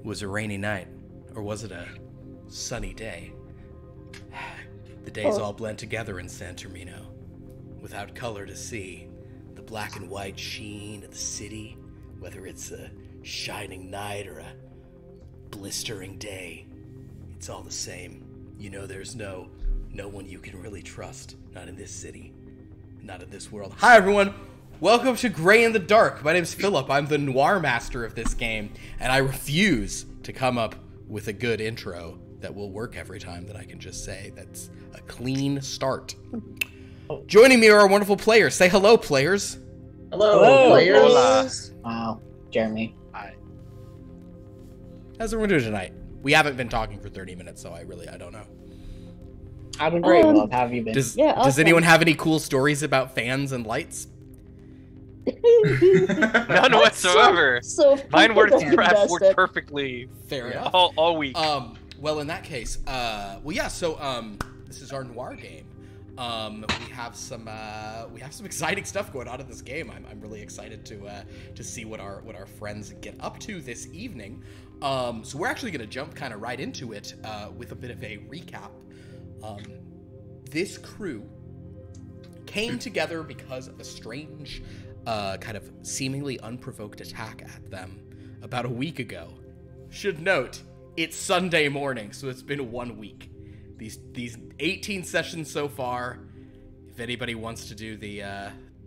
was a rainy night, or was it a sunny day? The days all blend together in San Termino, without color to see. The black and white sheen of the city, whether it's a shining night or a blistering day, it's all the same. You know, there's no one you can really trust, not in this city, not in this world. Hi everyone, welcome to Gray in the Dark. My name's Philip, I'm the Noir master of this game, and I refuse to come up with a good intro that will work every time that I can just say that's a clean start. Joining me are our wonderful players. Say hello, players. Hello, players. Hola. Wow, Jeremy. Hi. How's everyone doing tonight? We haven't been talking for 30 minutes, so I don't know. I've been great, Will. How have you been? Does awesome. anyone have any cool stories about fans and lights? None whatsoever. Mine worked perfectly. Fair enough. All week. Well, in that case, so this is our Noir game. We have some exciting stuff going on in this game. I'm really excited to see what our friends get up to this evening. So we're actually going to jump kind of right into it with a bit of a recap. This crew came together because of a strange, kind of seemingly unprovoked attack at them about a week ago. Should note, it's Sunday morning, so it's been 1 week. These 18 sessions so far. If anybody wants to do the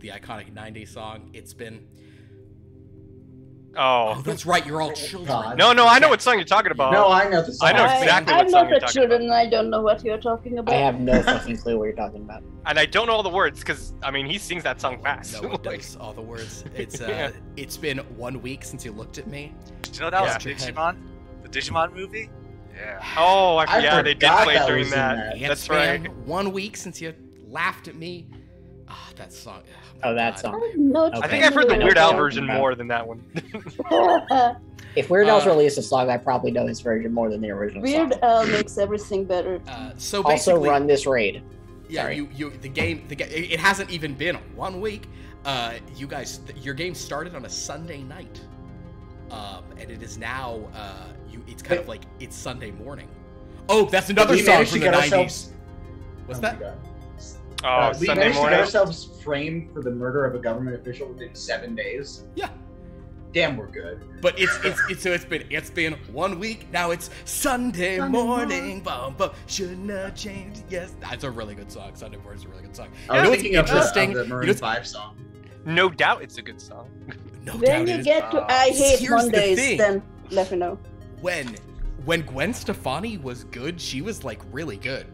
iconic 90s song, it's been... Oh, that's right, you're all children. God. No, I know what song you're talking about. No, I know the song. I know exactly what I'm song not you're a talking children, about. and I don't know what you're talking about. I have no fucking clue what you're talking about. And I don't know all the words, because, I mean, he sings that song fast. No one knows all the words. It's It's been 1 week since you looked at me. Did you know that was Digimon? The Digimon movie? Yeah. Oh, yeah, they did forgot play that during was in that. there. That's It's right. been 1 week since you laughed at me. Ah, that song. Oh, that song. I think I've heard the Weird Al version more than that one. If Weird Al's released a song, I probably know his version more than the original Weird song. Al makes everything better. So basically, Also, run this raid. yeah, Sorry. the game, it hasn't even been 1 week. You guys, your game started on a Sunday night, and it is now, it's kind of like it's Sunday morning. Oh, that's another We song managed from to the get 90s. ourselves- What's Oh that? my God. Oh, We Sunday managed to morning. get ourselves framed for the murder of a government official within 7 days. Yeah. Damn, we're good. But it's been 1 week now. It's Sunday morning. Bum, bum, shouldn't have changed. Yes, that's a really good song. Sunday morning is a really good song. I You know was what's thinking of interesting? the You Maroon know, 5 song. No doubt it's a good song. no When doubt you it is. get to I hate Here's the Mondays, thing. then let me know. When Gwen Stefani was good, she was like really good.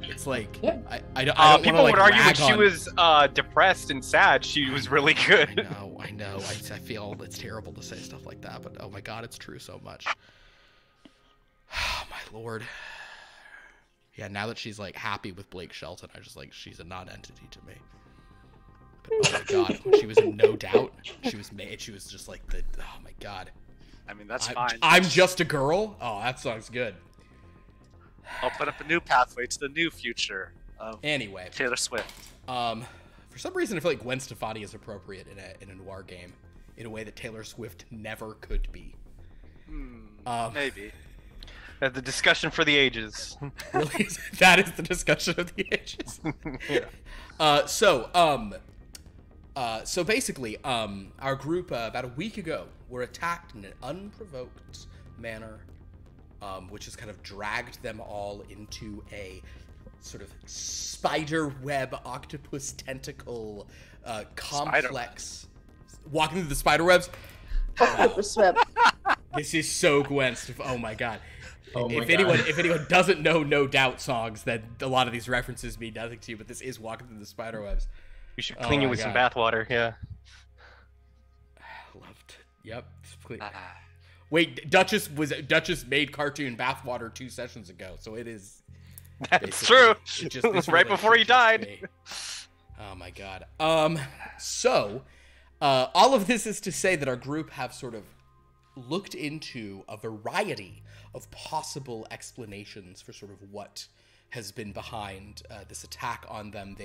It's like Yeah. I don't People want to like would argue when rag she on- was depressed and sad, she was really good. I know. I feel it's terrible to say stuff like that, but oh my god, it's true so much. Oh my lord. Yeah, now that she's like happy with Blake Shelton, I just like she's a non-entity to me. But oh my god, when she was in No Doubt, she was just like oh my god. I mean, that's fine. I'm just a girl. Oh, that song's good. I'll put up a new pathway to the new future of Anyway, Taylor Swift. for some reason I feel like Gwen Stefani is appropriate in a noir game in a way that Taylor Swift never could be. Maybe. The discussion for the ages. Really, that is the discussion of the ages. So basically, our group about a week ago were attacked in an unprovoked manner, which has kind of dragged them all into a sort of spider web octopus tentacle complex. Walking through the spider webs. Octopus web. This is so Gwen Stefani. Oh my god. Oh my if God. anyone doesn't know No Doubt songs, then a lot of these references mean nothing to you, but this is Walking Through the Spiderwebs. We should Oh clean you my with some God. bathwater, yeah. Loved. Yep. Wait, Duchess made cartoon bathwater 2 sessions ago, so it is. That's basically- true. it just- this Right before he relationship just died. made- Oh my god. So, all of this is to say that our group have sort of looked into a variety of possible explanations for sort of what has been behind this attack on them.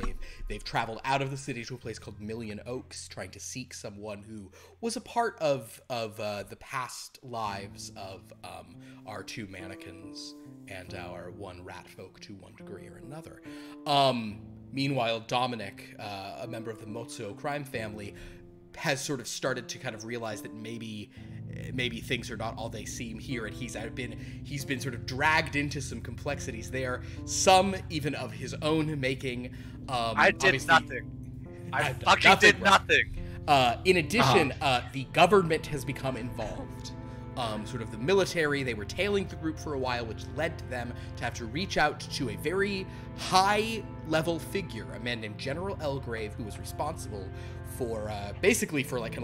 They've traveled out of the city to a place called Million Oaks, trying to seek someone who was a part of the past lives of our two mannequins and our one rat folk to one degree or another. Meanwhile, Dominic, a member of the Mozzo crime family, has sort of started to kind of realize that maybe things are not all they seem here, and he's been sort of dragged into some complexities there, some even of his own making. I did nothing. I fucking did nothing. In addition, the government has become involved. Sort of the military, they were tailing the group for a while, which led to them to have to reach out to a very high-level figure, a man named General Elgrave, who was responsible for basically for like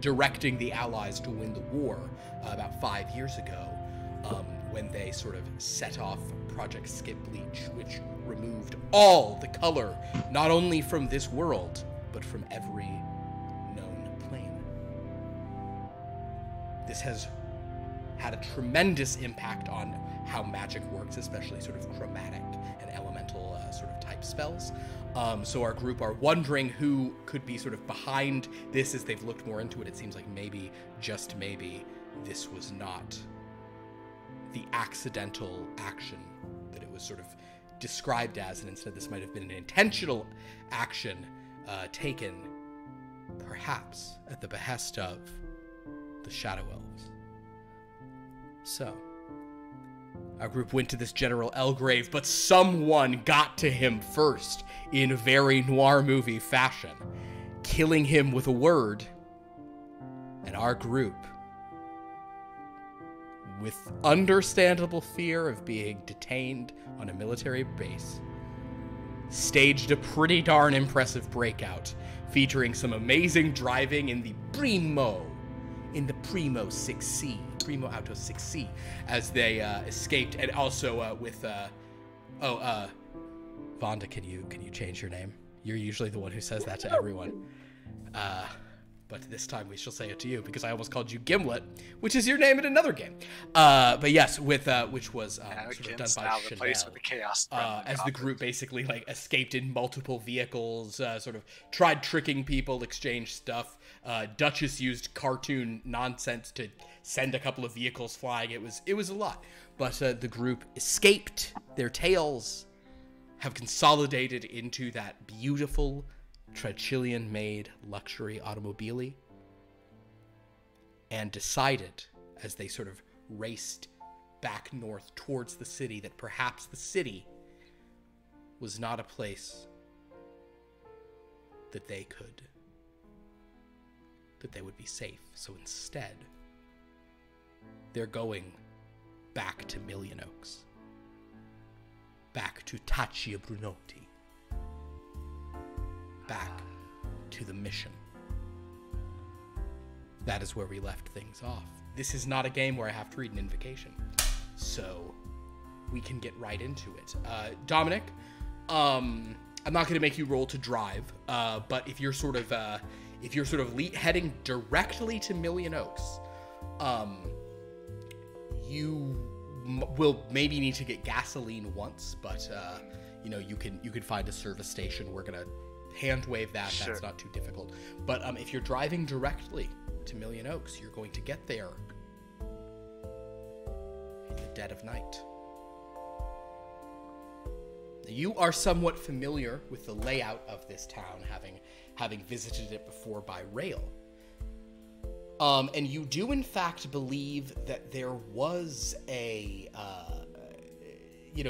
directing the Allies to win the war about 5 years ago, when they sort of set off Project Skip Bleach, which removed all the color, not only from this world, but from every known plane. This has had a tremendous impact on how magic works, especially sort of chromatic and elemental sort of type spells. So our group are wondering who could be sort of behind this. As they've looked more into it, it seems like maybe, just maybe, this was not the accidental action that it was sort of described as, and instead this might have been an intentional action taken, perhaps, at the behest of the Shadow Elves. So, our group went to this General Elgrave, but someone got to him first in very noir movie fashion, killing him with a word. And our group, with understandable fear of being detained on a military base, staged a pretty darn impressive breakout, featuring some amazing driving in the Primo 6C. Primo Auto 6C, as they escaped, and also with Vanda, can you change your name? You're usually the one who says that to everyone, but this time we shall say it to you because I almost called you Gimlet, which is your name in another game. But yes, with which was sort of done by Sha'Nehl, with the chaos as the group basically like escaped in multiple vehicles, sort of tried tricking people, exchanged stuff. Duchess used cartoon nonsense to send a couple of vehicles flying. It was a lot, but the group escaped. Their tails have consolidated into that beautiful Trachilian-made luxury automobile, and decided, as they sort of raced back north towards the city, that perhaps the city was not a place that they would be safe. So instead, they're going back to Million Oaks, back to Taccia Brunotti, back to the mission. That is where we left things off. This is not a game where I have to read an invocation, so we can get right into it. Dominic, I'm not going to make you roll to drive, but if you're sort of heading directly to Million Oaks, you will maybe need to get gasoline once, but you can find a service station. We're gonna hand wave that. Sure. That's not too difficult. But if you're driving directly to Million Oaks, you're going to get there in the dead of night. You are somewhat familiar with the layout of this town, having visited it before by rail. And you do in fact believe that there was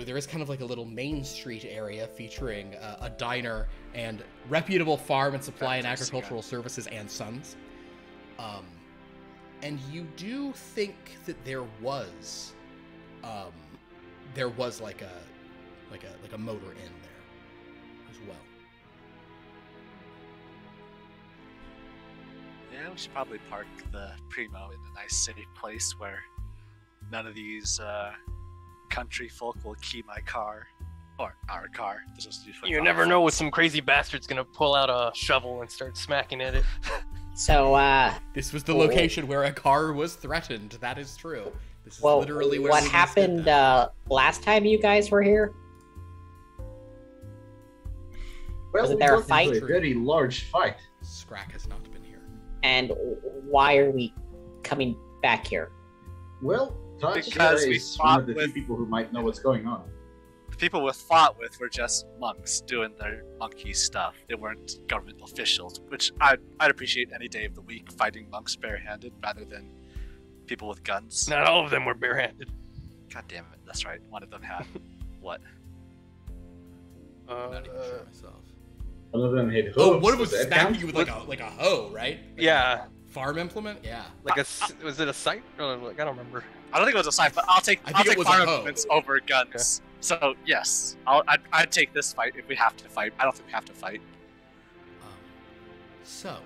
there is kind of like a little Main Street area featuring a diner and reputable farm and supply and agricultural services and Sons. And you do think that there was like a motor inn there as well. Yeah, we should probably park the Primo in a nice safe place where none of these country folk will key my car. Or our car. You never know when some crazy bastard's gonna pull out a shovel and start smacking at it. So, this was the location where a car was threatened. That is true. This is well, literally where what happened last time you guys were here? Well, Wasn't we there a got fight? into a very large fight. Scrakk has not been here. And why are we coming back here? Well, Because Tasha we is one of the fought few with- people who might know what's going on. The people we fought with were just monks doing their monkey stuff. They weren't government officials, which I'd appreciate any day of the week fighting monks barehanded rather than people with guns. Not all of them were barehanded. God damn it, that's right. One of them had what? I'm not even sure myself. One of them hit hooves. Oh, one of them Does that smacking count? you with like a hoe, right? Like Yeah, a farm implement? Yeah. like was it a sight? Or like, I don't remember. I don't think it was a scythe, but I'll take I think it was a fire hoe. implements over guns. So yes, I'd take this fight if we have to fight. I don't think we have to fight. So,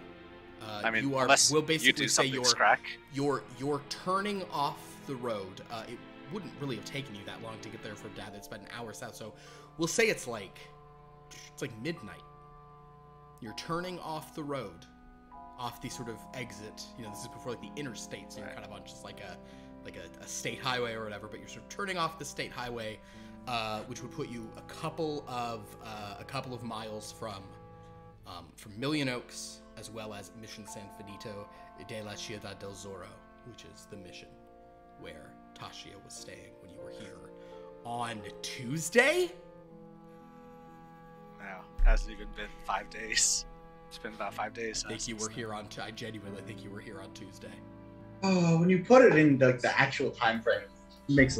I mean, you are. unless We'll you basically do say something, Scrakk. you're turning off the road. It wouldn't really have taken you that long to get there from Dad. It's about an hour south. So we'll say it's like midnight. You're turning off the road, off the sort of exit. You know, this is before like the interstate, so you're kind of on just like a state highway or whatever. But you're sort of turning off the state highway, which would put you a couple of miles from Million Oaks, as well as Mission San Finito de la Ciudad del Zorro, which is the mission where Tasha was staying when you were here on Tuesday. No, it hasn't even been 5 days. It's been about 5 days. I think you were here on. I genuinely think you were here on Tuesday. Oh, when you put it in the actual time frame, it makes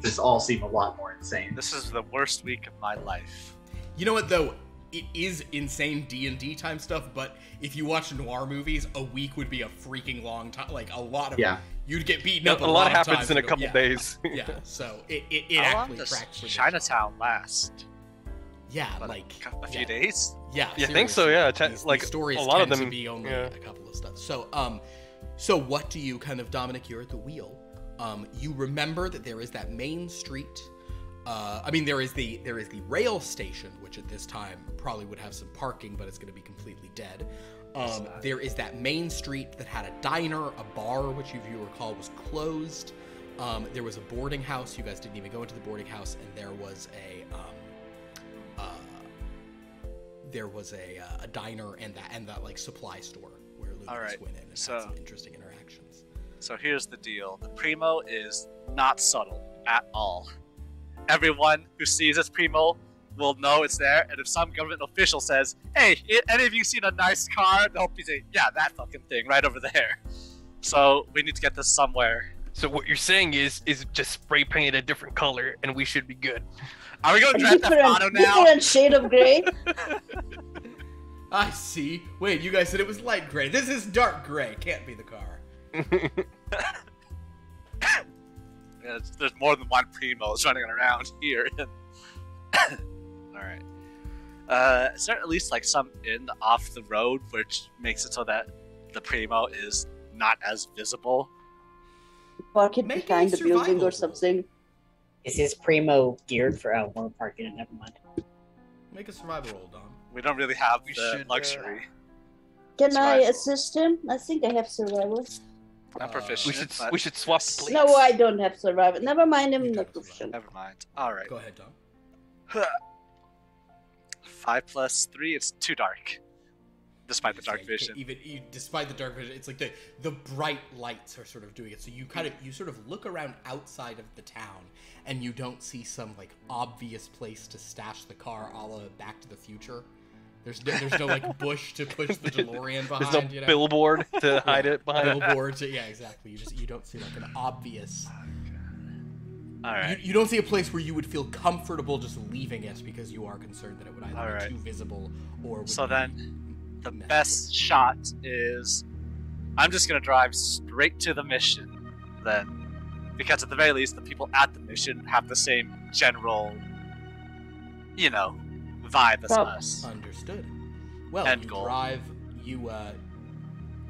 this all seem a lot more insane. This is the worst week of my life. You know what though? It is insane D&D time stuff, but if you watch noir movies, a week would be a freaking long time. Like a lot of you'd get beaten up. A lot of happens times in a couple days. Yeah, so it How long actually does tracks for this. Chinatown last? Yeah, But like a few days. Yeah, Yeah, I think so, yeah. These Like, stories a lot of tend to them- be only yeah. a couple of stuff. So what do you kind of, Dominic? You're at the wheel. You remember that there is that main street. There is the rail station, which at this time probably would have some parking, but it's going to be completely dead. There is that main street that had a diner, a bar, which if you recall was closed. There was a boarding house. You guys didn't even go into the boarding house, and there was a diner and that like supply store where Luminus Alright, went in and so- had some interesting interactions. So here's the deal. The Primo is not subtle at all. Everyone who sees this Primo will know it's there, and if some government official says, hey, any of you seen a nice car? They'll be saying, yeah, that fucking thing right over there. So we need to get this somewhere. So what you're saying is just spray paint a different color, and we should be good. Are we going A to Grand Theft Auto now? different shade of gray. I see. Wait, you guys said it was light gray. This is dark gray. Can't be the car. Yeah, there's more than one Primos running around here. Alright. Is there at least like some inn off the road which makes it so that the Primo is not as visible? Park it Make behind a the building survival or something. Is his Primo geared for we're parking it? Never mind. Make a survival roll, Dom. We don't really have We the should, luxury. Can I Survival. assist him? I think I have survival. I'm Uh, proficient. We should swap plates. No, I don't have survival. Never mind, I'm You not got survival. proficient. Never mind. Alright. Go ahead, Dom. 5 plus 3, it's too dark. Despite the dark Yeah, vision. despite the dark vision, it's like the bright lights are sort of doing it. So you sort of look around outside of the town, and you don't see some like obvious place to stash the car, a la Back to the Future. There's no like bush to push the DeLorean behind. There's no you know? billboard to hide it behind. Billboards. Yeah, exactly. You don't see like an obvious. Alright. You don't see a place where you would feel comfortable just leaving it because you are concerned that it would either Alright. be too visible or. Would So be then, the messy. best shot is I'm just gonna drive straight to the mission then, because at the very least the people at the mission have the same general, vibe as Well, us. Understood. Well, End you goal. drive.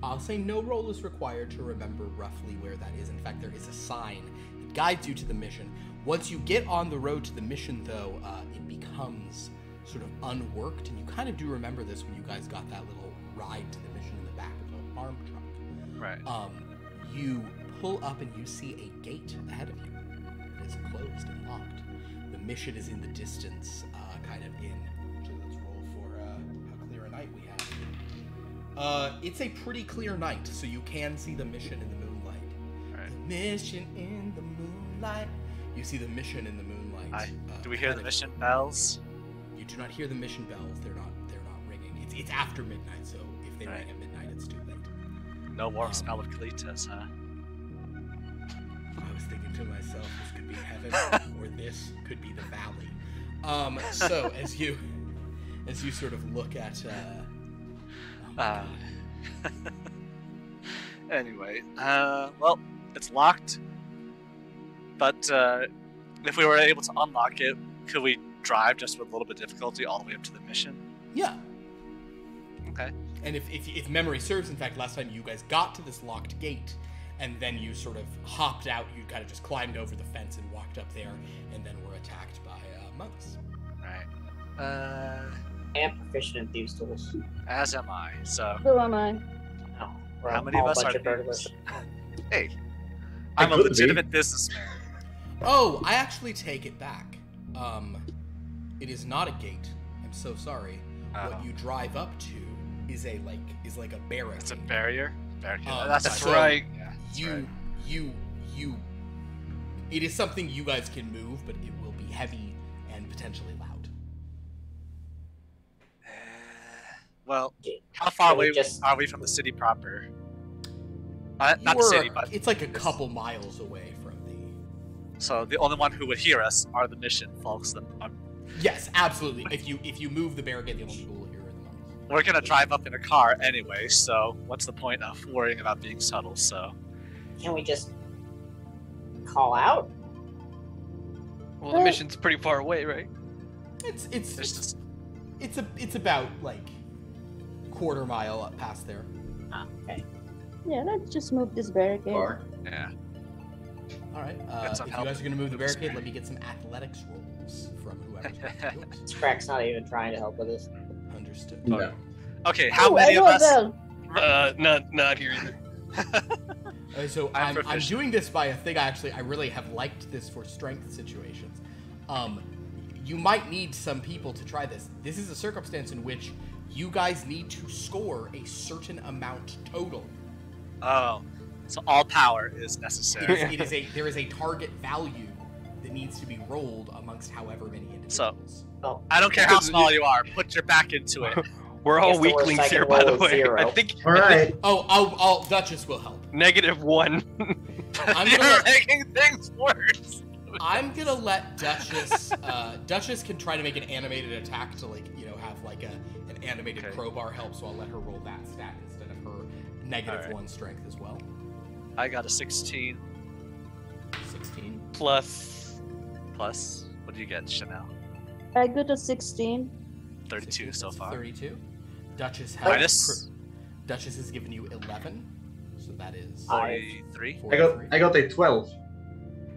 I'll say no roll is required to remember roughly where that is. In fact, there is a sign that guides you to the mission. Once you get on the road to the mission, though, it becomes sort of unworked, and you kind of do remember this when you guys got that little ride to the mission in the back of a farm truck. Right. You pull up and you see a gate ahead of you. It is closed and locked. The mission is in the distance, kind of in. Actually, let's roll for It's a pretty clear night, so you can see the mission in the moonlight. Alright. The mission in the moonlight. You see the mission in the moonlight. Do we hear the mission bells? You do not hear the mission bells. They're not ringing. It's after midnight, so if they ring at midnight, it's too late. No warm smell of Kalitas, huh? I was thinking to myself, this could be heaven, or this could be the valley. So as you sort of look at, Anyway, well, it's locked. But if we were able to unlock it, could we drive just with a little bit of difficulty all the way up to the mission? yeah. Okay. And if memory serves, in fact, last time you guys got to this locked gate, and then you sort of hopped out, you kind of just climbed over the fence and walked up there, and then were attacked by monks. Right. I am proficient in thieves' tools. As am I. So, So am I. No, we're how all many of a us bunch are of burglars. thieves? Hey, I'm a could be. legitimate businessman. Oh, I actually take it back. It is not a gate. I'm so sorry. What you drive up to is like a barricade. It's a barrier. That's true. right. Yeah, that's You, right. you. It is something you guys can move, but it will be heavy and potentially loud. Well, how far Can we away just- are we from the city proper? Not the city, but It's like a couple miles away from the. so the only one who would hear us are the mission folks. Yes, absolutely. If you move the barricade, the only people who will hear are the monks. We're gonna drive up in a car anyway, so what's the point of worrying about being subtle? So Can we just call out? Well, the mission's pretty far away, right? It's there's just it's about like quarter mile up past there. Ah, okay. Yeah, let's just move this barricade. Or yeah. All right. Get some If you help guys are gonna move the with this barricade, barricade. let me get some athletics rolls from whoever's going to do it. Scrack's not even trying to help with this. Understood. no. Okay, how Oh, many I of rolled us? well. Not here either. So I'm I'm proficient. doing this by a thing I really have liked this for strength situations. You might need some people to try this. This is a circumstance in which you guys need to score a certain amount total. Oh, so all power is necessary. There is a target value that needs to be rolled amongst however many individuals. Oh, I don't care how small you are. Put your back into it. We're I all guess the worst weaklings I can here, by roll the is way. 0. I think All right. Oh, I'll Duchess will help. -1. I'm You're gonna- making things worse. I'm gonna let Duchess. Duchess can try to make an animated attack to have like an animated Okay. crowbar help. So I'll let her roll that stat instead of her negative Alright. 1 strength as well. I got a 16 16. Plus, plus. What do you get, Sha'Nehl? I got a 16. 32 so That's far. 32. Duchess has Minus Duchess has given you 11, so that is 43, 43. I got a 12.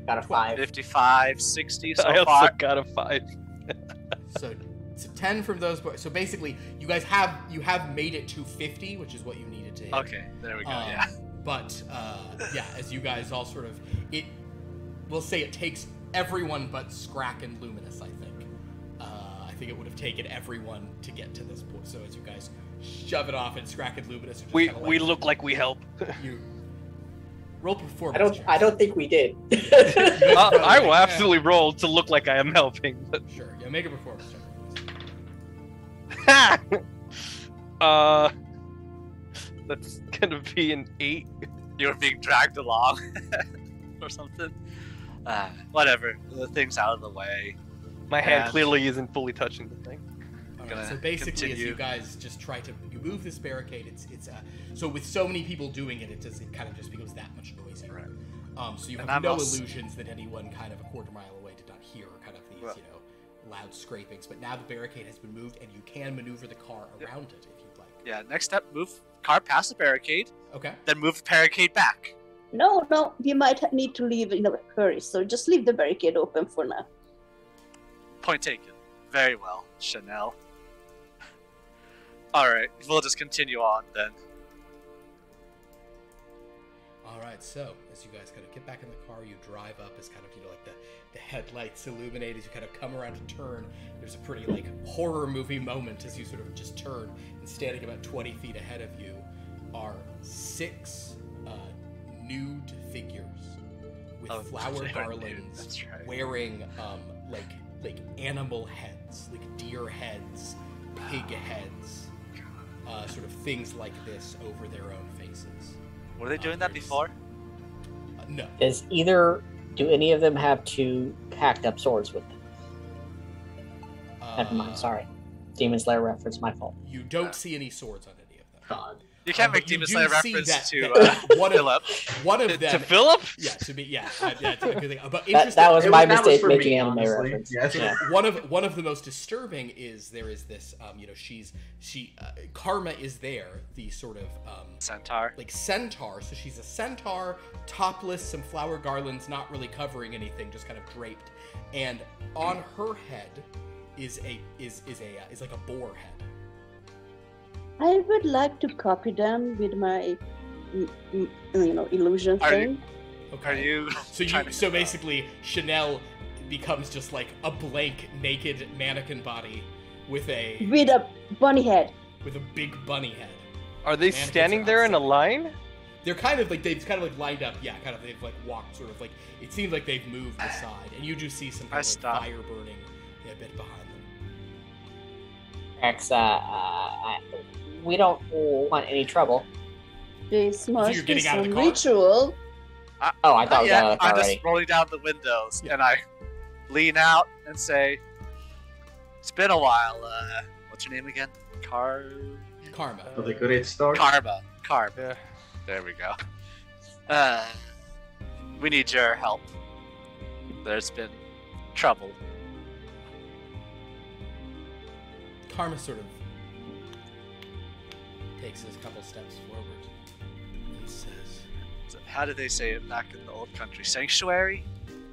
got a 5. 55, 60 so I also far. got a 5. So 10 from those. So basically, you guys have made it to 50, which is what you needed to hit. Okay, there we go. Yeah. But yeah, as you guys all sort of we'll say it takes everyone but Scrakk and Luminus. I think it would have taken everyone to get to this point. So as you guys shove it off, and Scrakk and Luminus are just We kinda like, we look like we help. you roll performance. I don't think we did. I will absolutely roll to look like I am helping. But Sure, yeah, make a performance check. That's gonna be an 8. You were being dragged along or something. Whatever. The thing's out of the way. My hand And- clearly isn't fully touching the thing. All Gonna right, so basically, as continue. you guys just try to move this barricade, it's so with so many people doing it, it kind of just becomes that much noisier. Right. So you And have I'm no also- illusions that anyone kind of a quarter mile away did not hear kind of these Well- loud scrapings. But now the barricade has been moved, and you can maneuver the car around it if you'd like. Yeah, next step, move car past the barricade, Okay. then move the barricade back. No, we might need to leave in a hurry, so just leave the barricade open for now. Point taken. Very well, Sha'Nehl. Alright, we'll just continue on then. All right, so as you guys kind of get back in the car, you drive up as kind of, like the headlights illuminate as you kind of come around a turn. There's a pretty, like, horror movie moment as you sort of just turn, and standing about 20 feet ahead of you are 6 nude figures with flower garlands, That's right. wearing, like animal heads, like deer heads, pig heads, sort of things like this over their own faces. Were they doing that before? No. Do any of them have 2 hacked up swords with them? Never mind, sorry. Demon Slayer reference, my fault. You don't see any swords on any of them. God. You can't make But you Demon do Slayer see reference to one of Philip. one of them. To Philip? Yeah, to be yeah, it's a good thing. But That was my That was mistake for making me, anime honestly. reference. Yes. Yeah. one of the most disturbing is there is this Karma is there, the sort of Centaur. like centaur. So she's a centaur, topless, some flower garlands, not really covering anything, just kind of draped. And on her head is like a boar head. I would like to copy them with my, illusion Are thing. Okay. Are you? trying to So get basically, Sha'Nehl becomes just like a blank, naked mannequin body with a With a bunny head. big bunny head. Are they Mannequins standing are there in a upside. line? They've kind of lined up. Yeah, kind of. They've like walked sort of like. It seems like they've moved aside, and you do see some kind of stop. fire burning a bit behind them. X, we don't want any trouble. This must you're be getting out of some the car? ritual. Oh, I thought we got out of the car I'm already. just rolling down the windows and I lean out and say, "It's been a while. What's your name again? Karma. Are they good at start? Karma. Yeah. There we go. We need your help. There's been trouble. Karma sort of takes a couple steps forward and says, How did they say it back in the old country? Sanctuary?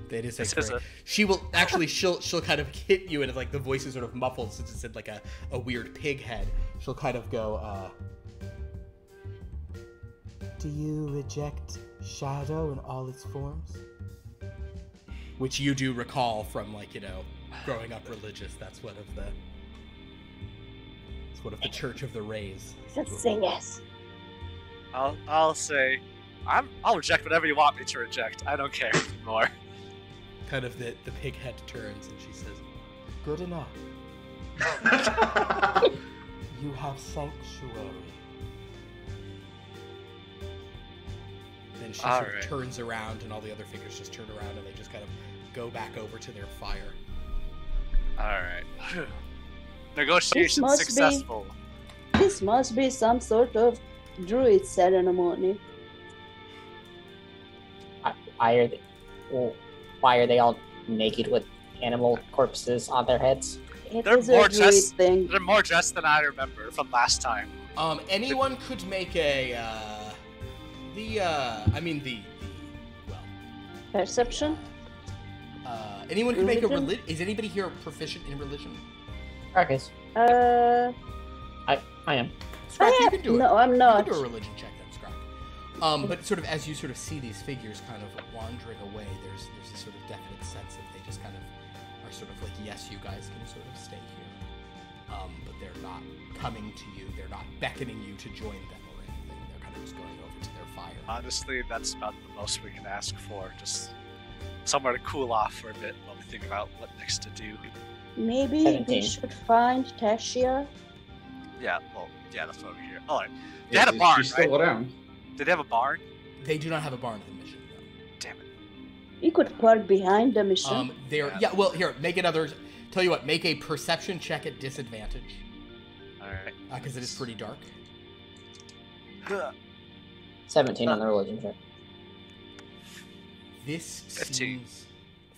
"That is This a is great." She will actually. She'll kind of hit you, and like the voice is sort of muffled since it's in like a weird pig head. She'll kind of go, "Do you reject shadow in all its forms?" Which you do recall from growing up religious. That's one of the. It's one of the Church of the Rays. Let's say yes. I'll say, I'll reject whatever you want me to reject. I don't care anymore. Kind of the pig head turns and she says, "Good enough. You have sanctuary." Then she sort of turns around and all the other figures just turn around and they just kind of go back over to their fire. Alright. Negotiations successful. This must be some sort of druid ceremony. Why are they all naked with animal corpses on their heads? It They're is more a druid dressed- thing. They're more dressed than I remember from last time. Anyone could make a Perception? anyone could make a Religion? religion. Is anybody here proficient in religion? Marcus, Uh, I am. Scrakk, you can do it. no, I'm You not. can do a religion check then, Scrakk. But sort of as you sort of see these figures kind of wandering away, there's a sort of definite sense that they just kind of are sort of like, yes, you guys can sort of stay here. But they're not coming to you. They're not beckoning you to join them or anything. They're kind of just going over to their fire. Honestly, that's about the most we can ask for. Just somewhere to cool off for a bit while we think about what next to do. Maybe 17. we should find Tassia. Yeah, that's what we're here. Alright. They had a barn, She's still right? around. Did they have a barn? They do not have a barn in the mission, though. Damn it. We could park behind the mission. Well, here, make another. Tell you what, make a perception check at disadvantage Alright. because it is pretty dark. 17 on the religion check. This 15. seems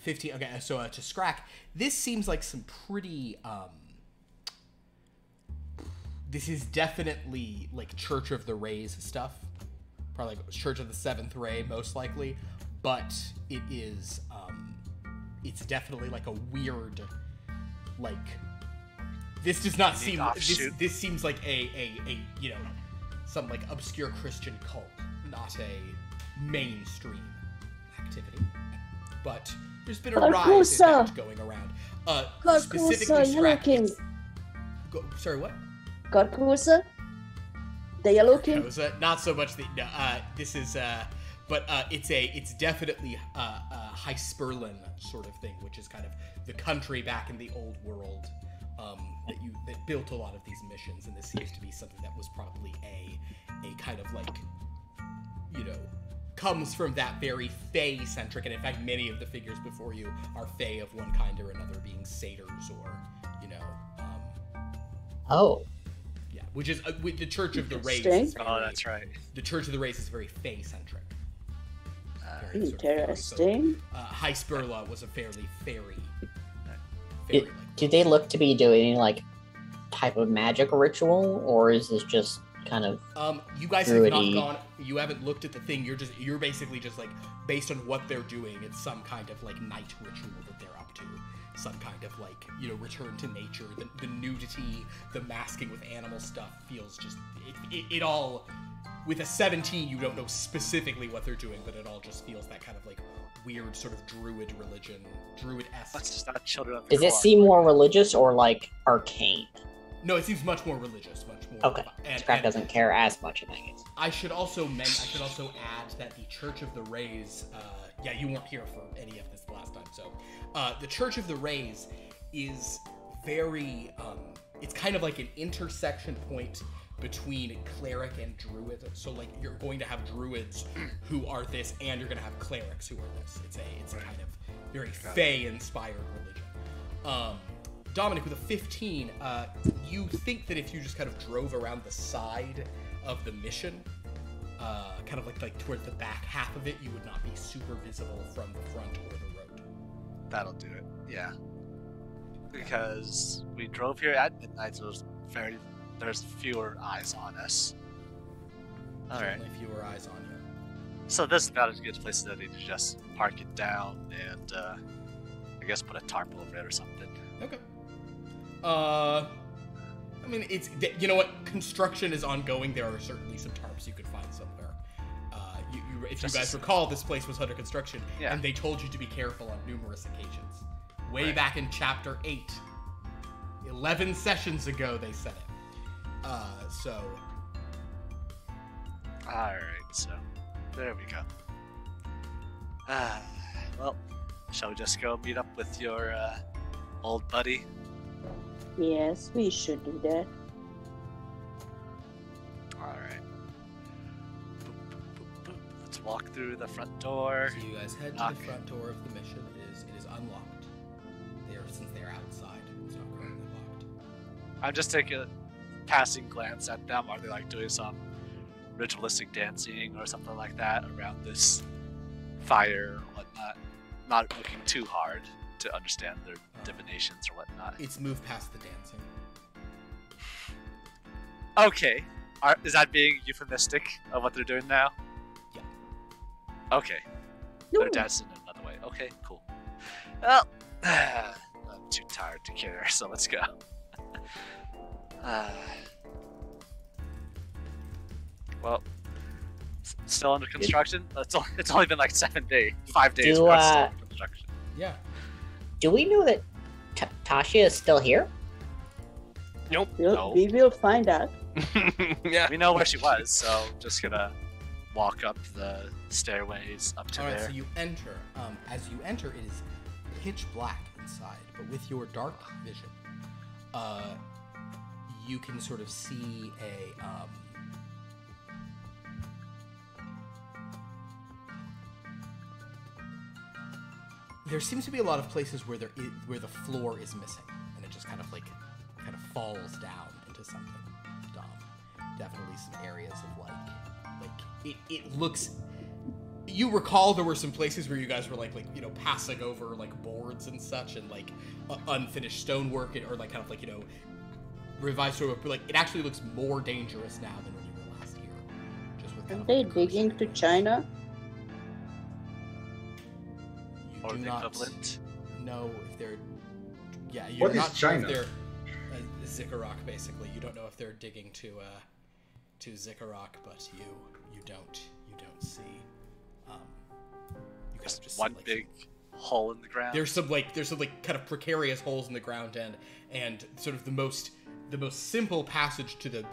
15. Okay, so to Scrakk, this seems like some pretty. This is definitely like Church of the Rays stuff. Probably like Church of the Seventh Ray, most likely. But it is. It's definitely like a weird. Like. This does not seem. This seems like a some like obscure Christian cult, not a mainstream activity, but there's been a Carcosa. rise in that going around. Specifically Carcosa, Yellow Scrakk. King. Sorry, what? Carcosa? The Yellow King? Carcosa, not so much the. This is, but it's definitely High Sperlin sort of thing, which is kind of the country back in the old world that built a lot of these missions, and this seems to be something that was probably a kind of like, comes from that very Fae-centric, and in fact many of the figures before you are Fae of one kind or another, being satyrs or, Oh. yeah, which is with the Church of the Rays. Oh, that's right. The Church of the Rays is very Fae-centric. Interesting. High Spurla was a fairly fairy. Do they look to be doing any, like, type of magic ritual, or is this just kind of you guys have not druidy? gone, you haven't looked at the thing, you're basically just like, based on what they're doing, it's some kind of like night ritual that they're up to, some kind of like, return to nature, the nudity, the masking with animal stuff feels just, it all, with a 17 you don't know specifically what they're doing, but it all just feels that kind of like weird sort of druid religion, druid-esque. That's just not children of the Does it corn. seem more religious or like arcane? No, it seems much more religious, much more. Okay. Scrakk doesn't care as much, I think. I should also add that the Church of the Rays, you weren't here for any of this last time, so the Church of the Rays is very, it's kind of like an intersection point between cleric and druid. So like you're going to have druids who are this, and you're going to have clerics who are this. It's a kind of very Fae-inspired religion. Dominic, with a 15, you think that if you just kind of drove around the side of the mission, kind of like towards the back half of it, you would not be super visible from the front or the road. That'll do it, yeah. Because we drove here at midnight, so there's fewer eyes on us. Alright. Certainly fewer eyes on you. So this is about as good a place as any to just park it down and, I guess put a tarp over it or something. Okay. I mean, it's, you know what? Construction is ongoing. There are certainly some tarps you could find somewhere. If you guys recall, this place was under construction, and they told you to be careful on numerous occasions. Way back in Chapter 8. 11 sessions ago, they said it. Alright, so there we go. Well, shall we just go meet up with your old buddy? Yes, we should do that. Alright. Let's walk through the front door. So you guys head to the front door of the mission. It is unlocked. Since they're outside, it's not currently locked. I'm just taking a passing glance at them. Are they like doing some ritualistic dancing or something like that around this fire or whatnot? Not looking too hard to understand their divinations or whatnot. It's moved past the dancing. Okay. Is that being euphemistic of what they're doing now? Yeah. Okay. No. They're dancing in another way. Okay, cool. Well, I'm too tired to care, so let's go. Well, still under construction? It's only been like 5 days. But it's still under construction. Yeah. Do we know that Tasha is still here? Nope. We will find out. Yeah. We know where she was, so just gonna walk up the stairways up to All right, there. so you enter. As you enter, it is pitch black inside, but with your dark vision, you can sort of see a there seems to be a lot of places where where the floor is missing, and it just kind of falls down into something dumb. Definitely some areas of it looks. You recall there were some places where you guys were passing over boards and such, and unfinished stonework, or revised stonework, but it actually looks more dangerous now than when you were last here. Just with Are they digging to China? You Or do the not equivalent. know if they're. Yeah, you're What is not sure China? if they're Zikarak, basically. You don't know if they're digging to Zikarak, but you don't see You guys Just one see, big hole in the ground. There's some kind of precarious holes in the ground, and sort of the most simple passage to the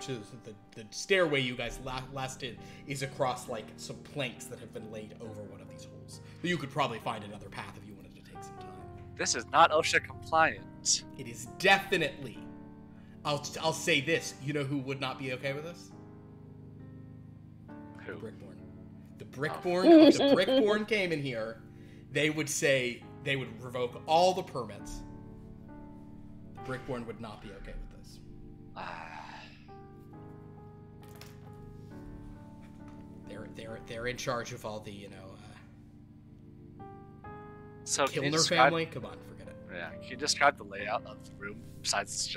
stairway you guys last did is across like some planks that have been laid over one of these holes. But you could probably find another path if you wanted to take some time. This is not OSHA compliant. It is definitely. I'll say this. You know who would not be okay with this? Who? Brickborn. The Brickborn. If the Brickborn came in here, they would say they would revoke all the permits. The Brickborn would not be okay with this. They're in charge of all the So Kilner family. Come on, forget it. Yeah, can you describe the layout of the room besides this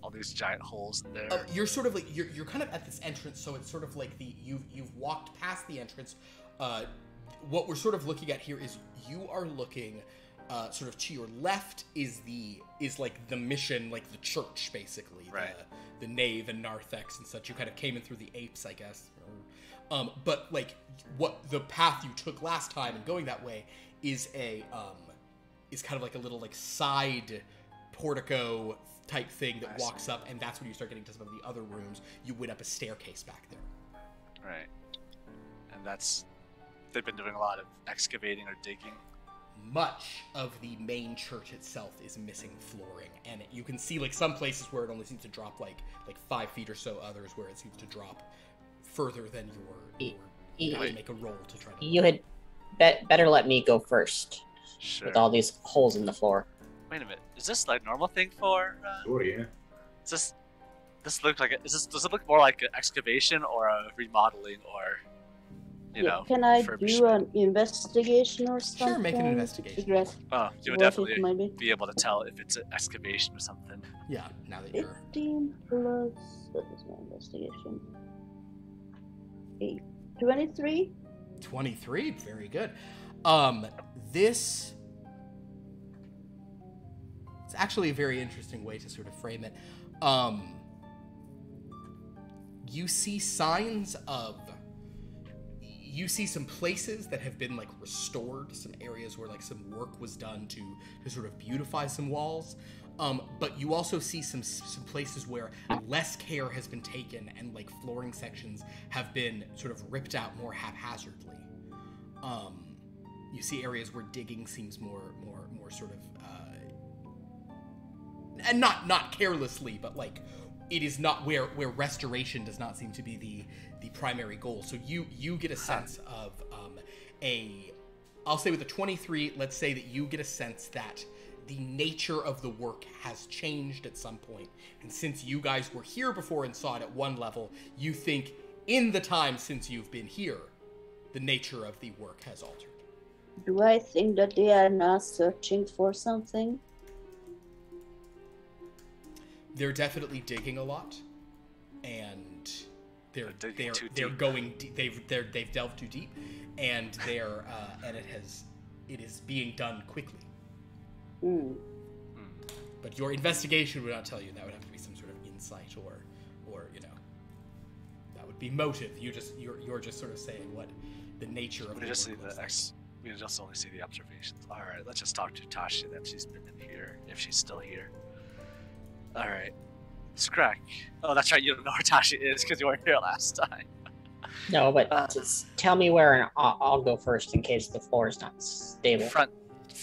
all these giant holes in there? You're sort of like you're kind of at this entrance, so it's sort of like you've walked past the entrance. What we're sort of looking at here is you are looking sort of to your left is like the mission, like the church, basically, right? The nave and narthex and such. You kind of came in through the apes, I guess. But like what the path you took last time and going that way is is kind of like a little like side portico type thing that walks up, and that's when you start getting to some of the other rooms. You went up a staircase back there. Right. And they've been doing a lot of excavating or digging. Much of the main church itself is missing flooring, and you can see like some places where it only seems to drop like 5 feet or so, others where it seems to drop further than you have to make a roll to try to... You had better let me go first. Sure. With all these holes in the floor. Wait a minute. Is this like normal thing for? Sure, yeah. Does this look like does it look more like an excavation or a remodeling or you know? Can I do an investigation or something? Sure, make an investigation. You would definitely be able to tell if it's an excavation or something. Yeah, now that you're 15 plus what is my investigation? 23. 23, very good. This... It's actually a very interesting way to sort of frame it. You see signs of... You see some places that have been, like, restored. Some areas where, like, some work was done to sort of beautify some walls. But you also see some places where less care has been taken and, like, flooring sections have been sort of ripped out more haphazardly. You see areas where digging seems more sort of, and not carelessly, but like it is not where restoration does not seem to be the primary goal. So you get a sense of I'll say with a 23, let's say that you get a sense that the nature of the work has changed at some point. And since you guys were here before and saw it at one level, you think in the time since you've been here, the nature of the work has altered. Do I think that they are now searching for something? They're definitely digging a lot, and they've delved too deep, and and it is being done quickly. But your investigation would not tell you. That would have to be some sort of insight or that would be motive. You're just sort of saying what the nature of the work We just only see the observations. All right, let's just talk to Tasha then. She's been in here, if she's still here. All right, Scrakk. Oh, that's right. You don't know where Tasha is because you weren't here last time. No, but just tell me where, and I'll go first in case the floor is not stable.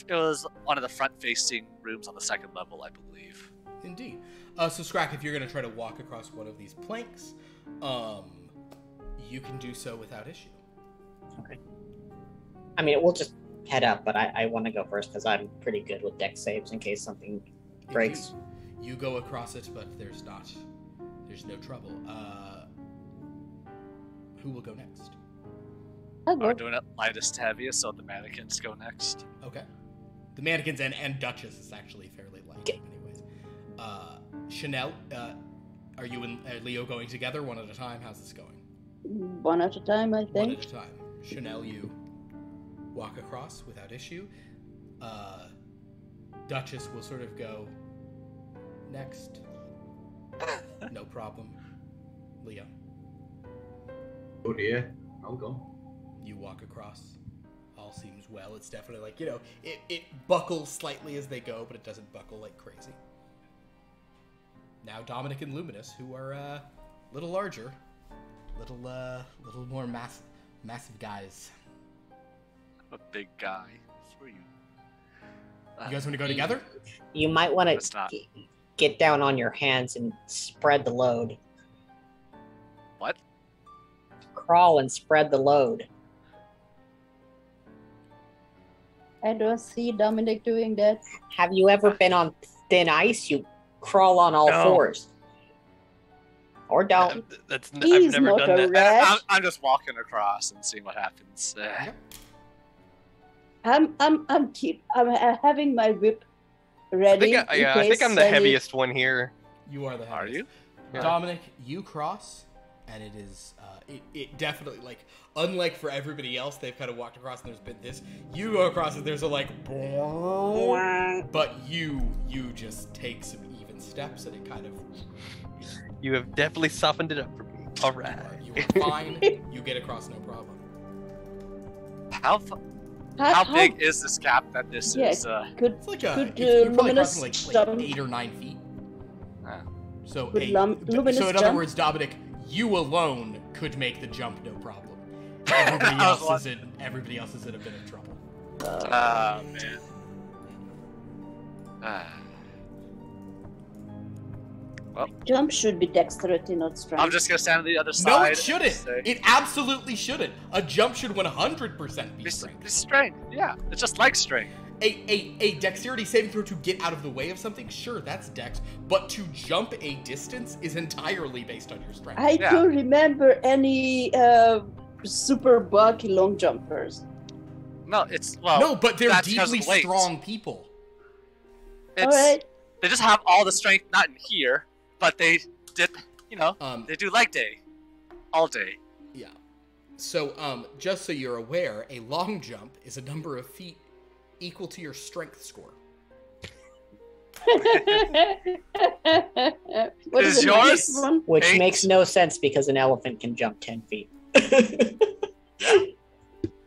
It was one of the front-facing rooms on the second level, I believe. Indeed. So Scrakk, if you're going to try to walk across one of these planks, you can do so without issue. Okay. I mean, we'll just head up, but I want to go first because I'm pretty good with deck saves in case something breaks. You go across it, but there's no trouble. Who will go next? We're doing it lightest to heaviest, so the mannequins go next. Okay. The mannequins and Duchess is actually fairly light, anyways. Sha'Nehl, are you and Leo going together one at a time? How's this going? One at a time, I think. One at a time. Sha'Nehl, you walk across without issue. Duchess will sort of go next. No problem. Leo. Oh dear, I'll go. You walk across. all seems well. It's definitely like, it buckles slightly as they go, but it doesn't buckle like crazy. Now Dominic and Luminus, who are a little larger, little more massive guys. I'm a big guy for you. You guys want to go together? You might want It's to not. get down on your hands and spread the load. What? Crawl and spread the load. I don't see Dominic doing that. Have you ever been on thin ice? You crawl on all No. fours. Or don't. I've He's never not done a that. rat. I'm just walking across and seeing what happens. I'm having my whip ready. I think I'm the heaviest one here. You are the Are heaviest. you? Yeah. Dominic, you cross, and it is it definitely, like, unlike for everybody else, they've kind of walked across and there's been this. You go across and there's a like, but you just take some even steps and it kind of. You have definitely softened it up for me. All right. You are fine. You get across no problem. How big is this gap that this is? Could It's like Could, you're probably Luminus crossing like jump? 8 or 9 feet. So, Could so Luminus in other jump? words, Dominic, you alone could make the jump no problem. Everybody else is in a bit of trouble. Oh man. jump should be dexterity, not strength. I'm just gonna stand on the other side. No, it and shouldn't. say- It absolutely shouldn't. A jump should 100% be It's strength. strength. Yeah, it's just like strength. A dexterity saving throw to get out of the way of something, sure, that's dex. But to jump a distance is entirely based on your strength. I Yeah. don't remember any super bulky long jumpers. No, it's no, but they're that's 'cause deeply of weight. strong people. It's, Alright. They just have all the strength, not in here, but they did. They do leg day, all day. Yeah. So, just so you're aware, a long jump is a number of feet equal to your strength score. What Is the yours- next one? Which 8. makes no sense because an elephant can jump 10 feet.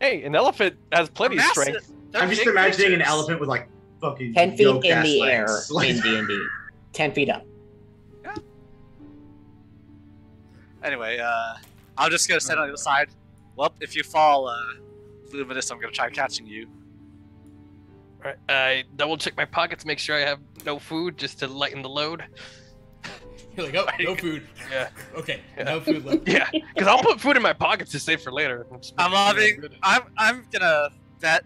Hey, an elephant has plenty of Massive. strength. They're I'm just big imagining an creatures. elephant with like fucking 10 feet in yo-cast the air legs. in D&D. 10 feet up. Anyway, I'm just gonna stand on the other side. Well, if you fall, Luminus, I'm gonna try catching you. All right, I double check my pockets, make sure I have no food, just to lighten the load. You're like, oh, no food. Yeah. Okay, Yeah. no food left. Yeah, because I'll put food in my pockets to save for later. I'm gonna bet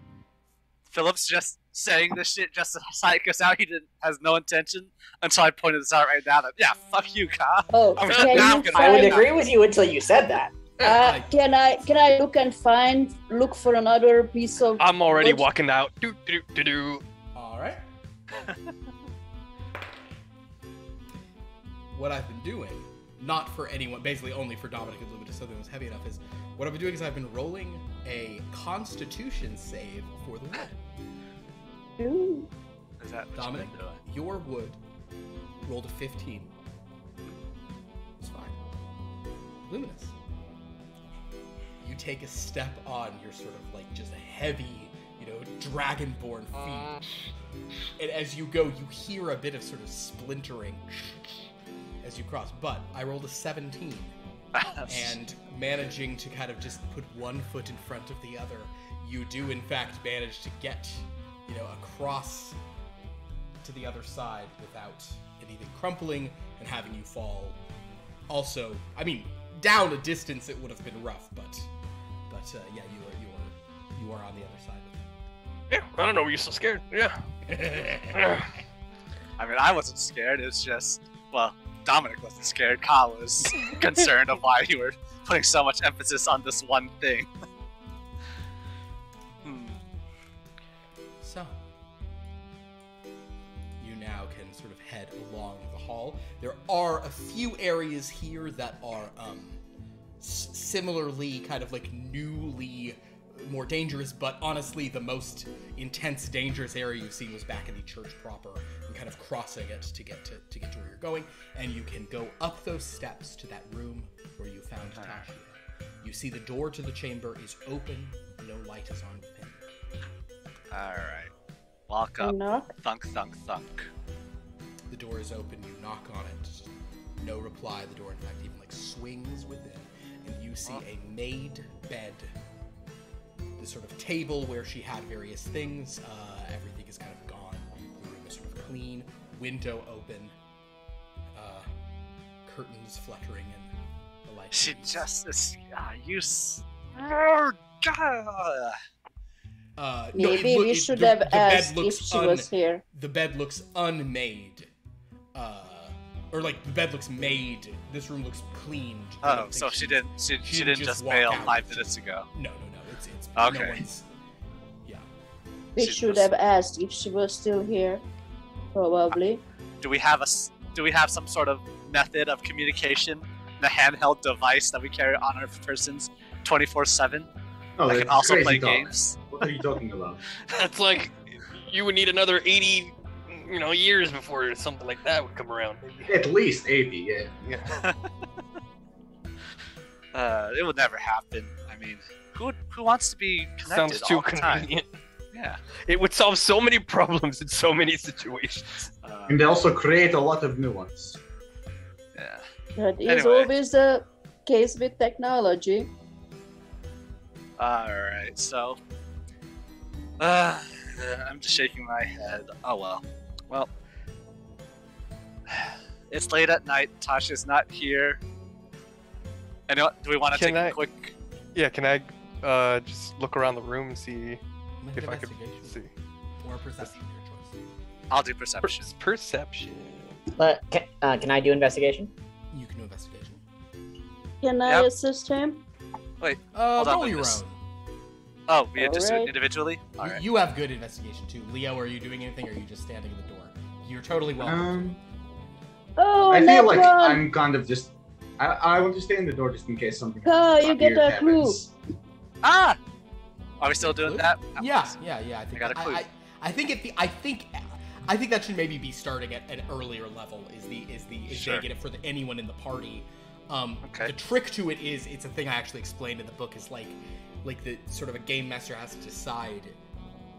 Philip's just saying this shit just to psych us out. He has no intention until I pointed this out right now. That fuck you, Ka. Oh, I'm can now you gonna- I would find, agree with you until you said that. can I look for another piece of I'm already wood? walking out. Do do do do. All right. What I've been doing, not for anyone, basically only for Dominic and Luminus, so that it was heavy enough, is what I've been doing is I've been rolling a Constitution save for the wood. Ooh. Is that what Dominic, you've been doing? your wood rolled a 15. It's fine. Luminous, you take a step on your sort of like just heavy, dragonborn feet. And as you go, you hear a bit of sort of splintering as you cross. But I rolled a 17. And managing to kind of just put one foot in front of the other, you do in fact manage to get, across to the other side without anything crumpling and having you fall. Also, I mean, down a distance it would have been rough, but yeah, you are on the other side of Yeah, I don't know. Were you so scared? Yeah. it. I mean, I wasn't scared. It's just, Dominic wasn't scared. Ka was concerned of why you were putting so much emphasis on this one thing. So, you now can sort of head along the hall. There are a few areas here that are similarly kind of like newly more dangerous, but honestly the most intense dangerous area you've seen was back in the church proper and kind of crossing it to get to where you're going. And you can go up those steps to that room where you found Tashia. You see the door to the chamber is open, no light is on within. Alright. Walk I up. knock. Thunk, thunk, thunk. The door is open. You knock on it. No reply. The door, in fact, even like swings within, and you see a made bed. This sort of table where she had various things. Everything is kind of gone. The room is sort of clean. Window open. Curtains fluttering and the light. She leaves. just is. You. Maybe we should have asked if she was here. The bed looks unmade. Or like the bed looks made. This room looks cleaned. Oh, so she didn't just walk bail out. 5 minutes ago. No. It's Okay. No one's, yeah. We She should was- have asked if she was still here. Probably. Do we have some sort of method of communication? The handheld device that we carry on our persons 24/7 Oh, that that's can also crazy play talk. games? What are you talking about? That's like you would need another 80, years before something like that would come around. At least 80, yeah. Yeah. It would never happen. I mean, who wants to be connected Sounds too all the time? convenient. Yeah. It would solve so many problems in so many situations. And they also create a lot of new ones. Yeah. That is Anyway. always the case with technology. Alright, so. I'm just shaking my head. Oh well. Well. It's late at night. Tasha's not here. And do we want to Can take I- a quick. Yeah, can I just look around the room and see Make if an I could investigation. see? Or perception, your choice. I'll do perception. Perception. But can I do investigation? You can do investigation. Can I Yep. assist him? Hold on, Roll your Luminus. own. Oh, we had just do it Alright. individually? Alright. You have good investigation too. Leo, are you doing anything or are you just standing in the door? You're totally welcome. Oh, I that feel like one! I'm kind of just. I want to stay in the door just in case something. You get weird a clue. happens. Ah! Are we still doing Clue? that? Yeah. I think got a clue. I think that should maybe be starting at an earlier level. Is Sure. they get it for anyone in the party. Okay. The trick to it is it's a thing I actually explained in the book. Is like the sort of a game master has to decide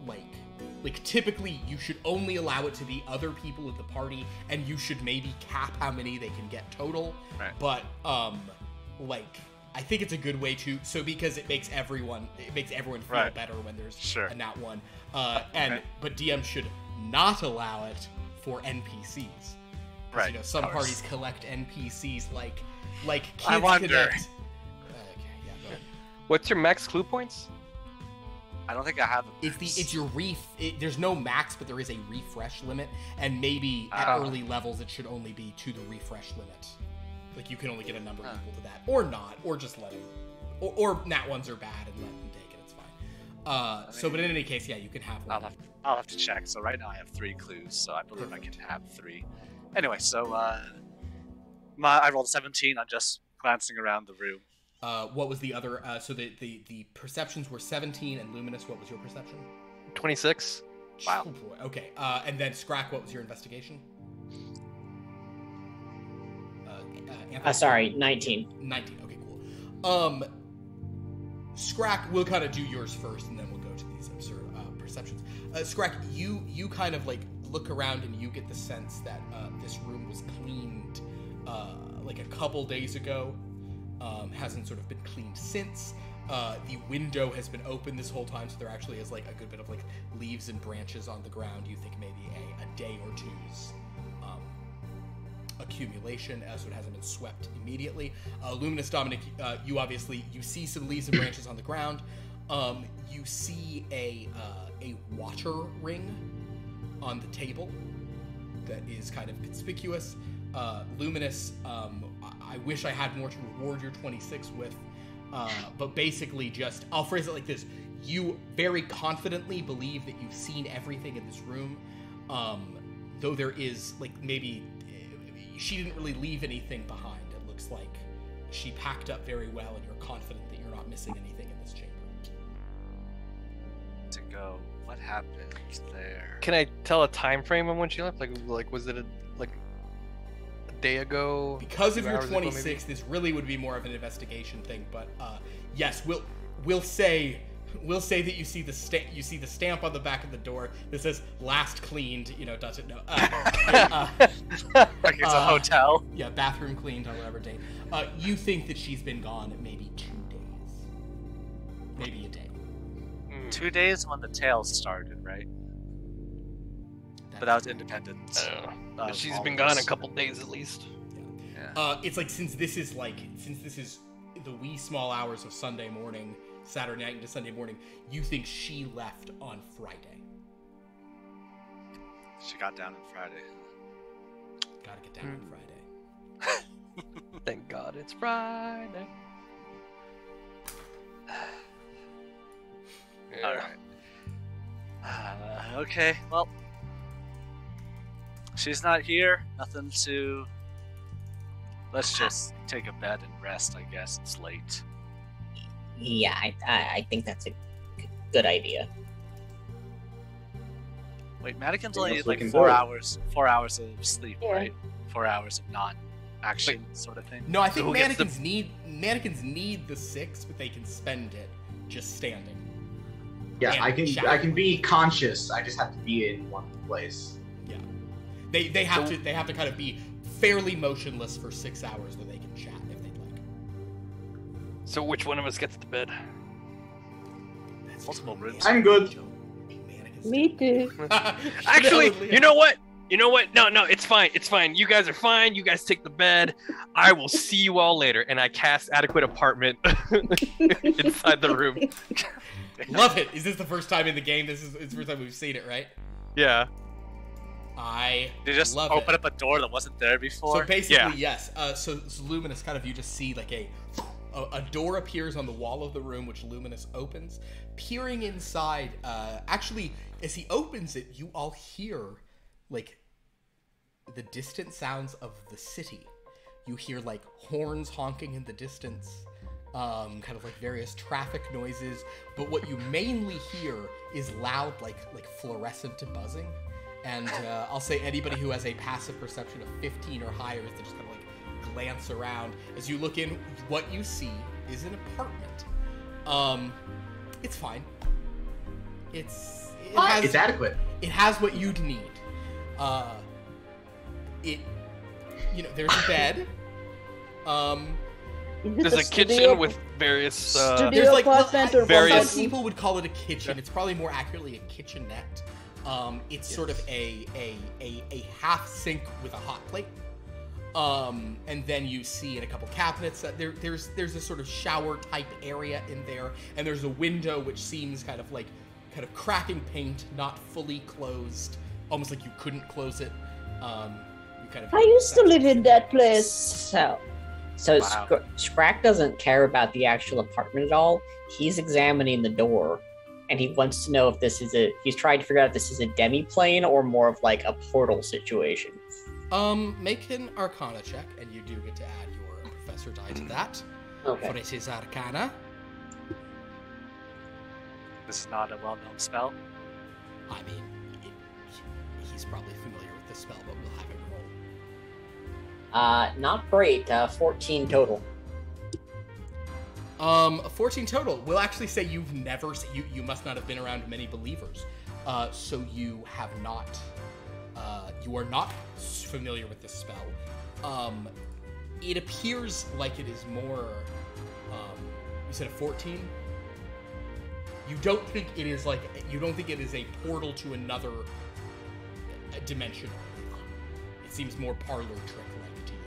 like typically you should only allow it to be other people in the party, and you should maybe cap how many they can get total. Right. But I think it's a good way to because it makes everyone feel Right. better when there's Sure. a nat one. Okay. But DM should not allow it for NPCs. 'Cause, Right. Some of course. parties collect NPCs like kids I wonder. collect. Okay, yeah, go ahead. What's your max clue points? I don't think I have. It's your there's no max, but there is a refresh limit, and maybe at Oh. early levels it should only be to the refresh limit. Like you can only get a number of people to that, or not, or just let them, or nat ones are bad and let them take it. It's fine. But in any case, yeah, you can have one. I'll have to check. So right now I have 3 clues, so I believe I can have 3. Anyway, so I rolled 17 on just glancing around the room. What was the other? So the perceptions were 17, and Luminus, what was your perception? 26. Wow. Oh boy. Okay. And then Scrakk, what was your investigation? Anthony? Sorry, 19. 19. Okay, cool. Scrakk, we'll kind of do yours first, and then we'll go to these absurd perceptions. Scrakk, you kind of like look around and you get the sense that this room was cleaned like a couple days ago. Hasn't sort of been cleaned since. The window has been open this whole time, so there actually is like a good bit of like leaves and branches on the ground. You think maybe a day or two's accumulation, so it hasn't been swept immediately. Luminus, Dominic, you see some leaves and branches on the ground. You see a water ring on the table that is kind of conspicuous. Luminus, I wish I had more to reward your 26 with, but basically I'll phrase it like this. You very confidently believe that you've seen everything in this room, though there is, like, maybe she didn't really leave anything behind. It looks like she packed up very well, and you're confident that you're not missing anything in this chamber. To go. What happened there? Can I tell a time frame on when she left? Like was it a day ago? Because of 2 your hours ago, 26, this really would be more of an investigation thing, but yes, we'll say We'll say that you see the stamp on the back of the door that says "last cleaned." You know, doesn't know. Like it's a hotel. Yeah, bathroom cleaned on whatever day. You think that she's been gone maybe 2 days, maybe a day. 2 days when the tale started, right? But that was independent. But she's been gone a couple days at least. Yeah. It's like since this is the wee small hours of Sunday morning, Saturday night into Sunday morning, you think she left on Friday. She got down on Friday. Gotta get down on Friday. Thank God it's Friday. Yeah. All right. Okay. Well, she's not here. Nothing to. Let's just take a bed and rest. I guess it's late. Yeah, I think that's a good idea. Wait, Madigan's only Almost like looking 4 good. hours. 4 hours of sleep, Yeah. right? 4 hours of non-action sort of thing. No, I think who gets the- mannequins need the 6, but they can spend it just standing. Yeah, And I can showering. be conscious. I just have to be in one place. Yeah, they have to kind of be fairly motionless for 6 hours, where they can chat if they'd like. So which one of us gets to bed? That's Multiple true. rooms. I'm good. Mannequins. Me too. Actually, No, you know what? You know what? No, it's fine. It's fine. You guys are fine. You guys take the bed. I will see you all later. And I cast adequate apartment inside the room. Love it. Is this the first time in the game? It's the first time we've seen it, right? Yeah. I You just love open it. up a door that wasn't there before. So basically, Yeah. yes. So Luminus, kind of, you just see like a door appears on the wall of the room, which Luminus opens. Peering inside, actually, as he opens it, you all hear like the distant sounds of the city. You hear like horns honking in the distance, kind of like various traffic noises. But what you mainly hear is loud, like fluorescent buzzing. And I'll say anybody who has a passive perception of 15 or higher is to just kind of like glance around. As you look in, what you see is an apartment. It's fine. It's adequate. It has what you'd need. There's a bed. There's a kitchen with various. Studio There's like apartment or various- some people would call it a kitchen. It's probably more accurately a kitchenette. It's sort of a half sink with a hot plate. And then you see in a couple cabinets that there's a sort of shower type area in there, and there's a window which seems kind of cracking paint, not fully closed, almost like you couldn't close it. I used to live in that place. So Wow. Scrakk doesn't care about the actual apartment at all. He's examining the door, and he wants to know if he's trying to figure out if this is a demi-plane or more of like a portal situation. Make an Arcana check, and you do get to add your Professor die to that. Okay. For it is Arcana. This is not a well-known spell. I mean, he's probably familiar with the spell, but we'll have him roll. Not great. 14 total. 14 total. We'll actually say you've never you must not have been around many believers, so you have not. You are not familiar with this spell. It appears like it is more. You said a 14. You don't think it is like. You don't think it is a portal to another dimension. It seems more parlor trick-like to you.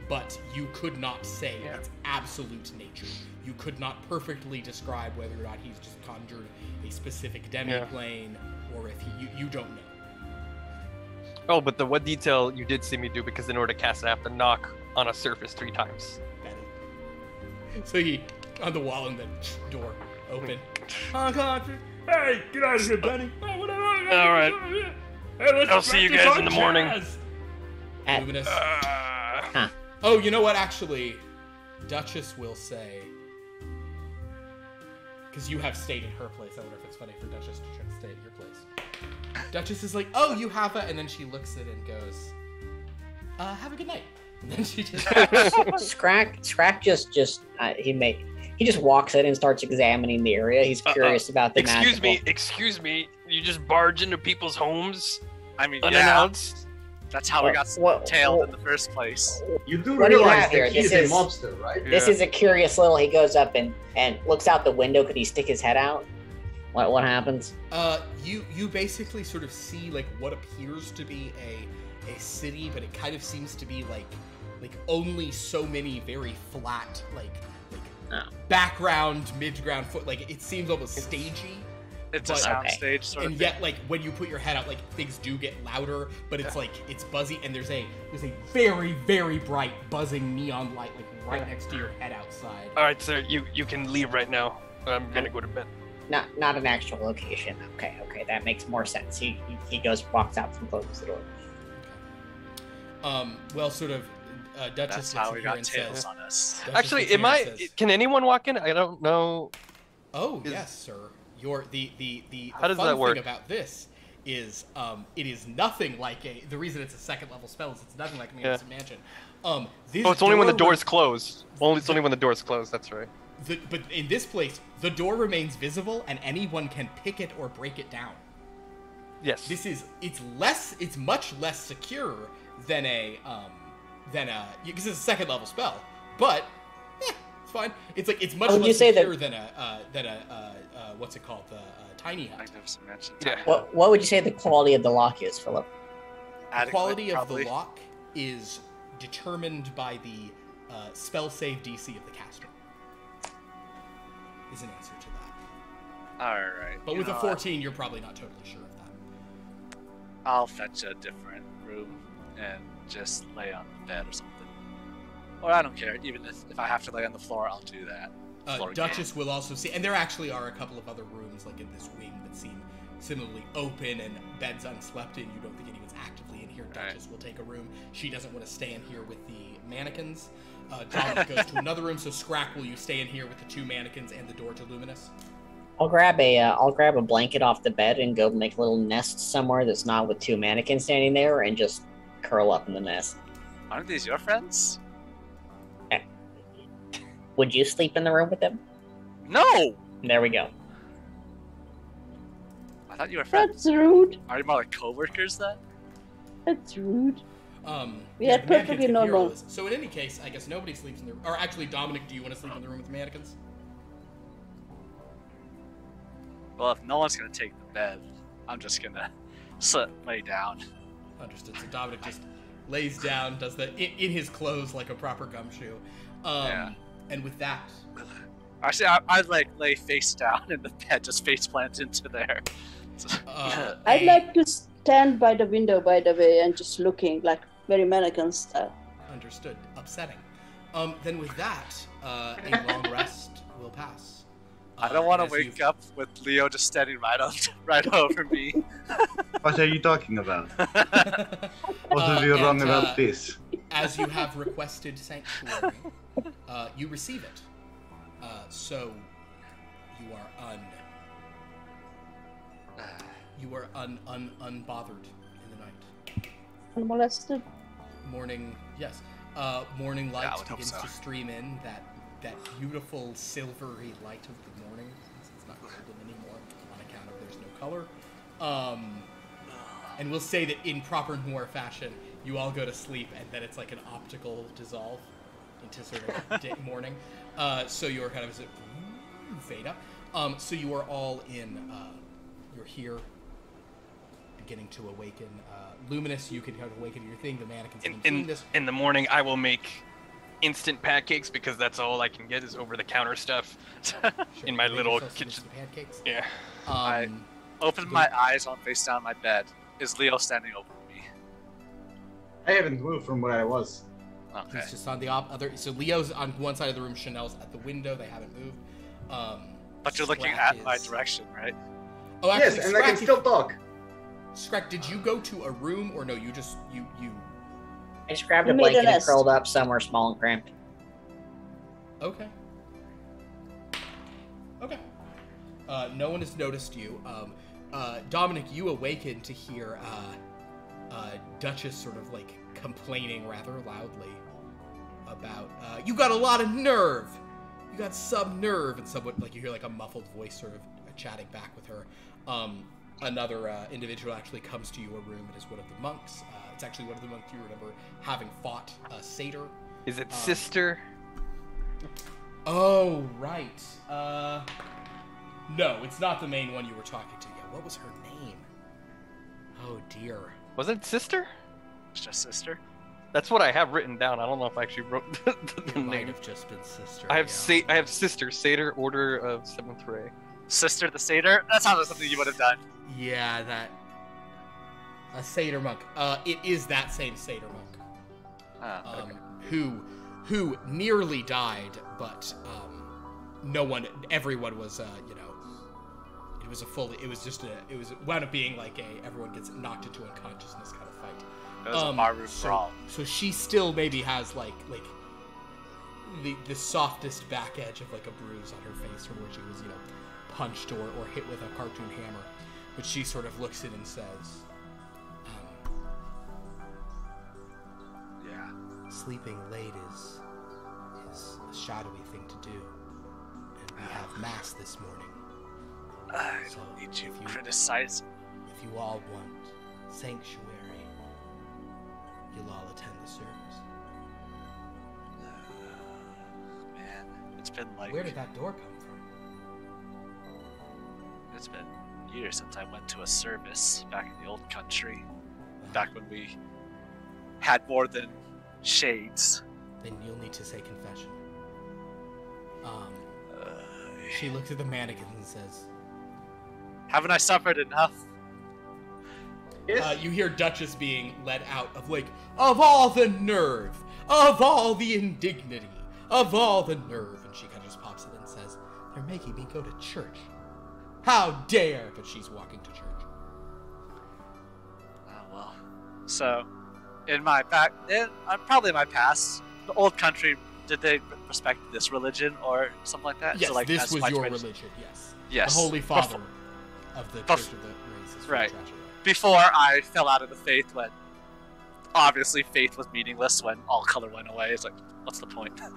But you could not say its absolute nature. You could not perfectly describe whether or not he's just conjured a specific demi-plane, or if you don't know. Oh, but the one detail you did see me do, because in order to cast it, I have to knock on a surface 3 times. So he, on the wall, and the door open. Hey, get out of here, Benny. Hey, whatever. All right. Hey, let's I'll see you practice guys on in the morning. jazz. At- Luminous. Huh. Oh, you know what? Actually, Duchess will say, because you have stayed in her place. I wonder if it's funny for Duchess to try to stay at your place. Duchess is like, "Oh, you have a," and then she looks at it and goes, "Have a good night." And then she just Scrakk just He just walks in and starts examining the area. He's curious about the Excuse me. You just barge into people's homes I mean, unannounced? That's how we got tailed in the first place. You do What do you realize have here? that he's This a is- mobster, right? This is a curious little. He goes up and looks out the window. Could he stick his head out? What happens? You basically sort of see like what appears to be a city, but it kind of seems to be like only so many very flat background, mid-ground foot. Like it seems almost stagey. It's a But- soundstage sort of And thing. yet, like when you put your head out, like things do get louder, but it's like it's buzzy, and there's a very, very bright buzzing neon light like right next to your head outside. All right, sir. You can leave right now. I'm gonna go to bed. Not an actual location. Okay, that makes more sense. He walks out and closes the door. Well, sort of, Duchess That's how looks we at here got and tails says, on us. Duchess Actually, looks at am here I? and says, Can anyone walk in? I don't know. Oh yes, sir. You're the How does fun that work? thing about this is it is nothing like the reason it's a second level spell is it's nothing like an innocent mansion. This Oh, it's only when the door door's closed. It's only when the door's closed. That's right. But in this place, the door remains visible, and anyone can pick it or break it down. Yes. It's much less secure than because it's a second level spell, but it's fine. It's much Would you less say that- secure than a what's it called, the tiny hut. Magnificent Mansion. Yeah. What would you say the quality of the lock is, Philip? The Adequate, quality probably. of the lock is determined by the spell save DC of the caster. Is an answer to that. Alright. But you with a know 14, you're probably not totally sure of that. I'll fetch a different room and just lay on the bed or something. Or I don't care. Even if I have to lay on the floor, I'll do that. Floor Duchess will also see, and there actually are a couple of other rooms, like in this wing, that seem similarly open and beds unslept in. You don't think anyone's actively in here. Duchess will take a room. She doesn't want to stay in here with the mannequins. Dominic goes to another room. So Scrakk, will you stay in here with the two mannequins and the door to Luminus? I'll grab a blanket off the bed and go make a little nest somewhere that's not with two mannequins standing there, and just curl up in the nest. Aren't these your friends? Would you sleep in the room with them? No! There we go. I thought you were friends. That's rude. Are you more like co-workers then? That's rude. Yeah, We had the mannequins perfectly can hear all normal. this. So in any case, I guess nobody sleeps in the room. Or actually, Dominic, do you want to sleep in the room with the mannequins? Well, if no one's gonna take the bed, I'm just gonna lay down. Understood. So Dominic just lays down, does the in his clothes like a proper gumshoe. Yeah. And with that, Actually, I'd like lay face down in the bed, just face plant into there. I'd like to stand by the window, by the way, and just looking like very mannequin style. Understood. Upsetting. Then with that, a long rest will pass. I don't want to as wake you've- up with Leo just standing right over me. What are you talking about? What is you wrong about this? As you have requested sanctuary, you receive it. So you are unbothered in the night. Unmolested. Morning, yes. Morning light Yeah, I would hope begins so. to stream in, that beautiful silvery light of the morning, since it's not golden anymore on account of there's no color. And we'll say that in proper Noir fashion, you all go to sleep, and then it's like an optical dissolve into sort of morning. So you're kind of fade up. So you are all in. You're here, beginning to awaken. Luminous, you can kind of awaken your thing. The mannequins have been doing this. In the morning, I will make instant pancakes because that's all I can get is over-the-counter stuff Sure, in my make little yourself some kitchen. instant pancakes. Yeah. I open my eyes on face down my bed. Is Leo standing over me? I haven't moved from where I was. Okay. He's just on the other. So Leo's on one side of the room. Sha'Nehl's at the window. They haven't moved. But you're looking Scrakk at my is- direction, right? Oh, actually, Yes, and I can Scrakk, still talk. Scrakk, did you go to a room or no? You just you. I just grabbed We a made a blanket and nest. curled up somewhere small and cramped. Okay. Okay. No one has noticed you. Dominic, you awaken to hear Duchess sort of like complaining rather loudly about you got a lot of nerve. You got some nerve, and someone like you hear like a muffled voice sort of chatting back with her. Another individual actually comes to your room. It is one of the monks. It's actually one of the monks you remember having fought a satyr. Is it sister? Oh, right. No, it's not the main one you were talking to yet. What was her name? Oh, dear. Was it sister? It's just sister. That's what I have written down. I don't know if I actually wrote the It name. might have just been sister. I have sister, Satyr, Order of 7th Ray. Sister the satyr? That sounds like something you would have done. Yeah, that... A satyr monk. It is that same satyr monk. Okay. Who nearly died, but everyone was, it was wound up being like everyone gets knocked into unconsciousness kind of fight. It was a barroom brawl. So she still maybe has like the softest back edge of like a bruise on her face from where she was, punched or hit with a cartoon hammer. But she sort of looks in and says, Yeah. sleeping late is a shadowy thing to do. And we have mass this morning. I don't need you criticize. If you all want sanctuary, you'll all attend the service. Man, it's been like... Where did that door come from? It's been years since I went to a service back in the old country. Back when we had more than shades. Then you'll need to say confession. She looks at the mannequins and says, haven't I suffered enough? you hear Duchess being let out of of all the nerve, of all the indignity, of all the nerve. And she kind of just pops it and says, they're making me go to church. How dare! But she's walking to church. Oh, well. So, probably in my past, the old country, did they respect this religion or something like that? Yes, so, this was your religion, yes. Yes. The Holy Father of the Church of the Race is right. Tragedy. Before I fell out of the faith, when obviously faith was meaningless when all color went away. It's like, what's the point? Yeah,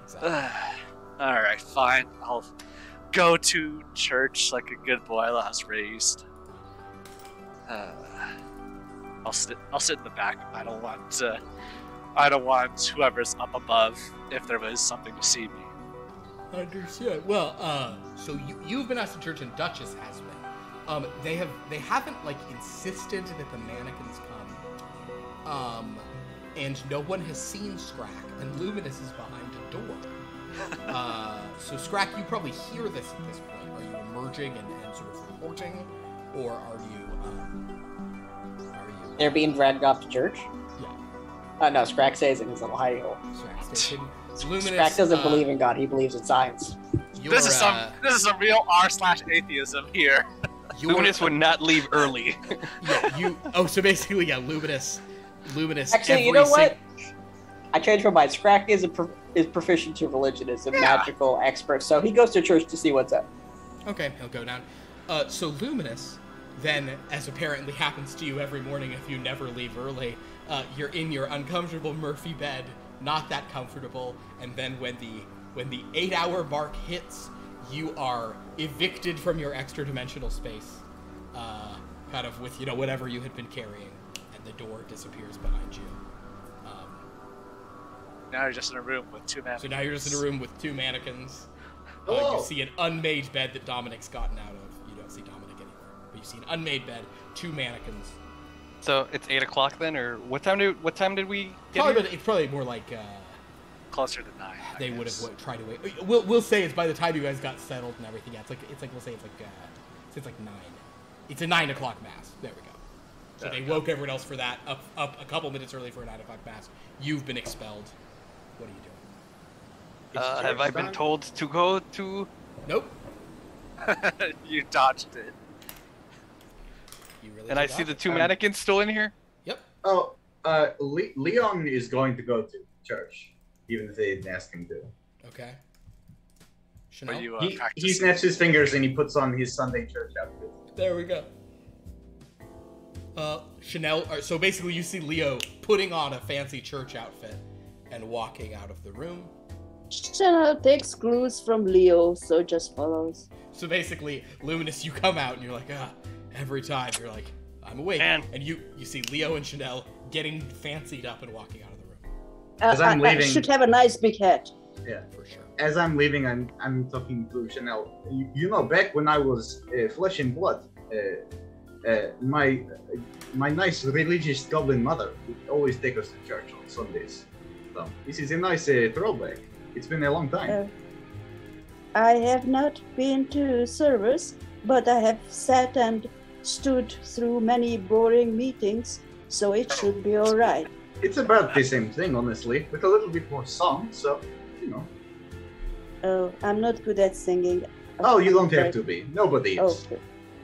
exactly. Alright, fine. I'll go to church like a good boy I was raised. I'll sit in the back. I don't want whoever's up above if there was something to see me. Understood. Well, so you've been asked to church and Duchess has been. They haven't insisted that the mannequins come. And no one has seen Scrakk, and Luminus is behind a door. So Scrakk, you probably hear this at this point. Are you emerging and sort of reporting, or are you? They're being dragged off to church? Yeah. No, Scrakk stays in his little hidey hole. Scrakk stays hidden. Luminus, Scrakk doesn't believe in God, he believes in science. This is some real r/atheism here. Luminus would not leave early. So basically, Luminus. Actually, you know what? I changed my mind. Scrakk is proficient to religion, is a magical expert, so he goes to church to see what's up. Okay, he'll go down. So Luminus, then, as apparently happens to you every morning if you never leave early, you're in your uncomfortable Murphy bed, not that comfortable, and then when the 8-hour mark hits, you are evicted from your extra-dimensional space, kind of with, whatever you had been carrying, and the door disappears behind you. Now you're just in a room with two mannequins. So now you're just in a room with two mannequins. Oh. You see an unmade bed that Dominic's gotten out of. You don't see Dominic anywhere, but you see an unmade bed, two mannequins. So it's 8 o'clock then, or what time did we get Probably, here? it's probably more like closer to 9. they would have tried to wait. We'll say it's by the time you guys got settled and everything. Yeah, we'll say it's like 9. It's a 9 o'clock mass. There we go. So they woke everyone else for that up a couple minutes early for a 9 o'clock mass. You've been expelled. What are you doing? Have I been told to go to? Nope. You dodged it. You really And I see the two mannequins still in here? Yep. Oh, Leon is going to go to church, even if they didn't ask him to. Okay. Are Sha'Nehl? you He practicing? snaps his fingers and he puts on his Sunday church outfit. There we go. Sha'Nehl, so basically you see Leo putting on a fancy church outfit and walking out of the room. Sha'Nehl takes clues from Leo, so just follows. So basically, Luminus, you come out and you're like, every time you're like, I'm awake. Man. And you see Leo and Sha'Nehl getting fancied up and walking out of the room. As I'm I leaving- should have a nice big head. Yeah. For sure. As I'm leaving, I'm talking to Sha'Nehl. You know, back when I was flesh and blood, my nice religious goblin mother would always take us to church on Sundays. So this is a nice throwback. It's been a long time. I have not been to service, but I have sat and stood through many boring meetings, so it should be all right. It's about the same thing, honestly, with a little bit more song. So, you know. Oh, I'm not good at singing. Oh, you don't have to be. Nobody Oh, is.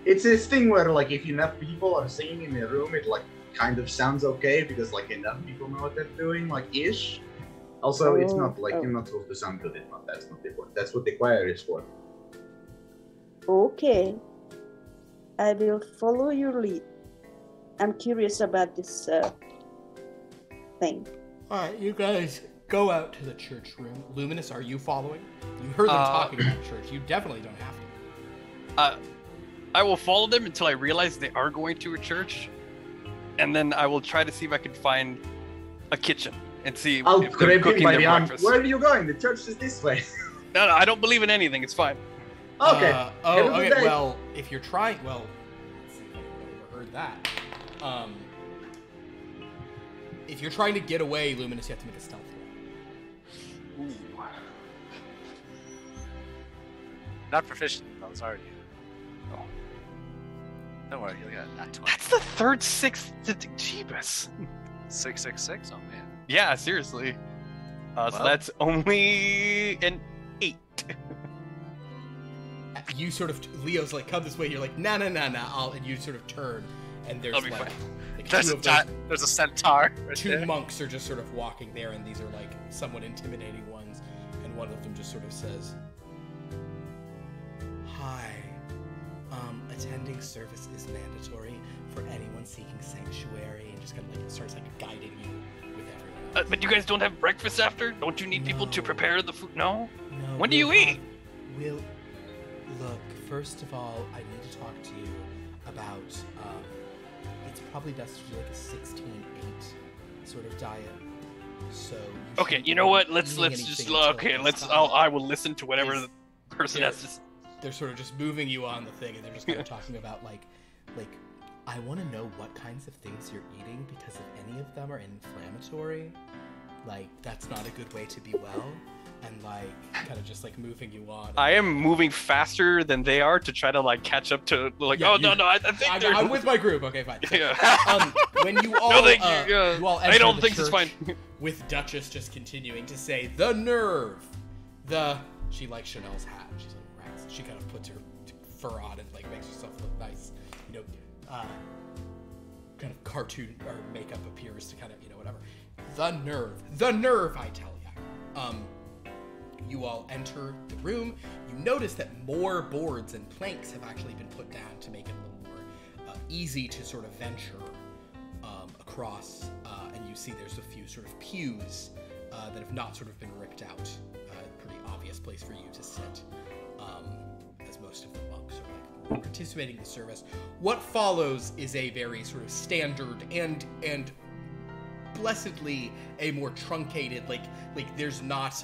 It's this thing where, like, if enough people are singing in a room, it like kind of sounds okay because like enough people know what they're doing, like ish. Also, it's not like you're not supposed to sound good. It's not. That's not the point. That's what the choir is for. Okay. I will follow your lead. I'm curious about this thing. Alright, you guys go out to the church room. Luminus, are you following? You heard them talking about church. You definitely don't have to. I will follow them until I realize they are going to a church, and then I will try to see if I can find a kitchen and see I'll if they're grab him cooking by their the arm. breakfast. Where are you going? The church is this way. No, I don't believe in anything. It's fine. Okay. Oh, Have a good okay. day. Well, if you're trying, let's see if I've overheard that. If you're trying to get away, Luminus, you have to make a stealth roll. Ooh. Not proficient in those, are you? Oh. Don't worry, you'll get that 20. That's the third sixth Jeebus. 666? Oh man. Yeah, seriously. So Well. that's only an 8. You sort of, Leo's like, come this way. You're like, nah, and you sort of turn, and there's I'll be like, fine. like There's two a, of those, there's a centaur right two there. monks are just sort of walking there, and these are like somewhat intimidating ones, and one of them just sort of says, hi, attending service is mandatory for anyone seeking sanctuary, and just kind of like starts like guiding you with everyone. But you guys don't have breakfast after? Don't you need people to No. prepare the food? No? No, When do you eat? We'll look. First of all, I need to talk to you about. It's probably best to do like a 16-8 sort of diet. So. Okay, shouldn't you know be what? Let's eating just anything until okay. it's Let's. time. I will listen to whatever Is- the person yeah. has to. They're sort of just moving you on the thing, and they're just kind of talking about like, I want to know what kinds of things you're eating because if any of them are inflammatory, like that's not a good way to be well, and like kind of just like moving you on. I am moving faster than they are to try to like catch up to like. Yeah, oh you- no! I think they're. I'm with my group. Okay, fine. So, Yeah. when you all, No, thank you. Yeah. you all I enter don't the think it's church fine. with Duchess just continuing to say the nerve, she likes Sha'Nehl's hat. She's like, right. She kind of puts her fur on and like makes herself look nice. You know, kind of cartoon or makeup appears to kind of whatever. The nerve, I tell ya. You all enter the room. You notice that more boards and planks have actually been put down to make it a little more easy to sort of venture across. And you see there's a few sort of pews that have not sort of been ripped out. Pretty obvious place for you to sit, as most of the monks are like participating in the service. What follows is a very sort of standard and blessedly a more truncated like there's not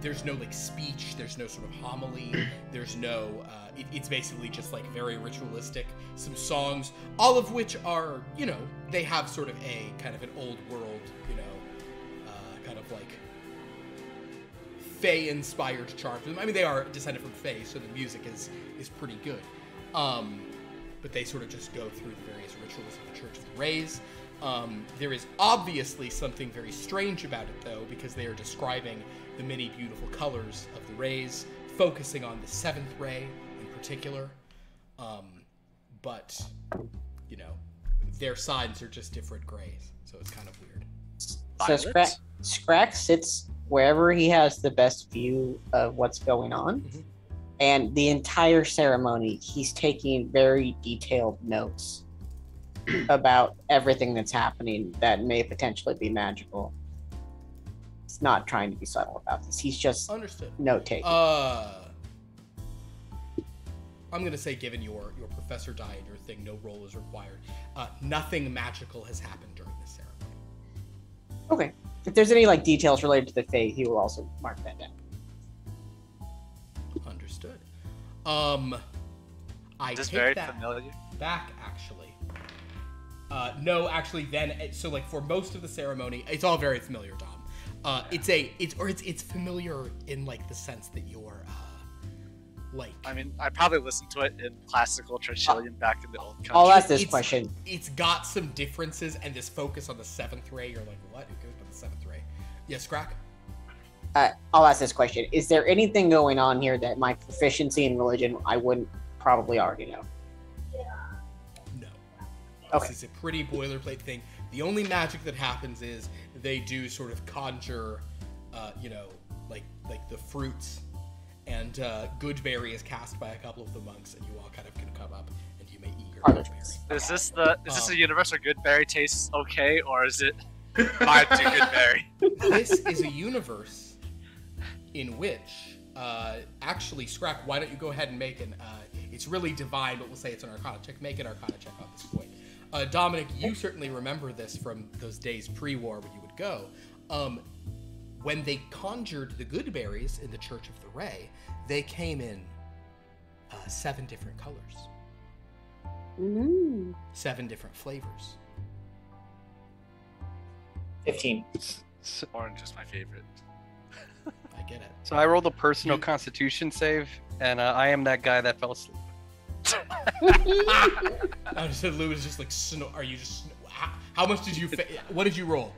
there's no like speech, there's no sort of homily, there's no it's basically just like very ritualistic, some songs, all of which are they have sort of a kind of an old world kind of like Fae inspired charm to them. I mean, they are descended from Fae, so the music is pretty good, but they sort of just go through the various rituals of the Church of the Rays. There is obviously something very strange about it, though, because they are describing the many beautiful colors of the rays, focusing on the 7th ray in particular. But, their sides are just different grays, so it's kind of weird. So Scrakk sits wherever he has the best view of what's going on. Mhm. And the entire ceremony, he's taking very detailed notes about everything that's happening that may potentially be magical. He's not trying to be subtle about this. He's just Understood. note taking. I'm gonna say, given your professor die and your thing, no roll is required. Nothing magical has happened during this ceremony. Okay. If there's any like details related to the fate, he will also mark that down. Understood. I Is this take very that familiar? back, actually. No, actually, then so like for most of the ceremony, it's all very familiar, Dom. It's familiar in like the sense that you're like. I mean, I probably listened to it in classical Churchillian back in the old country. I'll ask this question. It's got some differences, and this focus on the seventh ray. You're like, what? Who cares about the seventh ray? Yeah, Scrakk. I'll ask this question. Is there anything going on here that my proficiency in religion I wouldn't probably already know? No. Okay. This is a pretty boilerplate thing. The only magic that happens is they do sort of conjure, like the fruits, and Goodberry is cast by a couple of the monks, and you all kind of can come up and you may eat your Goodberry. Is this a universe where Goodberry tastes okay, or is it my too Goodberry? This is a universe in which, actually, Scrakk, why don't you go ahead and make an, it's really divine, but we'll say it's an Arcana check. Make an Arcana check on this point. Dominic, you certainly remember this from those days pre-war when you would go. When they conjured the Goodberries in the Church of the Ray, they came in 7 different colors. 7 different flavors. 15. Orange is my favorite. I get it. So I rolled a personal constitution save, and I am that guy that fell asleep. I just said Lou is just like, are you just, how much did you, what did you roll?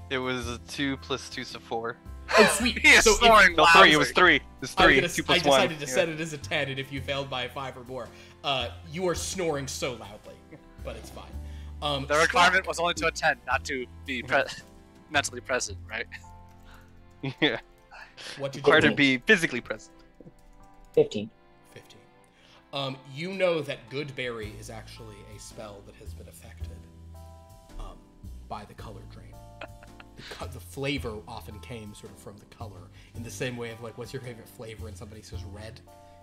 It was a 2 plus 2, so 4. Oh, sweet. He is So snoring No, 3. It was 3. It was 3. 2 I plus 1. decided to set it as a 10, and if you failed by 5 or more, you are snoring so loudly, but it's fine. The requirement was only to attend, not to be mentally present, right? Yeah. What did Required you to be physically present. 15. 15. You know that Goodberry is actually a spell that has been affected by the color drain. The flavor often came sort of from the color, in the same way of like, what's your favorite flavor, and somebody says red,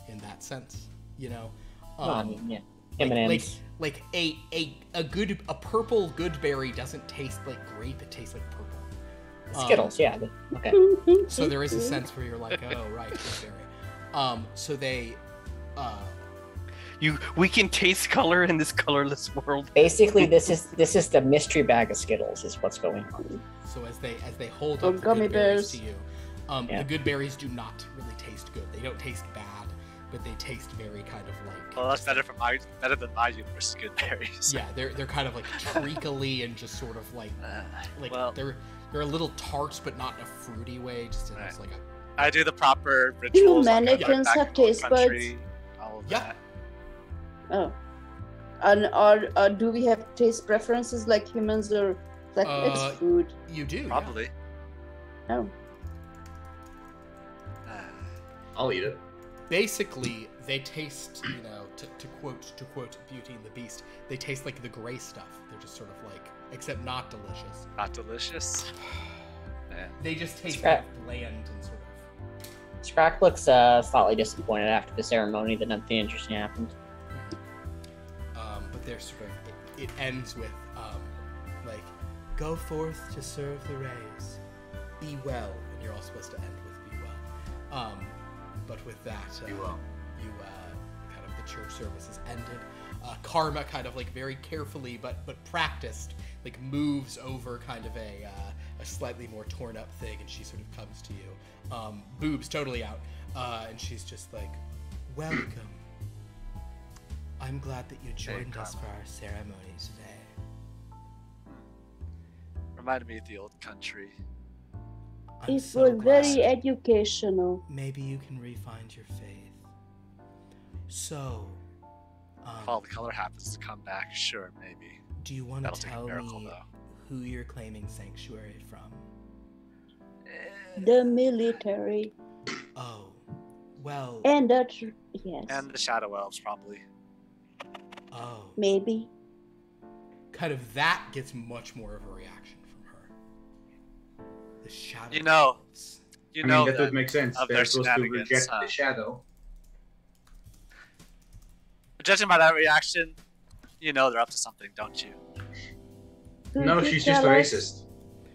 in that sense, you know. I mean, yeah. M&Ms. Like a purple Goodberry doesn't taste like grape; it tastes like purple. Skittles, yeah. Okay. So there is a sense where you're like, oh right, Goodberry. So they, We can taste color in this colorless world. Basically, this is the mystery bag of Skittles, is what's going on. So as they hold Or up the gummy Goodberries bears. to you, Yeah. the Goodberries do not really taste good. They don't taste bad, but they taste very kind of like. Well, that's better than my universe Goodberries. Yeah, they're kind of like treacly and just sort of like well- they're a little tart, but not in a fruity way. Just in just like a. I do the proper rituals. like, mannequins back have in the old taste country, all of Yeah. that. Oh. And or do we have taste preferences like humans, or like it's food? You do. Probably. Oh. I'll eat it. Basically, they taste, to quote Beauty and the Beast, they taste like the gray stuff. They're just sort of like, except not delicious. Not delicious. Man. They just taste Scrap. like bland and sort of. Scrakk looks slightly disappointed after the ceremony that nothing interesting happened. But they're sort of, it ends with, like, go forth to serve the rays, be well, and you're all supposed to end with be well. But with that, Be well. you kind of the church service is ended. Karma kind of like very carefully but practiced, like moves over kind of a slightly more torn up thing, and she sort of comes to you, boobs totally out, and she's just like, welcome. I'm glad that you joined us for our ceremony today. Reminded me of the old country. I'm It so was glad. very educational. Maybe you can re-find your faith. So, If all the color happens to come back, sure, maybe. do you want That'll to take a tell miracle, me though. who you're claiming sanctuary from? The military Oh, well, and that, yes, And the Shadow Elves, probably. oh. maybe. Kind of that gets much more of a reaction from her. The shadow. You know, I mean, that would make sense. of They're their supposed to shenanigans, reject huh? the shadow. Judging by that reaction, you know they're up to something, don't you? No, Could you she's just tell us- racist.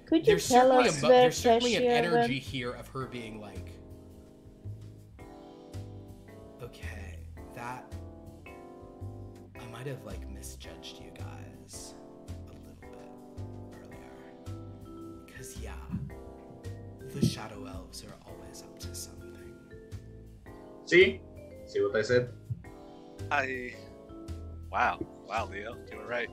Could you There's tell certainly, us where there's certainly an Cassia energy went? here of her being like, okay, that I might have like misjudged you guys a little bit earlier, because yeah, the shadow elves are always up to something. See what I said? Wow, Leo, you were right.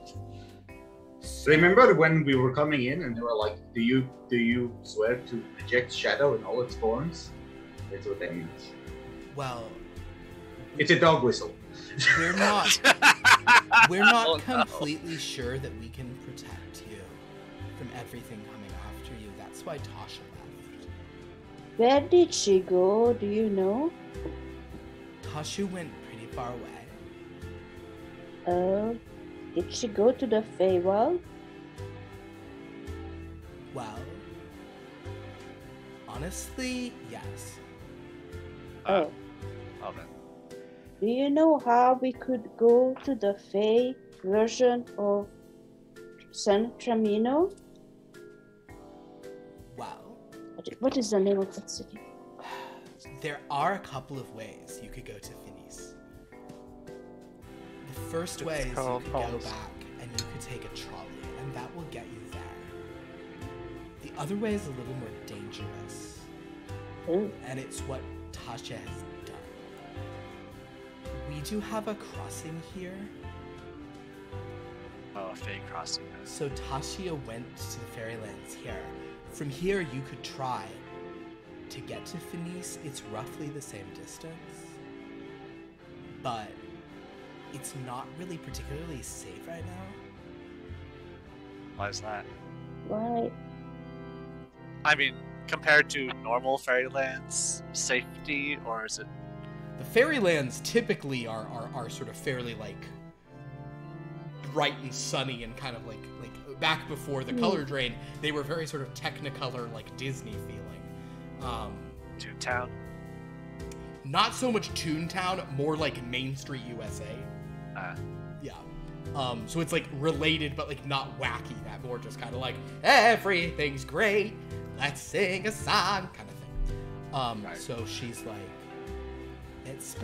Remember when we were coming in and they were like, do you swear to reject shadow in all its forms? That's what that means. Well, It's a dog whistle. we're not Oh, no. completely sure that we can protect you from everything coming after you. That's why Tasha left. Where did she go? Do you know? Tasha went pretty far away. Oh, did she go to the Feywild? Well, honestly, yes. Oh, Oh, then. do you know how we could go to the Fey version of San Tramino? Well, What is the name of that city? there are a couple of ways you could go to Finis. The first way is you called could go Halls. back and you could take a trolley, and that will get you there. The other way is a little more dangerous, Oh, and it's what Tasha has done. We do have a crossing here, Oh, a fake crossing. so Tasha went to the Fairylands here. From here, you could try to get to Finis. It's roughly the same distance, but it's not really particularly safe right now. Why is that? why? I mean, compared to normal Fairylands safety, or is it? The Fairylands typically are sort of fairly like bright and sunny and kind of like back before the color drain, they were very sort of Technicolor, like Disney feeling. Toontown? Not so much Toontown, more like Main Street USA. Yeah. So it's like related, but like not wacky. That more just kind of like everything's great. Let's sing a song kind of thing. Right. So she's like, it's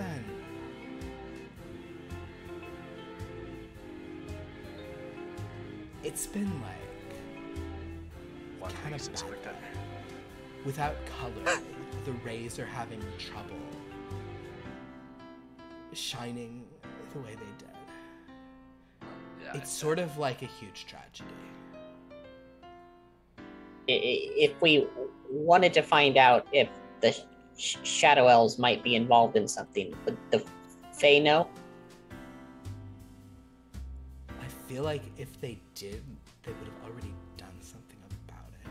been like One kind week of since bad we done. without color. The rays are having trouble shining the way they did. Yeah, It's sort of like a huge tragedy. If we wanted to find out if the Shadow Elves might be involved in something, would the Fae know? I feel like if they did, they would have already done something about it.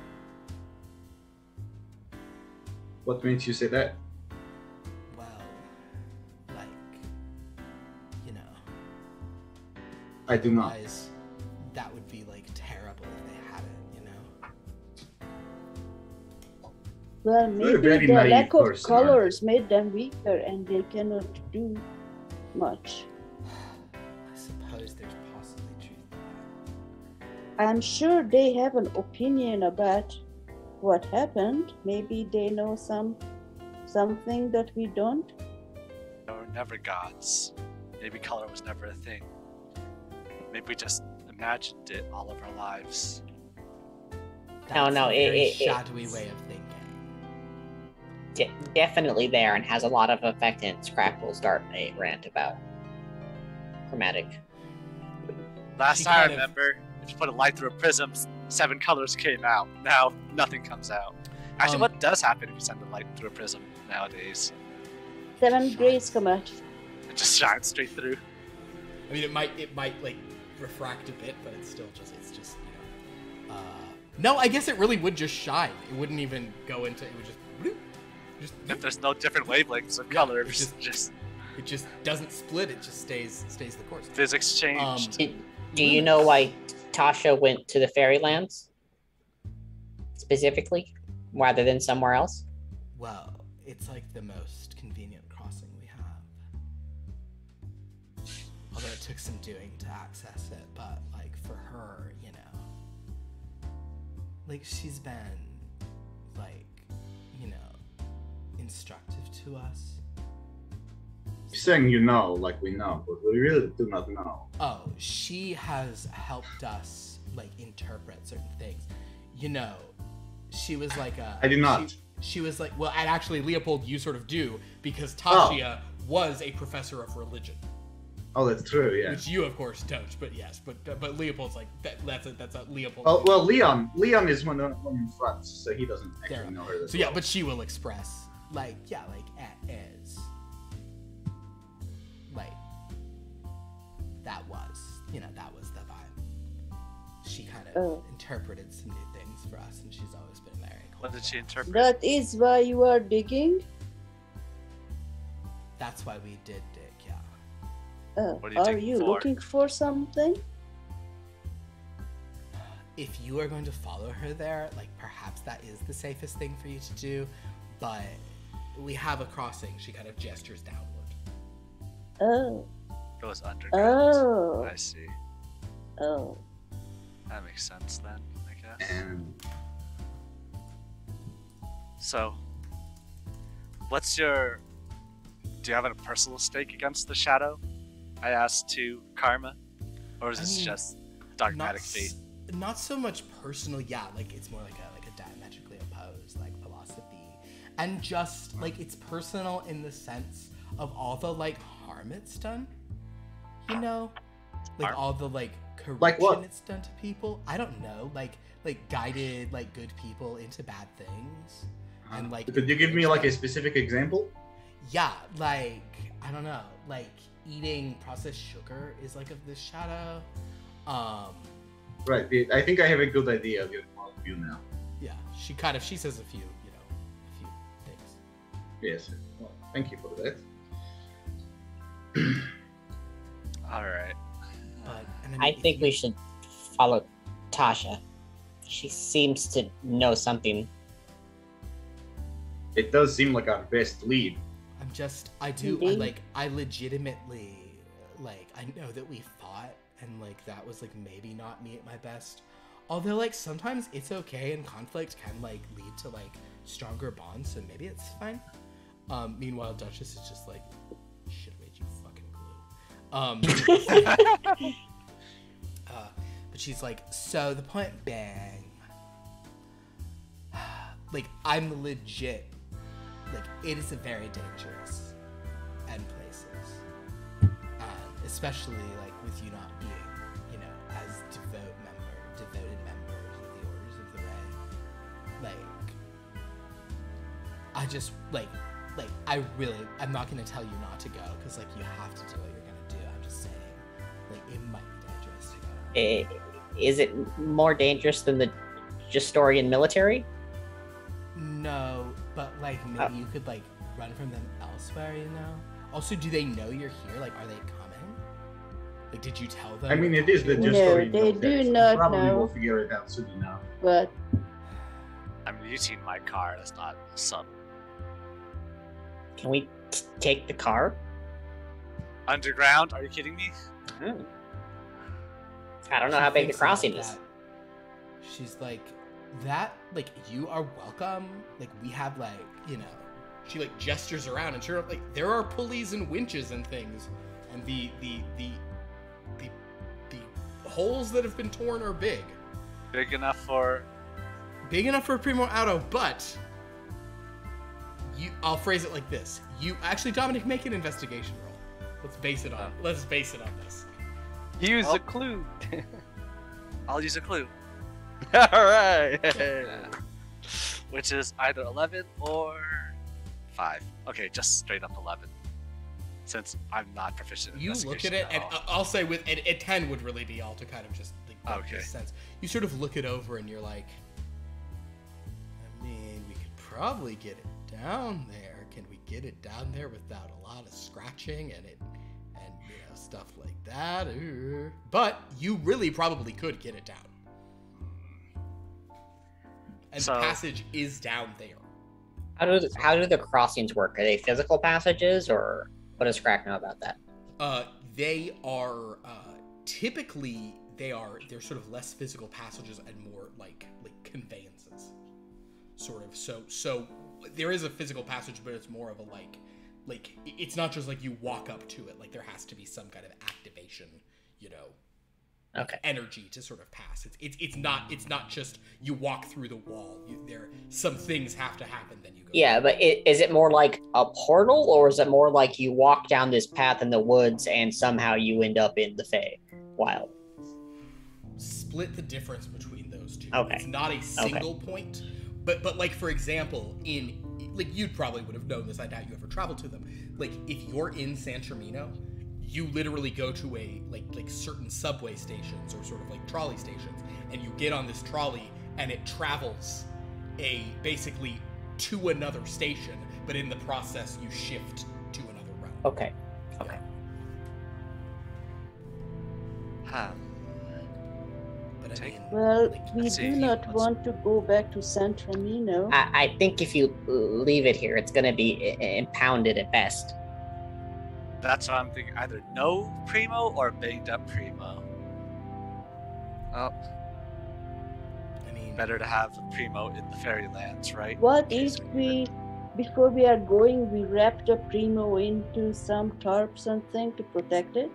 What makes you say that? Well, like, you know, I do not. otherwise that would be like terrible if they hadn't, you know? Well, You're a maybe very the naive lack of person, aren't colors made them weaker and they cannot do much. I suppose there's possibly truth to that. I'm sure they have an opinion about what happened. Maybe they know something that we don't. They were never gods. Maybe color was never a thing. Maybe we just imagined it all of our lives. No, That's no, a very it- shadowy way of thinking. Definitely there and has a lot of effect, and Scrakk will start a rant about chromatic. Last She I kind of- remember, if you put a light through a prism, 7 colors came out. Now nothing comes out. Actually, what does happen if you send the light through a prism nowadays? 7 grays come out. It just shines straight through. I mean, it might like refract a bit, but it's just, you know. No, I guess it really would just shine. It wouldn't even go into. It would just. bloop, just If there's no different wavelengths of Yeah, color, it's it's just it just doesn't split. It just stays the course. physics changed. Do you know why Tasha went to the Fairylands? Specifically? rather than somewhere else? Well, it's like the most convenient crossing we have. Although it took some doing to access it, but like for her, you know, like she's been like, you know, instructive to us. You're saying you know, like we know, but we really do not know. Oh, she has helped us like interpret certain things. You know, she was like a. I did not. She was like, well, and actually, Leopold, you sort of do because Tasha was a professor of religion. Oh, that's true. Yeah. Which you, of course, don't. But yes, but Leopold's like that's a Leopold. Oh, well, Leon is one in front, so he doesn't actually know her. So yeah, but she will express like as like that was that was the vibe. She kind of interpreted some new things for us, and she's always been very cool. What did she interpret? That is why you are digging? That's why we did dig, yeah. What Are digging you for? looking for something? If you are going to follow her there, like perhaps that is the safest thing for you to do, but we have a crossing. She kind of gestures downward. Oh. Goes underground. Oh. I see. Oh. That makes sense then, I guess. And So, do you have a personal stake against the shadow? I asked to Karma, or is this just dogmatic faith? Not so much personal, yeah. Like it's more like a diametrically opposed like philosophy, and just like it's personal in the sense of all the like harm it's done. You know, like Harm? all the like corruption Like what? it's done to people. I don't know, like guided like good people into bad things, and like. could you give me like a specific example? Yeah, like I don't know, like eating processed sugar is like of this shadow. Right. I think I have a good idea of your point of view now. Yeah, she says a few things. Yes. Well, thank you for that. All right. But I think we should follow Tasha. She seems to know something. It does seem like our best lead. I legitimately, like, I know that we fought, and, like, that was, like, maybe not me at my best. Although, like, sometimes it's okay, and conflict can, like, lead to, like, stronger bonds, so maybe it's fine. Meanwhile, Duchess is just like, shit, made you fucking glue. But she's like, so the point being, like, I'm legit, like, it is a very dangerous end places. Especially, like, with you not being, you know, as devoted members of the Orders of the Ray. Like, I just, I'm not going to tell you not to go, because, like, you have to do what you're going to do. I'm just saying, like, it might be dangerous to go. Is it more dangerous than the Gestorian military? No, but, like, maybe you could, like, run from them elsewhere, you know? Also, do they know you're here? Like, are they coming? Like, did you tell them? I mean, it is the No, story. they do not Probably know. will figure it out soon enough. But I'm using my car. That's not some Can we take the car? underground. Are you kidding me? I don't know how big the crossing is. She's like, that, like, you are welcome. Like, we have, like, you know, she, like, gestures around, and sure enough, like, there are pulleys and winches and things, and the holes that have been torn are big. Big enough for a Primo Auto, but I'll phrase it like this. Actually, Dominic, make an investigation roll. Let's base it on this. Use a clue. I'll use a clue, All right. which is either 11 or 5. Okay, just straight up 11. Since I'm not proficient in You look at investigation it, and all. I'll say with a 10 would really be all to kind of just like Okay. make sense. You sort of look it over, and you're like, I mean, we could probably get it down there. Can we get it down there without a lot of scratching and you know, stuff like that? But you really probably could get it down. And So- the passage is down there. How do the crossings work? Are they physical passages, or what does Scrakk know about that? They are typically they're sort of less physical passages and more like conveyances, sort of. So there is a physical passage, but it's more of a like it's not just like you walk up to it. Like there has to be some kind of activation, Okay. energy to sort of pass. It's not just you walk through the wall. There some things have to happen, then you go. Yeah, but is it more like a portal, or is it more like you walk down this path in the woods and somehow you end up in the Feywild? Split the difference between those two. Okay. It's not a single point, but like for example, you probably would have known this. I doubt you ever traveled to them. Like if you're in San Termino, you literally go to a like certain subway stations or sort of like trolley stations, and you get on this trolley and it travels basically to another station, but in the process you shift to another realm. Okay. Huh. But I mean, Well, like, we let's see do if he not wants- want to go back to San Termino. I think if you leave it here, it's going to be impounded at best. That's what I'm thinking. Either no Primo or banged up Primo. Oh, I mean, better to have a Primo in the Fairylands, right? What if we, before we are going, we wrapped a Primo into some tarp something to protect it?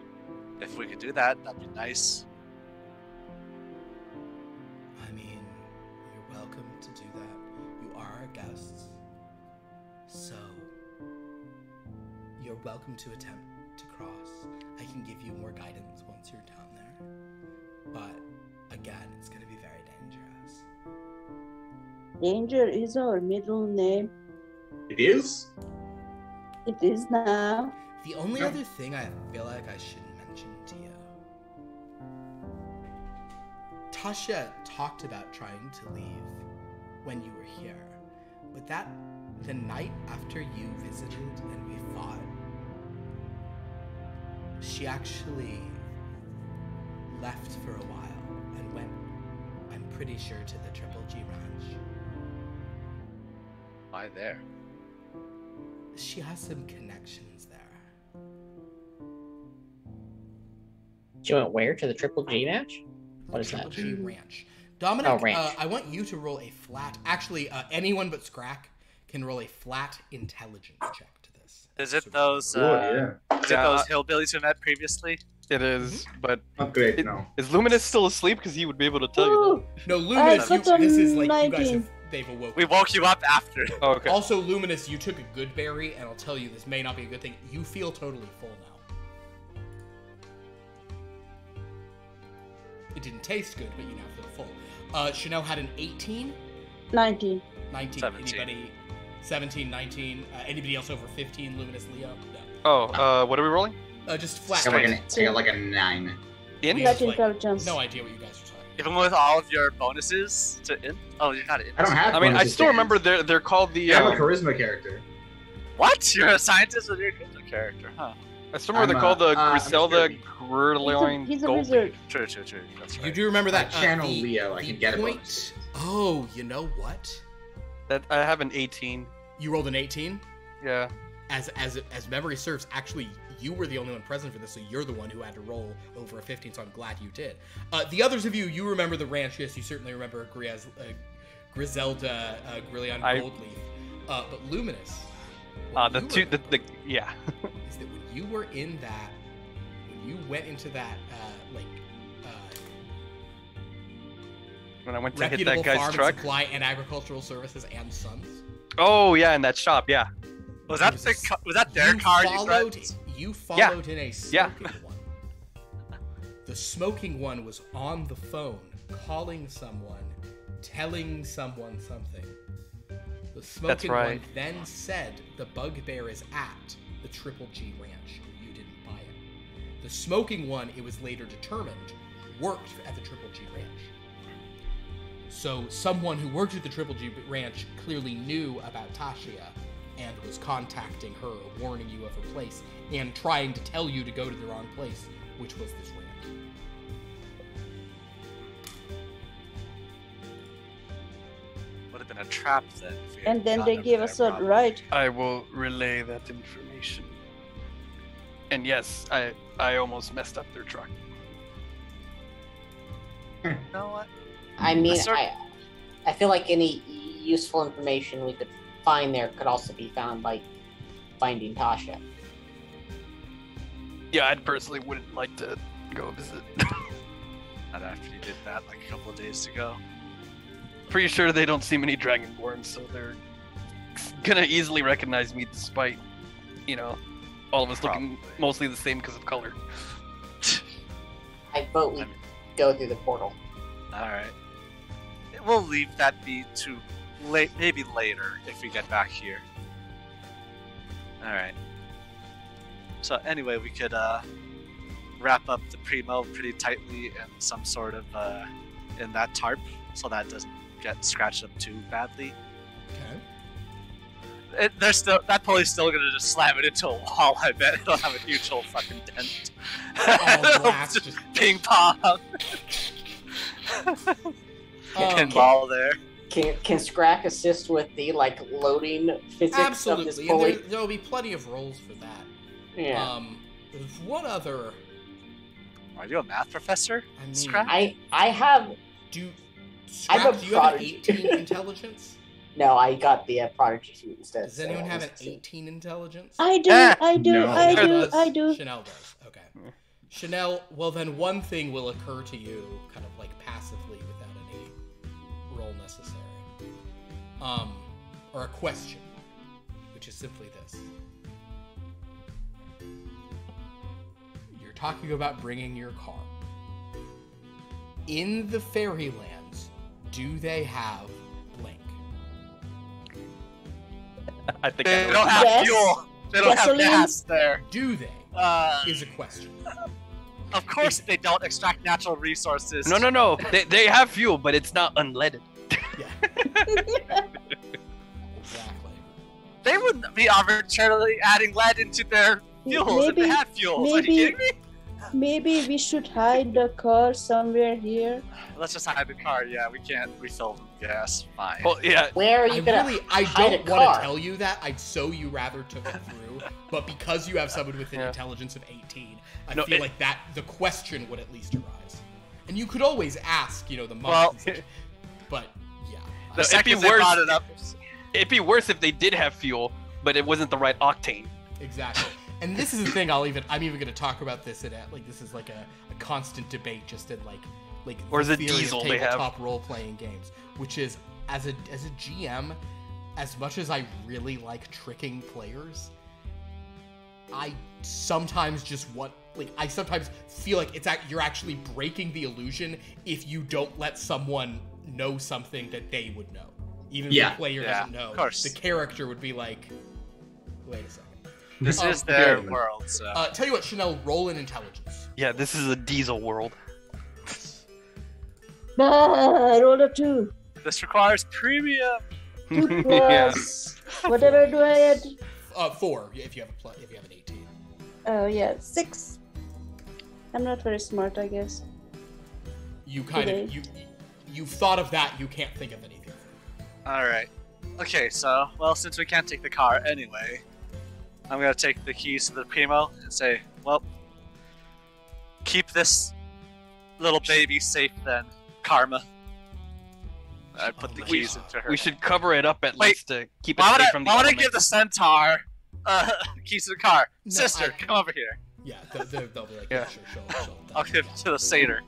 If we could do that, that'd be nice. I mean, you're welcome to do that. You are our guests. So, you're welcome to attempt to cross. I can give you more guidance once you're down there. But, again, it's going to be very dangerous. Danger is our middle name. It is? It is now. The only other thing I feel like I should mention to you. Tasha talked about trying to leave when you were here. But the night after you visited and we fought, she actually left for a while and went, I'm pretty sure, to the ttrpg ranch. Why there? She has some connections there. She went where? To the ttrpg match? What is that? ttrpg ranch. Dominic, Oh, ranch. I want you to roll a flat. Actually, anyone but Scrakk can roll a flat intelligence check to this. Is it those? Oh, yeah. Is it those hillbillies we met previously? It is, but Not great, no. is Luminus still asleep? Because he would be able to tell you Ooh, No, Luminus, I got this a is like you guys 19. they've awoken. We woke you up after. that. Oh, okay. Also, Luminus, you took a good berry, and I'll tell you, this may not be a good thing. You feel totally full now. It didn't taste good, but you now feel full. Sha'Nehl had an 18, 19. 19. 17. Anybody? 17, 19. Anybody else over 15? Luminus, Leo? No. Oh, what are we rolling? Just flat. I got like a 9. In? We Flat have, like, intelligence. no idea what you guys are talking Even with all of your bonuses to in. Oh, you're not in. I don't have I mean, I bonuses still to remember hands. they're called the. I'm a charisma character. What? You're a scientist with your character, huh? I still remember they're called the Griselda Gurloin He's a Gold. wizard. True. That's You right. do remember that? Channel the- Leo, I the can get a point... bonus. Oh, you know what? That I have an 18. You rolled an 18? Yeah. As memory serves, actually, you were the only one present for this, so you're the one who had to roll over a 15, so I'm glad you did. The others of you remember the ranch. Yes, you certainly remember Griselda Grillion Goldleaf. But Luminus. Yeah. Is that when you were in that, when you went into that, When I went to hit reputable that guy's farm truck. and supply and agricultural services and sons. Oh yeah, in that shop. Yeah. Was that their car You followed in a Yeah. smoking one. The smoking one was on the phone, calling someone, telling someone something. The smoking right. one then said the bugbear is at the ttrpg ranch. You didn't buy it. The smoking one, it was later determined, worked at the ttrpg ranch. So someone who worked at the ttrpg ranch clearly knew about Tasha and was contacting her, warning you of her place, and trying to tell you to go to the wrong place, which was this ranch. have been a trap then. If we had And then gotten they over gave there, us a probably. ride. I will relay that information. And yes, I almost messed up their truck. You know what? I mean, sort- I feel like any useful information we could find there could also be found by finding Tasha. Yeah, I personally wouldn't like to go visit. Not after you did that like a couple of days ago. Pretty sure they don't see many Dragonborn, so they're gonna easily recognize me despite, all of us looking Probably. mostly the same because of color. I vote we go through the portal. Alright. We'll leave that be to maybe later if we get back here. Alright. So anyway, we could wrap up the Primo pretty tightly in some sort of in that tarp so that it doesn't get scratched up too badly. Okay. That pulley's still gonna just slam it into a wall. I bet it'll have a huge old fucking dent. All glass, Just just ping pong. Pinball there. Can Scrakk assist with the loading physics of this absolutely. And pulley? there'll be plenty of roles for that. Yeah. There's one other. Are you a math professor? I mean, Scrakk? I have I'm Scrakk, a do you have an prodigy. 18 intelligence? no, I got the prodigy suit instead. Does anyone so have an let's see. 18 intelligence? I do, Eh, I do, no. I do, Does. I do. Sha'Nehl does. Okay. Sha'Nehl, well then one thing will occur to you, kind of like passively without any roll necessary. Or a question, which is simply this. You're talking about bringing your car. In the Fairylands, do they have Blink? I think They I know don't what have Yes. fuel. They don't Gasoline. have gas there. Do they? Is a question. Of course they don't extract natural resources. No. They have fuel, but it's not unleaded. Yeah. Exactly. They wouldn't be arbitrarily adding lead into their fuels if they Maybe- had fuels. Are you maybe- kidding me? Maybe we should hide the car somewhere here. Let's just hide the car. Yeah, we can't refill gas. Fine. Well, yeah, Where are you gonna I hide a don't want car? to tell you that. I'd so you rather took it through, but because you have someone with an Yeah. intelligence of 18, I No, feel it- like that the question would at least arise. And you could always ask, the monks. Well- and such, but yeah, the it'd be second they worse- brought it up, it'd be worse if they did have fuel, but it wasn't the right octane. exactly. And this is the thing. I'm even going to talk about this in this is like a constant debate just in like Or the is it theory of diesel they have? tabletop role-playing games, which is as a GM, as much as I really like tricking players, I sometimes just I sometimes feel like you're actually breaking the illusion if you don't let someone know something that they would know, even if Yeah. the player Yeah, doesn't know. of course. The character would be like, wait a second. this Oh, is their okay. world. So Tell you what, Sha'Nehl, roll in intelligence. Yeah, this is a diesel world. I rolled a 2. this requires premium. 2 Yeah. plus. Whatever do I add? 4 if you have if you have an 18. Oh yeah, 6. I'm not very smart, I guess. You kind of you've thought of that. You can't think of anything. All right. Okay. So, well, since we can't take the car anyway, I'm gonna take the keys to the Primo and say, well, keep this little baby safe then, Karma. I put the Oh, keys we- into her. We should cover it up at Wait, least to keep it Why would safe I, from the why would I elements. give the centaur keys to the car? No, Sister, come over here. Yeah, they'll be like, Yeah. sure, she'll I'll give it to the satyr.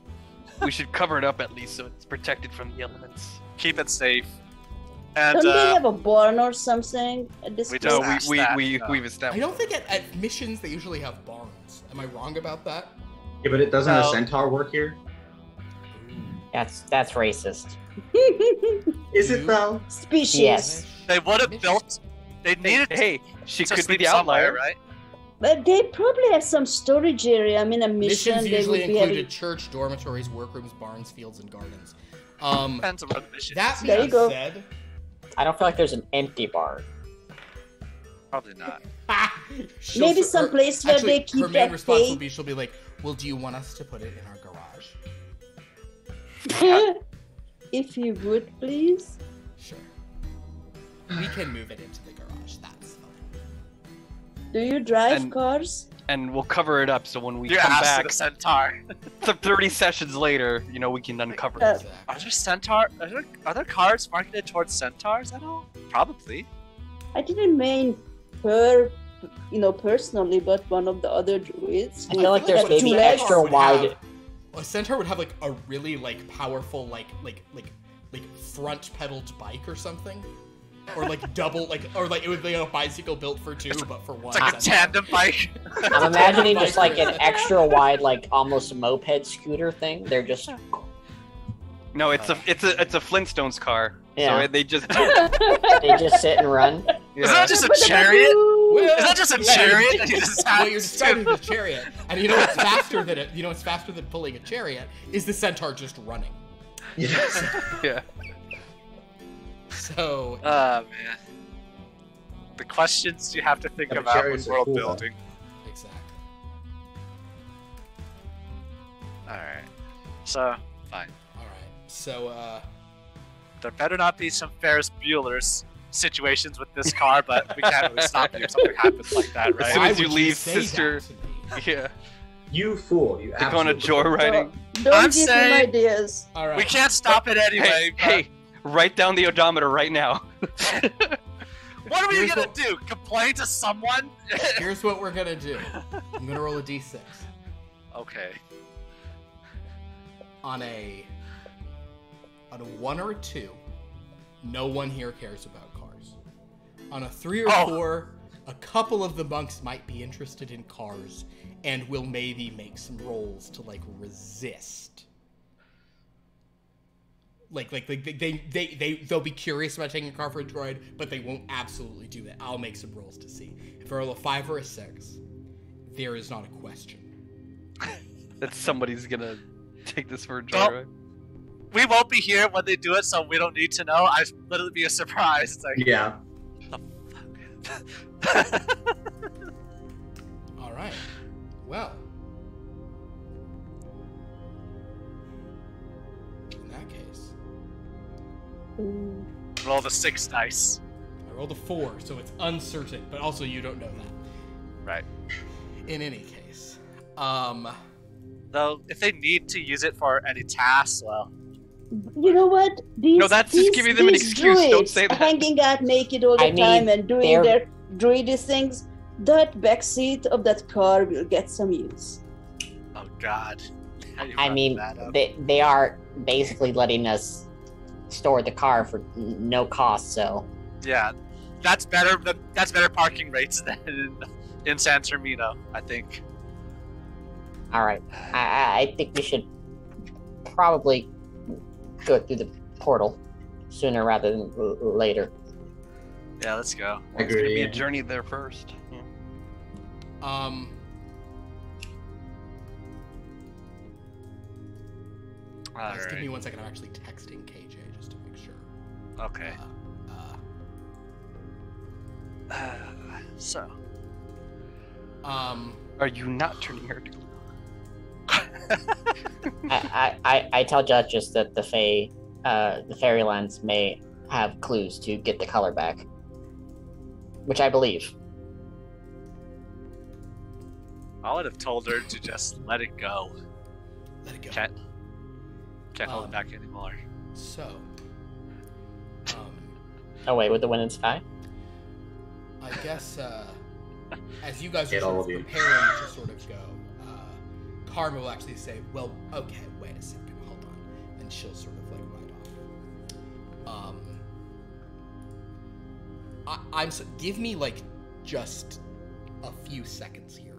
We should cover it up at least so it's protected from the elements. Keep it safe. And Don't they have a barn or something at this we place? No, Just ask we've I established. don't think at missions they usually have barns. Am I wrong about that? Yeah, but it doesn't No. a centaur work here? That's racist. Is it though? Species. Yes. they would have built. They needed Hey, she to could be sleep the somewhere, outlier. right? But they probably have some storage area. I mean, a mission Missions they usually would be include a having. church, dormitories, workrooms, barns, fields, and gardens. Depends on what the mission That is. There you being go. said, I don't feel like there's an empty bar. Probably not. she'll Maybe s- some her- place where actually, they keep her main that response will hay. be, she'll be like, well, do you want us to put it in our garage? If you would, please. Sure. We can move it into the garage. That's fine. Do you drive And- cars? And we'll cover it up so when we Your come ass back, to the centaur. 30 sessions later, we can uncover it. Exactly. Are there cars marketed towards centaurs at all? Probably. I didn't mean personally, but one of the other druids. I feel like there's a maybe centaur extra would wide. have- A centaur would have like a really like powerful like front pedaled bike or something, or like double or like it would be a bicycle built for two but for one. It's like a centaur. tandem bike. I'm imagining just like an extra wide, like almost moped scooter thing. They're just No, it's a Flintstones car. Yeah. So they just they just sit and run. Is that just a chariot? Well, Is that just a chariot? that you just have Well, you're describing the chariot, and you know what's faster than it? You know what's faster than pulling a chariot is the centaur just running. yeah. So Oh man. The questions you have to think Yeah, but about when chariots are world cool, though. building. exactly. Alright. So, fine. All right. So There better not be some Ferris Bueller's situations with this car, but we can't really stop you if something happens like that, As right? soon why as you would leave, say that sister- to me? Yeah. You fool! You They're going on a absolute fool. joyriding. Don't I'm give saying- him ideas. All right. We can't stop it anyway. Hey, write down the odometer right now. What are we Here's gonna what- do? Complain to someone? Here's what we're gonna do. I'm gonna roll a d6 Okay. on a 1 or a 2. No one here cares about cars. On a 3 or Oh. 4, a couple of the monks might be interested in cars and will maybe make some rolls to like resist. Like they'll be curious about taking a car for a droid, but they won't absolutely do that. I'll make some rolls to see. If I roll a 5 or a 6, there is not a question. That somebody's gonna take this for a Well, joyride. We won't be here when they do it, so we don't need to know. I literally be a surprise. It's like, Yeah. All right. Well, in that case, roll the 6 dice. I rolled a 4, so it's uncertain, but also you don't know that. Right. In any case, Though, if they need to use it for any tasks, well, You know what? These, No, that's just giving them an these excuse. Don't druids say that. hanging out naked all the I mean, time and doing they're- their druidish things. That backseat of that car will get some use. oh god. How you I brought mean, that up. they are basically letting us store the car for no cost. So Yeah, that's better. That's better parking rates than in San Termino, I think. all right, I think we should probably go through the portal sooner rather than later. Yeah, let's go. I It's gonna agree. be a journey there first. Yeah. Guys, give me Alright. 1 second. I'm actually texting KJ just to make sure. Okay. So. Are you not turning her to? I tell judges that the Fairylands may have clues to get the color back, which I believe. I would have told her to just let it go. Let it go. Can't hold it back anymore. So, Oh wait, with the wind and sky. I guess as you guys are Get all sort of of you. preparing to sort of go, Karma will actually say, "Well, okay, wait a second, hold on," and she'll sort of like ride off. Give me like just a few seconds here.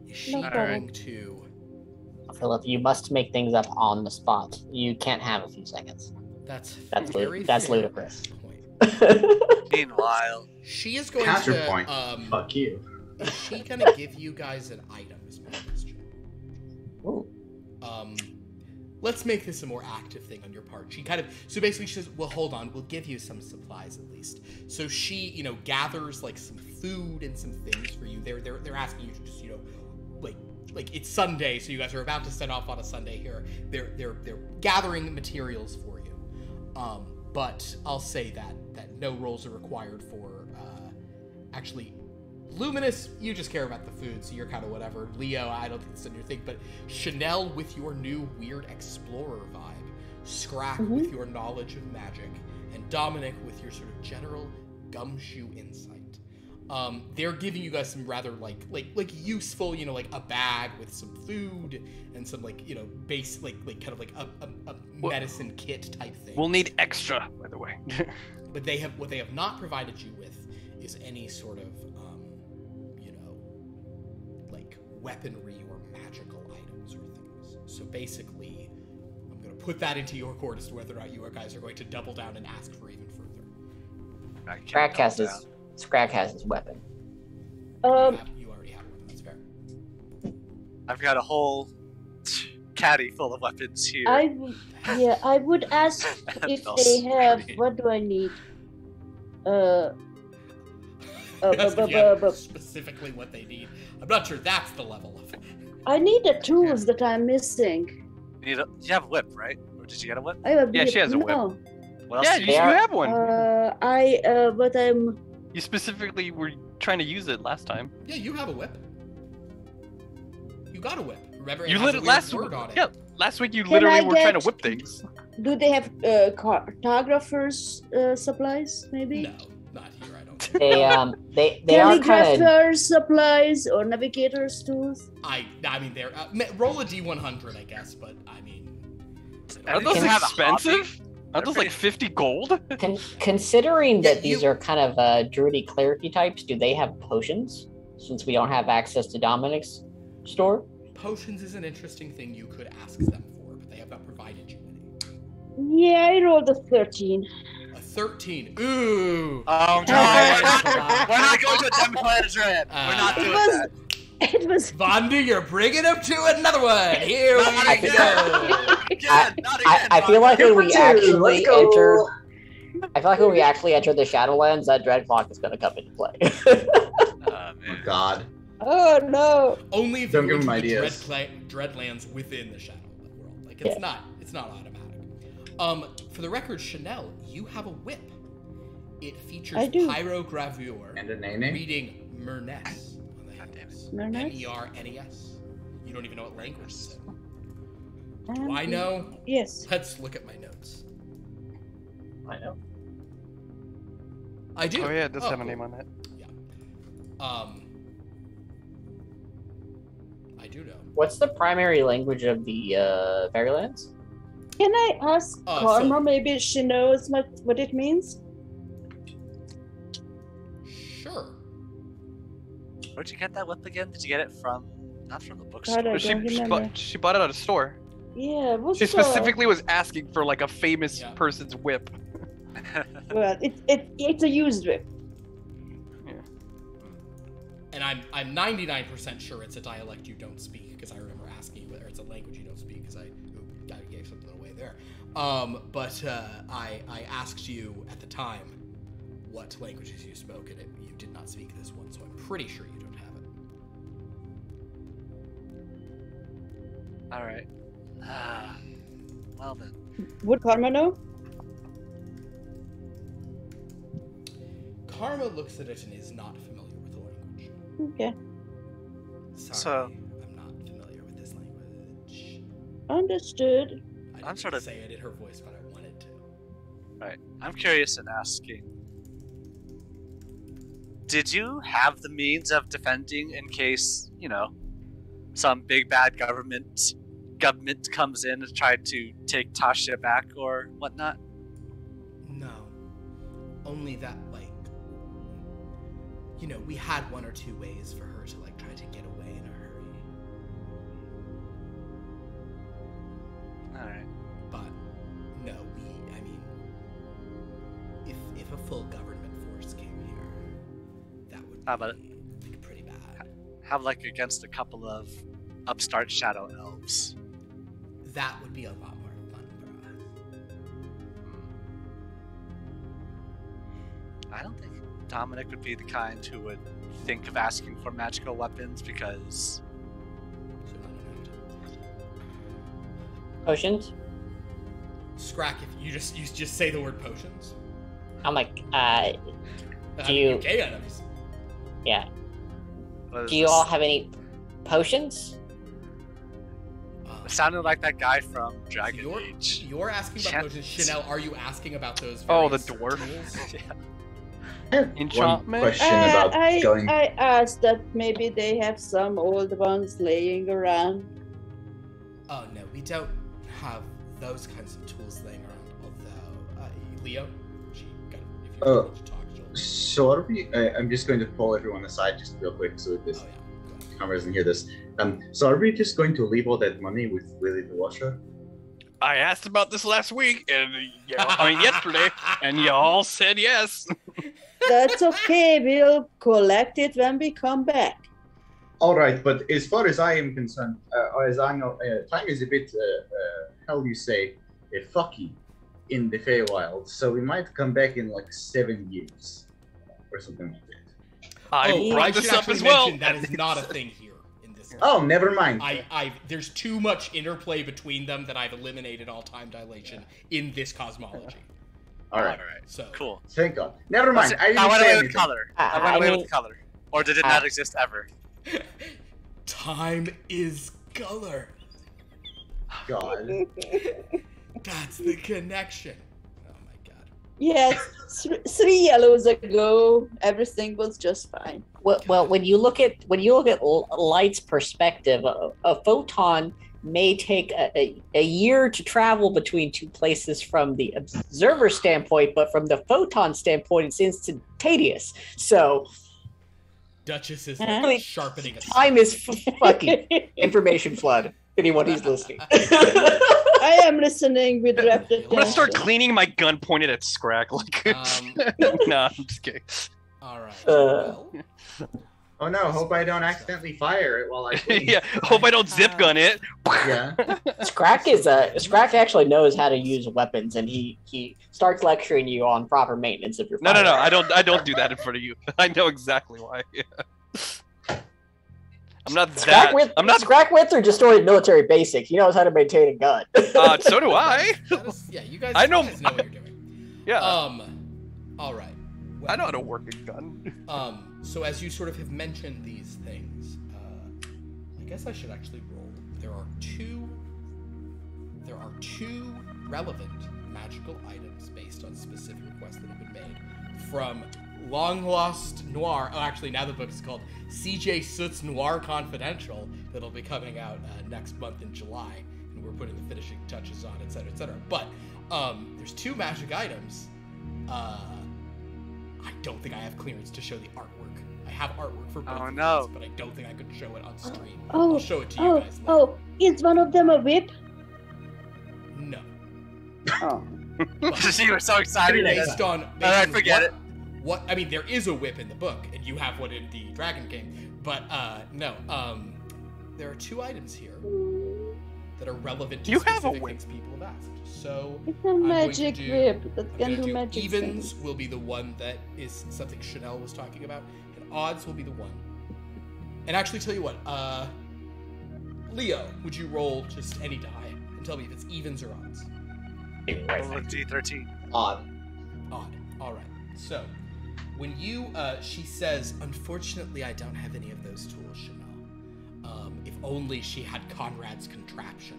Is she No problem. going to? Philip, you must make things up on the spot. You can't have a few seconds. That's That's that's ludicrous. Point. Meanwhile, She is going Counterpoint. to. Fuck you. Is she gonna give you guys an item? Is my question. Ooh. Let's make this a more active thing on your part. She kind of, so basically she says, well, hold on, we'll give you some supplies at least. So she, gathers like some food and some things for you. They're asking you to just, like it's Sunday, so you guys are about to set off on a Sunday here. They're gathering materials for you. but I'll say that no rolls are required for. Actually, Luminus, you just care about the food, so you're kind of whatever. Leo, I don't think it's your thing, but Sha'Nehl with your new weird explorer vibe, Scrakk with your knowledge of magic, and Dominic with your sort of general gumshoe insight. They're giving you guys some rather like useful, like a bag with some food and some base kind of like a medicine kit type thing. We'll need extra, by the way. But what they have not provided you with is any sort of like weaponry or magical items or things. So basically, I'm going to put that into your court as to whether or not you guys are going to double down and ask for even further. Scrakk has his weapon. You already have one. That's fair. I've got a whole caddy full of weapons here. I would ask if they have. What do I need? Specifically what they need. I'm not sure that's the level of it. I need the tools that I'm missing. You have a whip, right? Or did you get a whip? Yeah, she has a whip. No. What else? Yeah, you have one. But I'm. You specifically were trying to use it last time. Yeah, you have a whip. You got a whip. Remember, You it has a literally weird word on it. Yeah, last week you literally were trying to whip things. Do they have cartographers supplies? Maybe. No, not here. I don't. Think. They are kind of Telegraphers supplies or navigators tools. I mean, they're roll a d100, I guess, but I mean, Are those Can have a expensive? Aren't those like 50 gold? considering that Yeah, these are kind of druidy clericy types. Do they have potions? Since we don't have access to Dominic's store. potions is an interesting thing you could ask them for, but they have not provided you any. Yeah, I rolled a 13. A 13. Ooh. Oh no! We're not going to a Demiplanetarian. We're not doing that. It was. Vanda, you're bringing him to another one. Here we Not go. Again, not again. I feel like when we Let's actually go. enter, I feel like when we actually enter the Shadowlands, that dread clock is going to come into play. Oh God. Oh no! Only if Don't you're give going him to the ideas. Dreadlands within the Shadow world. Like it's not automatic. For the record, Sha'Nehl, you have a whip. It features I do. pyrogravure And a name? reading Mernes on the handles. Mernes? MERNES. You don't even know what language it is. Do And I know? Yes. Let's look at my notes. I know. I do. Oh yeah, it does have a cool. name on it. Yeah. I do know. What's the primary language of the Fairylands? Can I ask Karma? Maybe she knows what it means. Sure. Where'd you get that whip again? Did you get it from? Not from the God, bookstore. I But don't remember. she bought it at a store. Yeah, what's She specifically was asking for like a famous Yeah. person's whip. Well, it's a used whip. And I'm 99% sure it's a dialect you don't speak, because I remember asking you whether it's a language you don't speak, because I gave something away there. But I asked you at the time what languages you spoke, and you did not speak this one, so I'm pretty sure you don't have it. All right. Well then. Would Karma know? Karma looks at it and is not familiar with the language. Okay. Sorry, So- I'm not familiar with this language. Understood. I I'm didn't sort of- say it in her voice, but I wanted to. Right. I'm curious in asking. Did you have the means of defending in case, some big bad government comes in and tried to take Tasha back or whatnot? No. Only that, we had one or two ways for her to, try to get away in a hurry. Alright. But, no, if a full government force came here, that would How about be pretty bad. Have against a couple of upstart shadow elves. That would be a lot more fun for us. I don't think Dominic would be the kind who would think of asking for magical weapons because So I don't have to. Potions? Scrakk, if you just say the word potions. I'm like, Do you- gay items? yeah. What is Do you this? all have any potions? It sounded like that guy from So Dragon Age. you're asking about Shit. potions. Sha'Nehl, are you asking about those? Oh, the various dwarf. tools? I have Enchantment? one question about going. I asked that maybe they have some old ones laying around. Oh no, we don't have those kinds of tools laying around. Although, Leo, if you want to talk, she'll... So are we? I'm just going to pull everyone aside just real quick so this Oh yeah. Go ahead. camera doesn't hear this. So are we just going to leave all that money with Willie the Washer? I asked about this last week, and yesterday, and y'all said yes. That's okay. We'll collect it when we come back. All right, but as far as I am concerned, as I know, time is a bit, how do you say, fucky in the Feywild. So we might come back in like 7 years or something like that. I brought should this up actually as well. mention That is not a thing here in this. Oh, never mind. There's too much interplay between them that I've eliminated all time dilation in this cosmology. All right, So Cool. thank God. Never mind. I I didn't went say away with anything. color. I I went away mean- with color. Or did it not exist ever? time is color. God. That's the connection. Oh my god. Yes, 3 yellows ago, everything was just fine. Well, when you look at light's perspective, a photon may take a year to travel between two places from the observer standpoint, but from the photon standpoint, it's instantaneous. So Duchess is Huh? like sharpening a time is fucking information flood. Anyone who's listening. I am listening with rapt attention. I'm gonna start cleaning my gun pointed at Scrakk. Like, nah, I'm just kidding. All right. Uh, Well, Oh no, hope I don't accidentally fire it while I clean. Yeah, hope I don't zip gun it. Yeah. Scrakk actually knows how to use weapons, and he starts lecturing you on proper maintenance of your. No, firearm. I don't do that in front of you. I know exactly why. I'm not that. I'm not. Scrakk went through just only military basic. He knows how to maintain a gun. So do I. that is, yeah, you guys. I know- You guys know what you're doing. Yeah, All right. I know how to work a gun. So as you sort of have mentioned these things, I guess I should actually roll. There are two relevant magical items based on specific requests that have been made from long lost Noir. Oh, actually, now the book is called C.J. Soot's Noir Confidential. That'll be coming out next month in July, and we're putting the finishing touches on, etc., etc. But there's two magic items. I don't think I have clearance to show the artwork. I have artwork for both of no. these, but I don't think I could show it on stream. Oh, I'll show it to you guys later. Oh, is one of them a whip? No. Oh. You were so excited. Based on Alright, forget what I mean, there is a whip in the book, and you have one in the Dragon game. But no. There are two items here that are relevant to You have a specific whip. things people have asked. So It's a going to magic do- whip that I'm can gonna do do magic evens things. will be the one that is something Sha'Nehl was talking about, and odds will be the one. And actually, tell you what, Leo, would you roll just any die and tell me if it's evens or odds? D13. Odd. Odd. All right. So, when you, she says, unfortunately, I don't have any of those tools, Sha'Nehl. If only she had Conrad's contraption,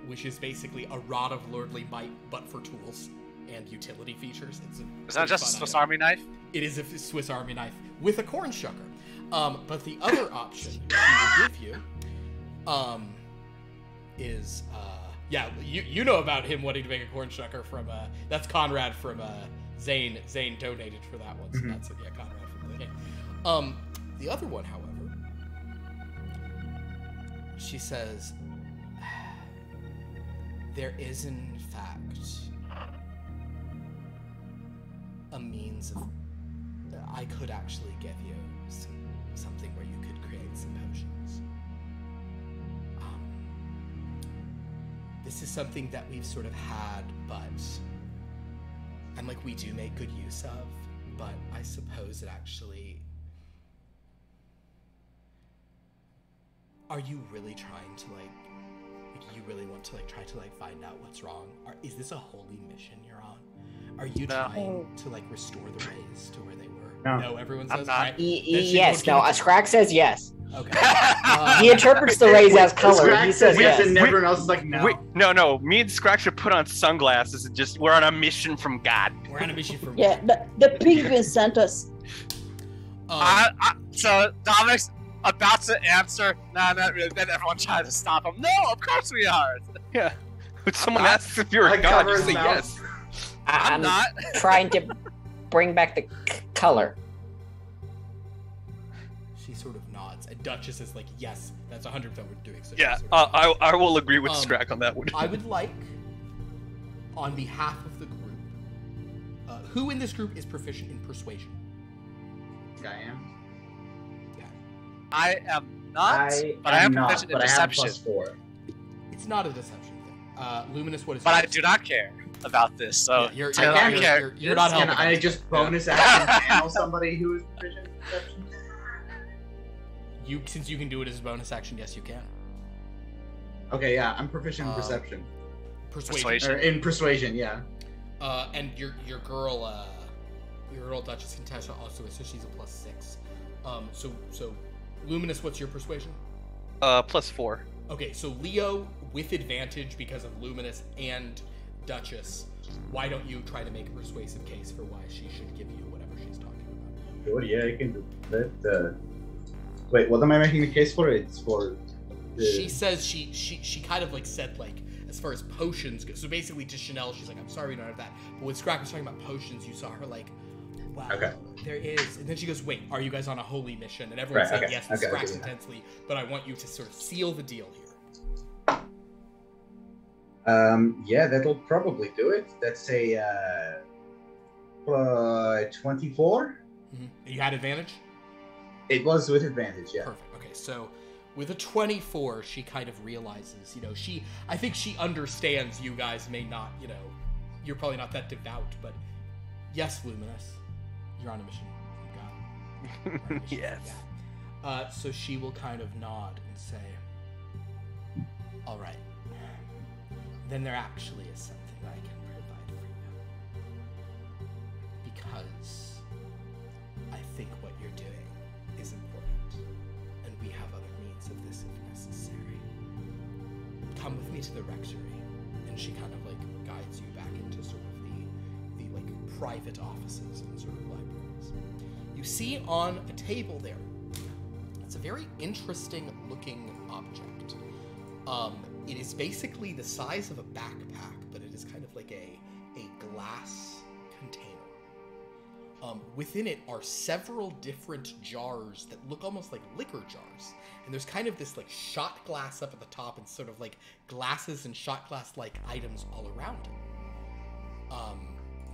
which is basically a rod of lordly might, but for tools and utility features. It's Is that pretty just a fun Swiss item. Army knife? It is a Swiss Army knife with a corn shucker. But the other option she will give you is yeah, you know about him wanting to make a corn shucker from that's Conrad from Zane. Zane donated for that one, so Mhm. that's yeah, Conrad from the game. The other one, however, she says there is in fact a means of I could actually give you something where you could create some potions. This is something that we've sort of had, but and like we do make good use of, but I suppose it actually. Are you really trying to you really want to like try to like find out what's wrong? Is this a holy mission you're on? Are you trying to like restore the rays to where they were? No, everyone says not. right. Yes, no. Scrakk says yes. Okay. He interprets the rays as color. Scrakk He says yes. and everyone else is like, no. No. Me and Scrakk should put on sunglasses and just we're on a mission from God. We're on a mission from Yeah, the penguin sent us. So Dominic's about to answer. Nah, not really. Then everyone tries to stop him. No, of course we are. Yeah. When someone asks if you're a god, you say yes. I'm not trying to bring back the color. She sort of nods, and Duchess is like, "Yes, that's 100% what we're doing." So Yeah, sort of I will agree with Scrakk on that one. I would like, on behalf of the group, who in this group is proficient in persuasion? I am. I am not, but I am proficient in deception. +4. It's not a deception thing. Luminus, what is? But I yours? do not care about this. So Yeah, you're not Can helping. I just bonus action channel somebody who is proficient in deception? Since you can do it as a bonus action, yes, you can. Okay, yeah, I'm proficient in perception. Persuasion. Or in persuasion, yeah. And your girl Duchess Contessa also is, so she's a +6. So Luminus, what's your persuasion? +4. Okay, so Leo with advantage because of Luminus and Duchess. Why don't you try to make a persuasive case for why she should give you whatever she's talking about? Sure, yeah, I can do that. Wait, what am I making the case for? It's for. She says she kind of like said like as far as potions go. So basically to Sha'Nehl, she's like, I'm sorry we don't have that. But when Scrakk was talking about potions, you saw her like, wow, Okay. there is. And then she goes, wait, are you guys on a holy mission? And everyone said yes, and Scrack's yeah. intensely, but I want you to sort of seal the deal here. Yeah, that'll probably do it. That's a 24. Mm-hmm. You had advantage? It was with advantage, yeah. Perfect. Okay, so with a 24, she kind of realizes, I think she understands you guys may not, you're probably not that devout, but yes, Luminus, you're on a mission from God. Yes. Yeah. So she will kind of nod and say, all right, then there actually is something I can provide for you. Because I think what you're doing is important, and we have other means of this if necessary. Come with me to the rectory, and she kind of like guides you back into sort of the like private offices and sort of libraries. You see on a table there, it's a very interesting looking object. It is basically the size of a backpack, but it is kind of like a glass container. Within it are several different jars that look almost like liquor jars. And there's kind of this like shot glass up at the top and sort of like glasses and shot glass like items all around it.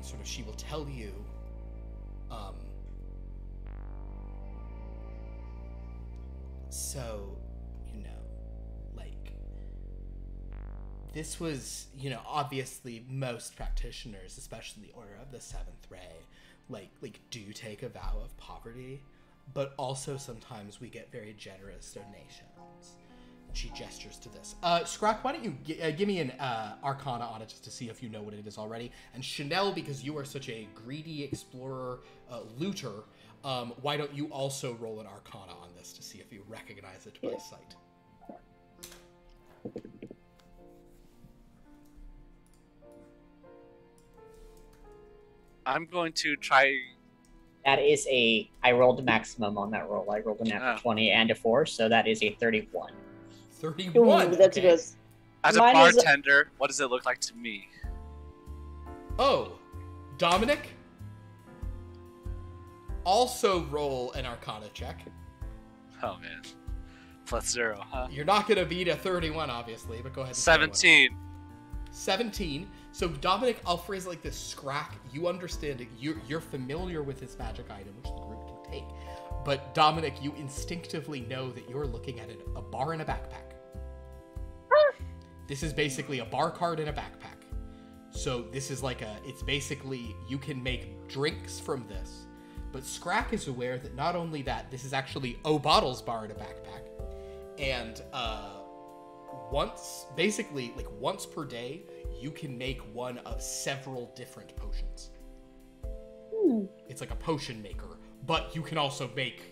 Sort of she will tell you, so, this was, obviously most practitioners, especially the Order of the Seventh Ray, like do take a vow of poverty, but also sometimes we get very generous donations. And she gestures to this. Scrakk, why don't you give me an Arcana on it just to see if you know what it is already. And Sha'Nehl, because you are such a greedy explorer, looter, why don't you also roll an Arcana on this to see if you recognize it by sight. I'm going to try. That is I rolled the maximum on that roll. I rolled a natural 20 and a 4, so that is a 31. 31? Ooh, that's good. As a Mine is bartender, what does it look like to me? Oh, Dominic? Also roll an Arcana check. Oh, man. +0, huh? You're not going to beat a 31, obviously, but go ahead and 17. 17. So, Dominic, I'll phrase it like this. Scrakk, you understand it. You're familiar with this magic item, which the group can take. But, Dominic, you instinctively know that you're looking at a bar in a backpack. This is basically a bar card in a backpack. So, this is like it's basically, you can make drinks from this. But Scrakk is aware that not only that, this is actually O'Bottle's bar in a backpack. And, once per day, you can make one of several different potions. It's like a potion maker, but you can also make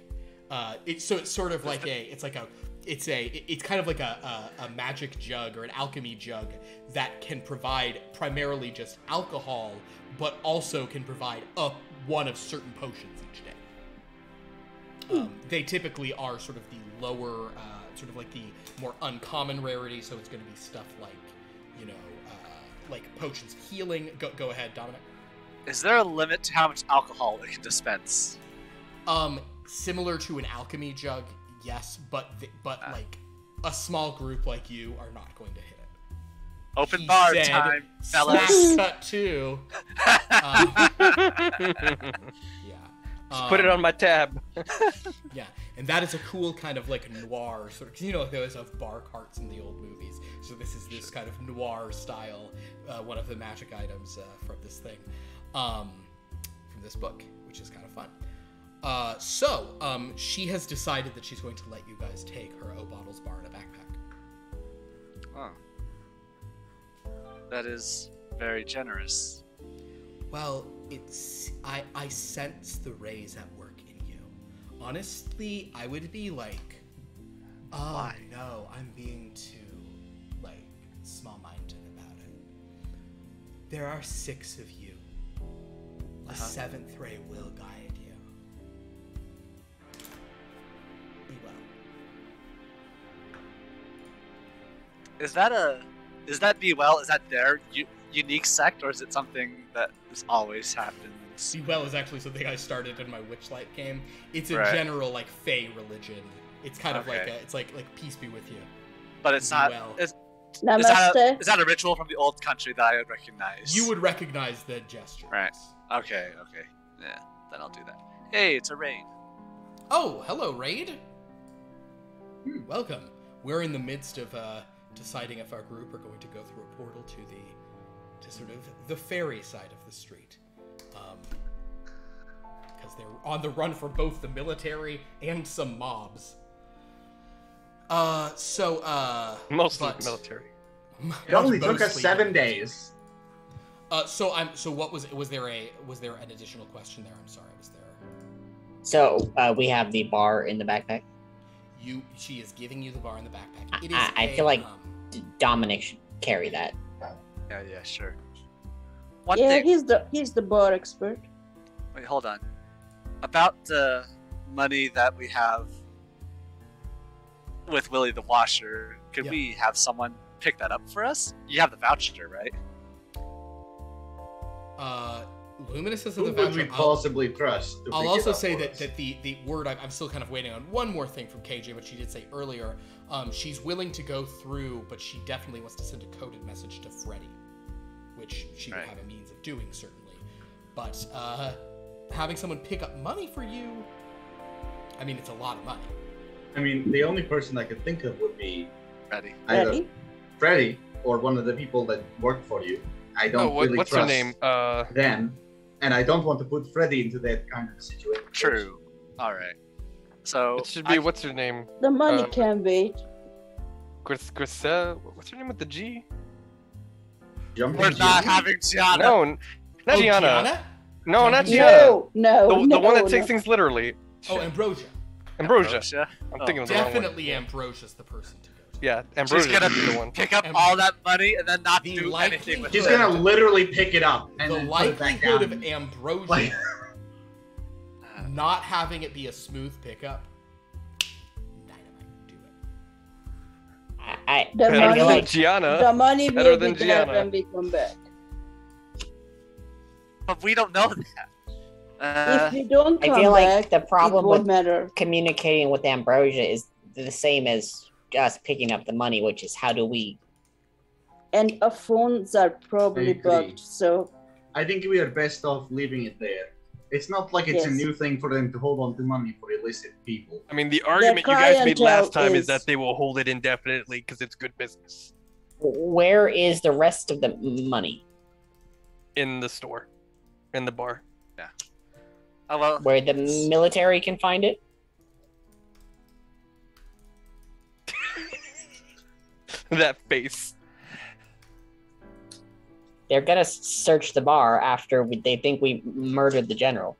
it's sort of like it's kind of like a magic jug or an alchemy jug that can provide primarily just alcohol, but also can provide one of certain potions each day. They typically are sort of the lower, sort of like the more uncommon rarity, so it's going to be stuff like, like potions of healing. Go ahead, Dominic. Is there a limit to how much alcohol it can dispense? Similar to an alchemy jug, yes, but like a small group like you are not going to hit it. Open bar time, fellas. Cut two. Just put it on my tab. Yeah, and that is a cool kind of like noir sort of, like those of bar carts in the old movies. So this is this kind of noir style, one of the magic items from this thing, from this book, which is kind of fun. So she has decided that she's going to let you guys take her O-Bottles bar in a backpack. Oh. That is very generous. Well, I sense the rays at work in you. Honestly, I would be like, oh, why? No, I'm being too, small-minded about it. There are 6 of you. A 7th ray will guide you. Be well. Is that be well? Is that their unique sect, or is it something that has always happened? Be well is actually something I started in my Witchlight game. It's a general Fey religion. It's kind of like it's like peace be with you. But it's not. Well. Is Namaste. that a ritual from the old country that I would recognize? You would recognize the gesture. Right. Okay. Yeah. Then I'll do that. Hey, it's a raid. Oh, hello, Raid. Welcome. We're in the midst of deciding if our group are going to go through a portal to sort of the fairy side of the street, because they're on the run for both the military and some mobs. Mostly military. It only took us 7 days. So what was there an additional question there? I'm sorry, was there? So we have the bar in the backpack. She is giving you the bar in the backpack. I feel like Dominic should carry that. Yeah, sure. He's the bar expert. Wait, hold on. About the money that we have with Willie the Washer, could we have someone pick that up for us? You have the voucher, right? Luminus has Who the would voucher. we possibly trust? I'll also say that the word I'm still kind of waiting on one more thing from KJ, but she did say earlier, she's willing to go through, but she definitely wants to send a coded message to Freddy, which she would have a means of doing certainly. But having someone pick up money for you, I mean, it's a lot of money. I mean, the only person I could think of would be Freddy. either Freddy or one of the people that work for you. I don't really what's trust her name? them, and I don't want to put Freddy into that kind of situation. True. All right. So It should be what's her name? The money can wait. Griselle. What's her name with the G? Jumping we're not G? having Gianna. No, not Gianna. Gianna? No, not Gianna. No, The one that takes things literally. Oh, Ambrosia. Ambrosia. I'm thinking of the wrong one. Definitely Ambrosia's the person to go to. Yeah, Ambrosia She's gonna should be the one. pick up all that money and then not do anything with She's it. gonna literally pick it up and The then put it back likelihood down. of Ambrosia not having it be a smooth pickup, dynamite, do it. The Better money, than Gianna. the money Better will than be there Gianna. when we come back. But we don't know that. If we don't I come feel back, like the problem it won't with matter. communicating with Ambrosia is the same as us picking up the money, which is how do we? And our phones are probably I agree. bugged, so I think we are best off leaving it there. It's not like it's a Yes. new thing for them to hold on to money for illicit people. I mean, the argument you guys made clientele last time is is- that they will hold it indefinitely because it's good business Where is the rest of the money? in the store, in the bar. Oh, well, Where the military can find it? that face. They're gonna search the bar after they think we murdered the general.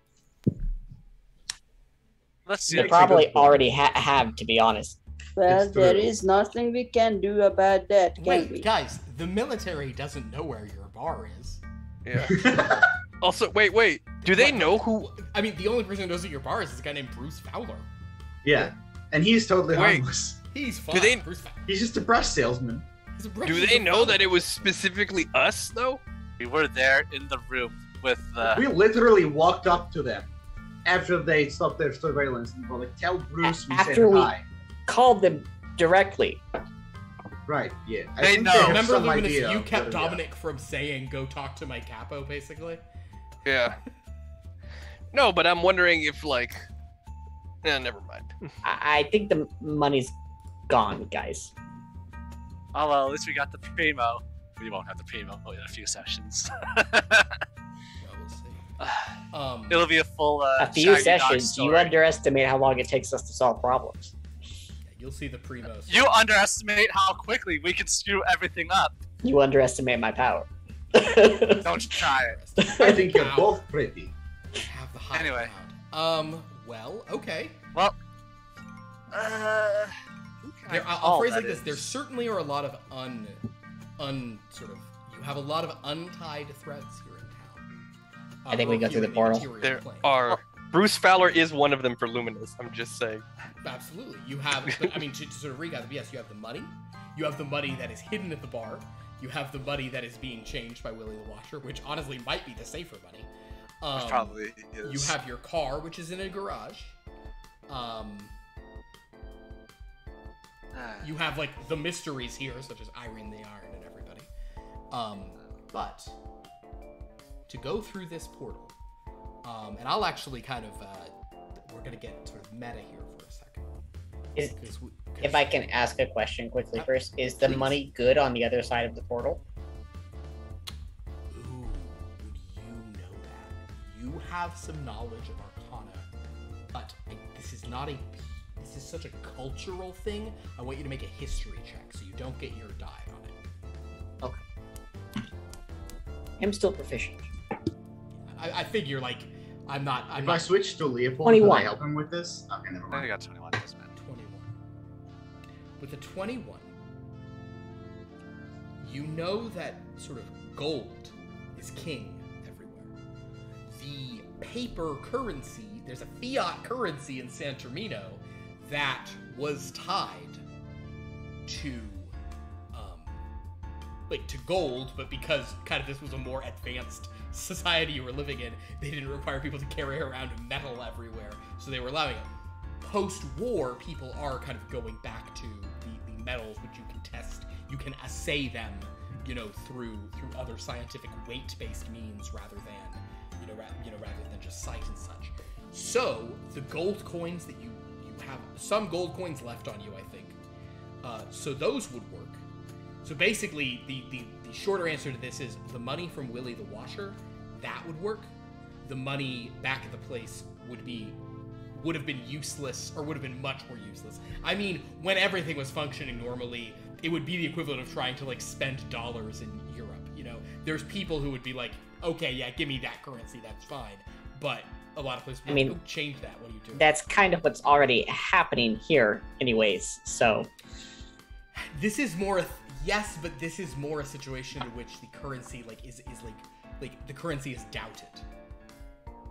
Let's see. They probably already have, to be honest. Well, It's there true. is nothing we can do about that, can Wait, we? guys, the military doesn't know where your bar is. Yeah. Also, wait. Do they know who? I mean, the only person who knows what your bar is a guy named Bruce Fowler. Yeah, and he's totally Wait. harmless. He's fine. Do they- Bruce Fowler. He's just a brush salesman. He's a Do they know that it was specifically us, though? We were there in the room with the. We literally walked up to them after they stopped their surveillance and were like, "Tell Bruce we After said we- hi." Called them directly. Right? Yeah. I They think know. have Remember, some Luminus, idea you of kept where they are. Dominic from saying, "Go talk to my capo," basically. Yeah. No, but I'm wondering if like. Never mind. I think the money's gone, guys. Oh well, at least we got the primo. We won't have the primo in a few sessions. Well, we'll see. It'll be a full. A few Shaggy Dog sessions. You story. underestimate how long it takes us to solve problems. You'll see the primos. You underestimate how quickly we can screw everything up. You underestimate my power. Don't try it. I think you're Wow. both pretty. Have the high Anyway. ground. Well, okay. Well, I'll phrase it like this: there certainly are a lot of you have a lot of untied threads here in town. I think we go Here through the in portal. material There plane. are. Bruce Fowler is one of them for Luminus. I'm just saying. Absolutely. You have, but, I mean, to sort of recap, yes, you have the money. You have the money that is hidden at the bar. You have the money that is being changed by Willie the Watcher, which honestly might be the safer money. probably is. You have your car, which is in a garage. You have, like, the mysteries here, such as Irene the Iron and everybody. But to go through this portal, and I'll actually kind of, we're going to get sort of meta here for a second. If I can ask a question quickly first, is the Please. money good on the other side of the portal? Ooh, would you know that? You have some knowledge of Arcana, but this is not a. This is such a cultural thing. I want you to make a history check so you don't get your die on it. Okay. I'm still proficient. I figure like I'm not. If I switch to Leopold, 21. can I help him with this? Okay, never I mind. got 21 this man. 21. With a 21, you know that sort of gold is king everywhere. The paper currency, there's a fiat currency in San Termino that was tied to, to gold, but because kind of this was a more advanced society you were living in, they didn't require people to carry around metal everywhere, so they were allowing it. Post-war, people are kind of going back to the metals, which you can test, you can assay them, through other scientific weight-based means rather than, rather than just sight and such. So the gold coins that you have, some gold coins left on you, I think. So those would work. So basically, the shorter answer to this is the money from Willie the Washer, that would work. The money back at the place would have been useless, or would have been much more useless. I mean, when everything was functioning normally, it would be the equivalent of trying to, spend dollars in Europe, There's people who would be like, okay, yeah, give me that currency, that's fine. But a lot of places would be like, oh, change that, what are you doing? That's kind of what's already happening here anyways, so... This is more, yes, but this is more a situation in which the currency, is the currency is doubted.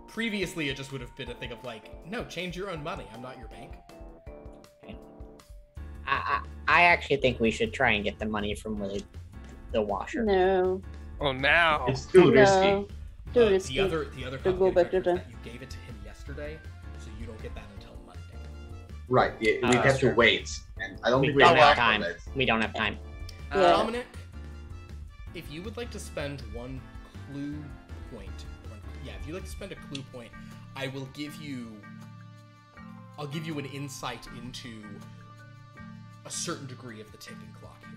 Previously, it just would have been a thing of no, change your own money. I'm not your bank. I actually think we should try and get the money from Willie the Washer. No. Oh, now. It's too risky. No. Too risky. The other to go back to complicated the... factor is that you gave it to him yesterday, so you don't get that until Monday. Right, yeah, we that's have to true. wait. And I don't We think we don't have have time time. for that. We don't have time. Yeah. Dominic, if you would like to spend one clue point, if you'd like to spend a clue point, I'll give you an insight into a certain degree of the ticking clock here.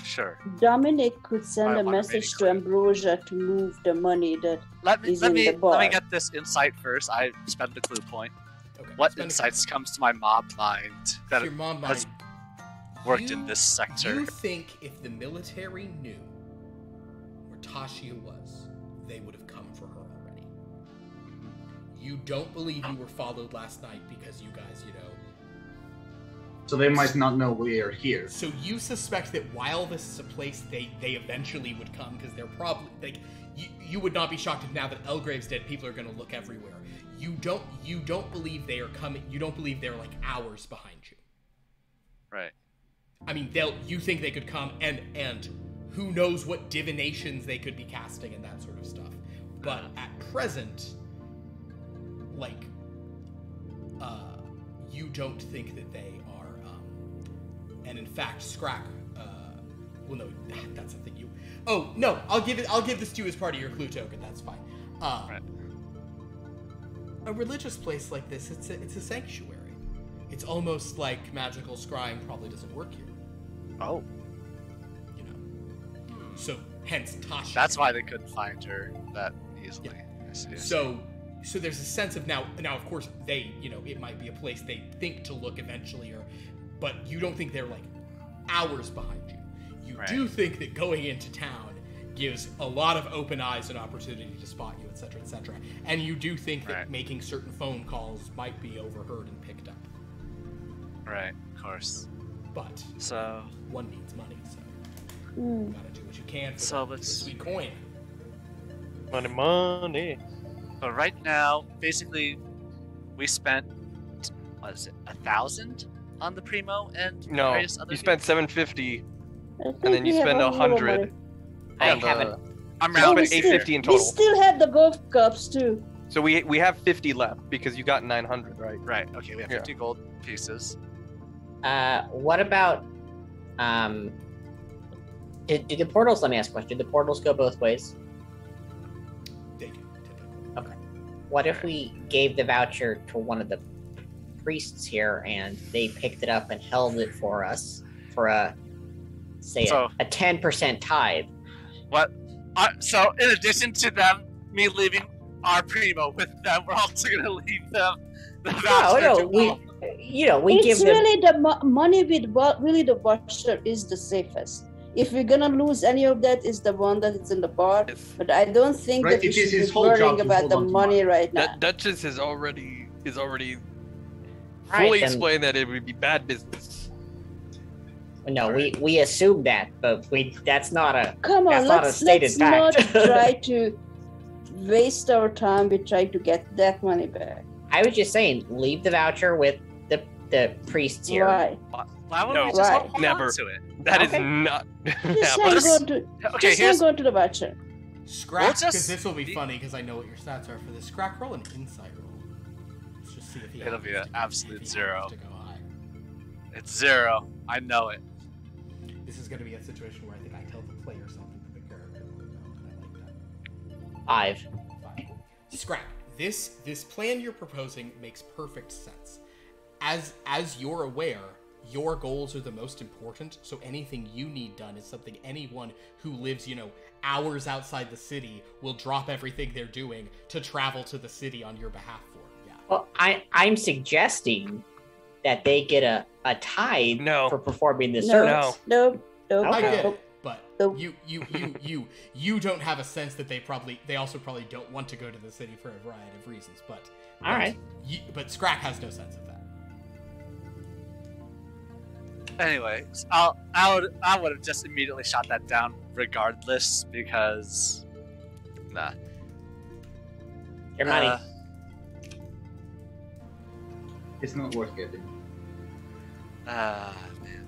Sure. Dominic could send I a want a message to meeting. Ambrosia to move the money that Let me He's in the bar. let me get this insight first. I spend the clue point. Okay. What spend a- insights comes to my mob mind? That Your mom has- mind. worked in this sector. You think if the military knew where Tashia was, they would have come for her already. You don't believe you were followed last night because you guys, So they might not know we are here. So you suspect that while this is a place they eventually would come, because they're probably, like, you would not be shocked if now that Elgrave's dead, people are going to look everywhere. You don't believe they are coming, you don't believe they're, like, hours behind you. Right. I mean, you think they could come, and who knows what divinations they could be casting and that sort of stuff. But at present, like, you don't think that they are, and in fact, Scrakk, well, no, that's something you, oh, no, I'll give this to you as part of your clue token, that's fine. Right. A religious place like this, it's a sanctuary. It's almost like magical scrying probably doesn't work here. Oh. You know. So, hence Tasha. That's why they couldn't find her that easily. Yeah. I see. So there's a sense of now of course they, it might be a place they think to look eventually, but you don't think they're like hours behind you. You do think that going into town gives a lot of open eyes and opportunity to spot you, etc., etc. And you do think that making certain phone calls might be overheard and picked up. Right, of course. But so one needs money, so you gotta do what you can for the sweet coin. Money. But right now, basically, we spent, what is it, 1,000 on the Primo and No, various other you spent 750, I think and then you we have spend a little 100. money. I on the- haven't. I'm You rounding spent we 850 in We total. still have the gold cups too. So we have 50 left because you got 900, right? Right, okay, we have 50 gold pieces. What about do the portals? Let me ask a question. Do the portals go both ways? They do, typically. Okay. What if we gave the voucher to one of the priests here and they picked it up and held it for us for a 10% tithe? What? So, in addition to them, me leaving our Primo with them, we're also gonna leave them the voucher. No, we It's give them. really the money with really the voucher is the safest. If we're gonna lose any of that, is the one that is in the bar. Yes. But I don't think Right, that we it is should his be whole job worrying to about hold the on to money money. right now. Duchess is already Right, fully then- explained that it would be bad business. No, we assume that, but that's not a. Come on, That's not a let's stated not fact. try to waste our time with trying to get that money back. I was just saying, leave the voucher with the priests here. Right. Why would No, we just right. hold Never. on to it? That is Okay. not Just happening. hang on to, Okay, just here's hang on to the voucher. Scrakk, We'll because just- this will be funny because I know what your stats are for this. Scrakk, roll an insight roll. Let's just see if he It'll be happens an to- absolute if he zero. happens to go high. It's 0. I know it. This is going to be a situation where I think I tell the player something that the character will know, and I like that. 5. Fine. Scrakk, this plan you're proposing makes perfect sense. As you're aware, your goals are the most important, so anything you need done is something anyone who lives, hours outside the city will drop everything they're doing to travel to the city on your behalf for. Yeah. Well, I'm suggesting that they get a tithe No. for performing this No, service. no, no. I Okay. get it, but Nope. you don't have a sense that they also probably don't want to go to the city for a variety of reasons, but All right. But Scrakk has no sense of that. Anyway, I would have just immediately shot that down regardless because nah. Your money. It's not worth getting. Man,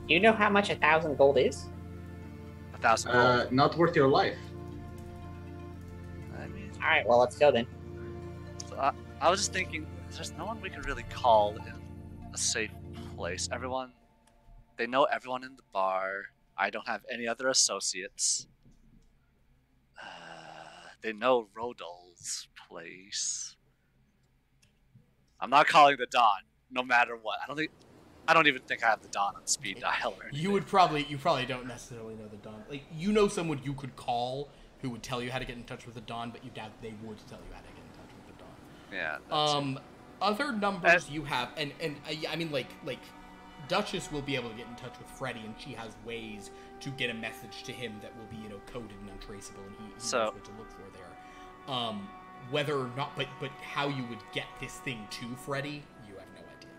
Do you know how much 1,000 gold is? 1,000 gold. Not worth your life. I mean, All right, well, let's go then. so I was just thinking, there's no one we could really call in a safe place. They know everyone in the bar. I don't have any other associates. They know Rodol's place. I'm not calling the Dawn, no matter what. I don't even think I have the Dawn on speed dial or anything. You probably don't necessarily know the Dawn. Like, you know someone you could call who would tell you how to get in touch with the Dawn, but you doubt they would tell you how to get in touch with the Dawn. Yeah. That's Other numbers you have, and I mean, like Duchess will be able to get in touch with Freddy, and she has ways to get a message to him that will be, coded and untraceable, and he knows what to look for there. Whether or not, but how you would get this thing to Freddy, you have no idea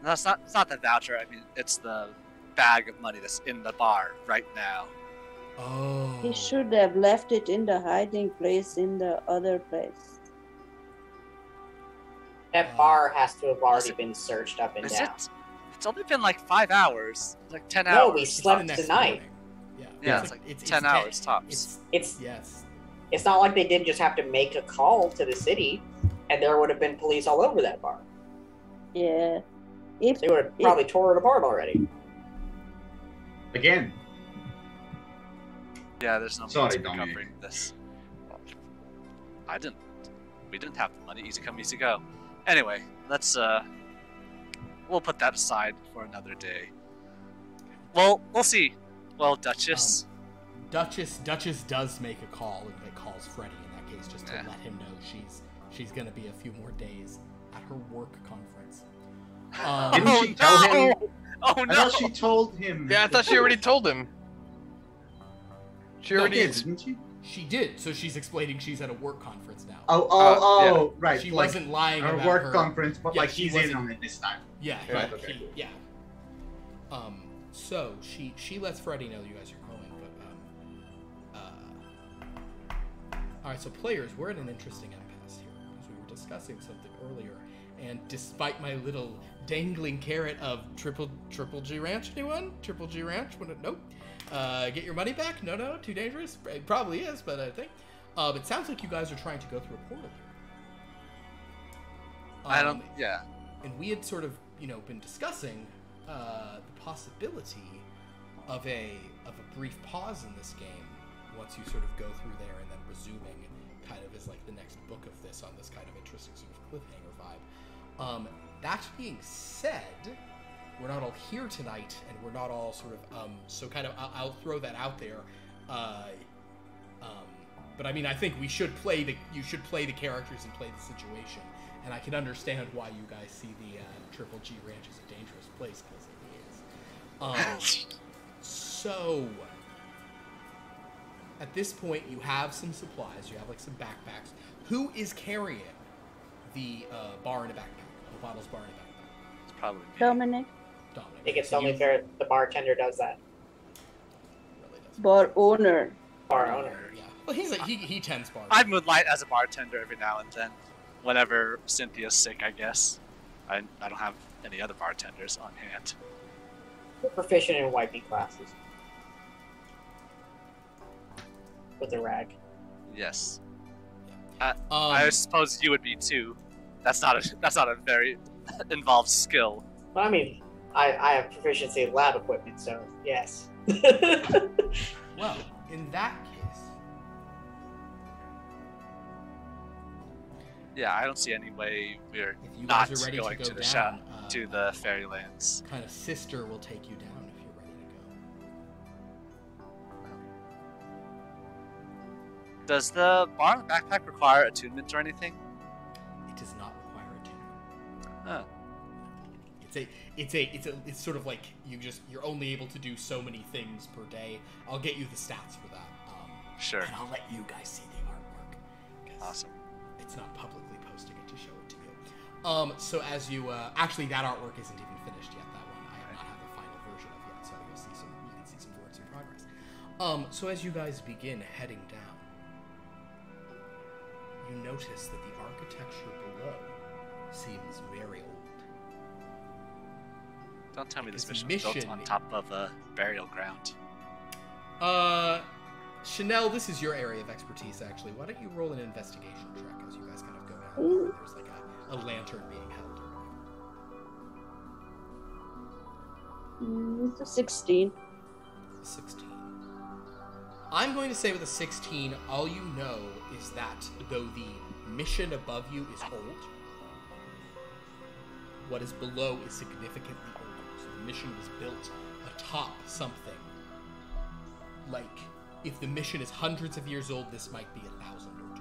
about. No, it's not the voucher. I mean, it's the bag of money that's in the bar right now. Oh. He should have left it in the hiding place in the other place. That bar has to have already been searched up and Is down. it? It's only been like 5 hours, like 10 hours. No, we It's slept the next tonight. morning. Yeah, it's like 10 hours tops. It's not like they didn't just have to make a call to the city, and there would have been police all over that bar. Yeah. They would have probably tore it apart already. Again. Yeah, there's no Sorry, means of Dominic. recovering this. We didn't have the money. Easy come, easy go. Anyway, let's we'll put that aside for another day. Well, we'll see. Well, Duchess. Duchess does make a call, and it calls Freddy in that case, just to let him know she's gonna be a few more days at her work conference. Didn't she tell him? Oh no! I thought she told him. Yeah, I thought she already told him. She already did, didn't she? She did, so she's explaining she's at a work conference now. Oh, right. She like, wasn't lying her about work her conference, but Yeah, like she he's in wasn't- on it this time. Yeah, Right, okay, cool. yeah. So she lets Freddy know you guys are going, but all right. So players, we're at an interesting impasse here because we were discussing something earlier, and despite my little dangling carrot of triple G Ranch, anyone? Triple G Ranch? Nope. Get your money back? No, too dangerous. It probably is, but I think. It sounds like you guys are trying to go through a portal here. Yeah. And we had sort of, been discussing the possibility of a brief pause in this game once you sort of go through there and then resuming kind of as like the next book of this on this kind of interesting sort of cliffhanger vibe. That being said, we're not all here tonight, and we're not all sort of so kind of I'll throw that out there. But I mean, I think you should play the characters and play the situation, and I can understand why you guys see the Triple G Ranch as a dangerous place, because it is. So at this point, you have some supplies. You have like some backpacks. Who is carrying the bar in a backpack? The bottles bar in a backpack. It's probably me. Dominic. I think it's only fair the bartender does that. Really does. Bar owner. Bar owner. Yeah. Well, he tends bars. I moonlight as a bartender every now and then. Whenever Cynthia's sick, I guess. I don't have any other bartenders on hand. We're proficient in wiping classes. With a rag. Yes. Um, I suppose you would be too. That's not a very involved skill. Well, I mean, I have proficiency in lab equipment, so yes. Well, in that case, Yeah, I don't see any way we're if you not guys are ready going to to go the down, to the fairylands. kind of sister will take you down if you're ready to go. Does the bar in the backpack require attunement or anything? It does not require attunement. Huh. It's sort of like you're only able to do so many things per day. I'll get you the stats for that. Sure. And I'll let you guys see the artwork. 'Cause Awesome. It's not publicly posting it to show it to you. So as you actually that artwork isn't even finished yet. That one I have not had the final version of yet. So you can see some works in progress. So as you guys begin heading down, you notice that the architecture below seems very old. Don't tell me this It's mission was built mission- on top of a burial ground. Sha'Nehl, this is your area of expertise, actually. Why don't you roll an investigation check as you guys kind of go down? Ooh. There's like a lantern being held. 16. 16. I'm going to say with a 16, all you know is that though the mission above you is old, what is below is significantly older. So the mission was built atop something. Like, if the mission is hundreds of years old, this might be 1,000 or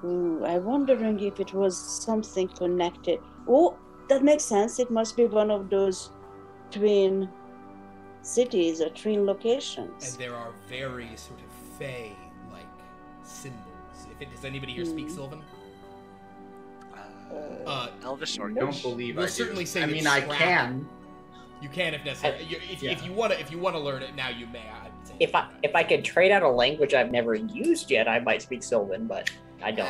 2. Ooh, I'm wondering if it was something connected. Oh, that makes sense. It must be one of those twin cities or twin locations. And there are very sort of fey-like symbols. Does anybody here speak Sylvan? Elvish or I don't believe We'll I do. certainly say I that mean, I Scrakk- can. You can if necessary. If you want to learn it now, you may. I'd say If I could trade out a language I've never used yet, I might speak Sylvan, but I don't.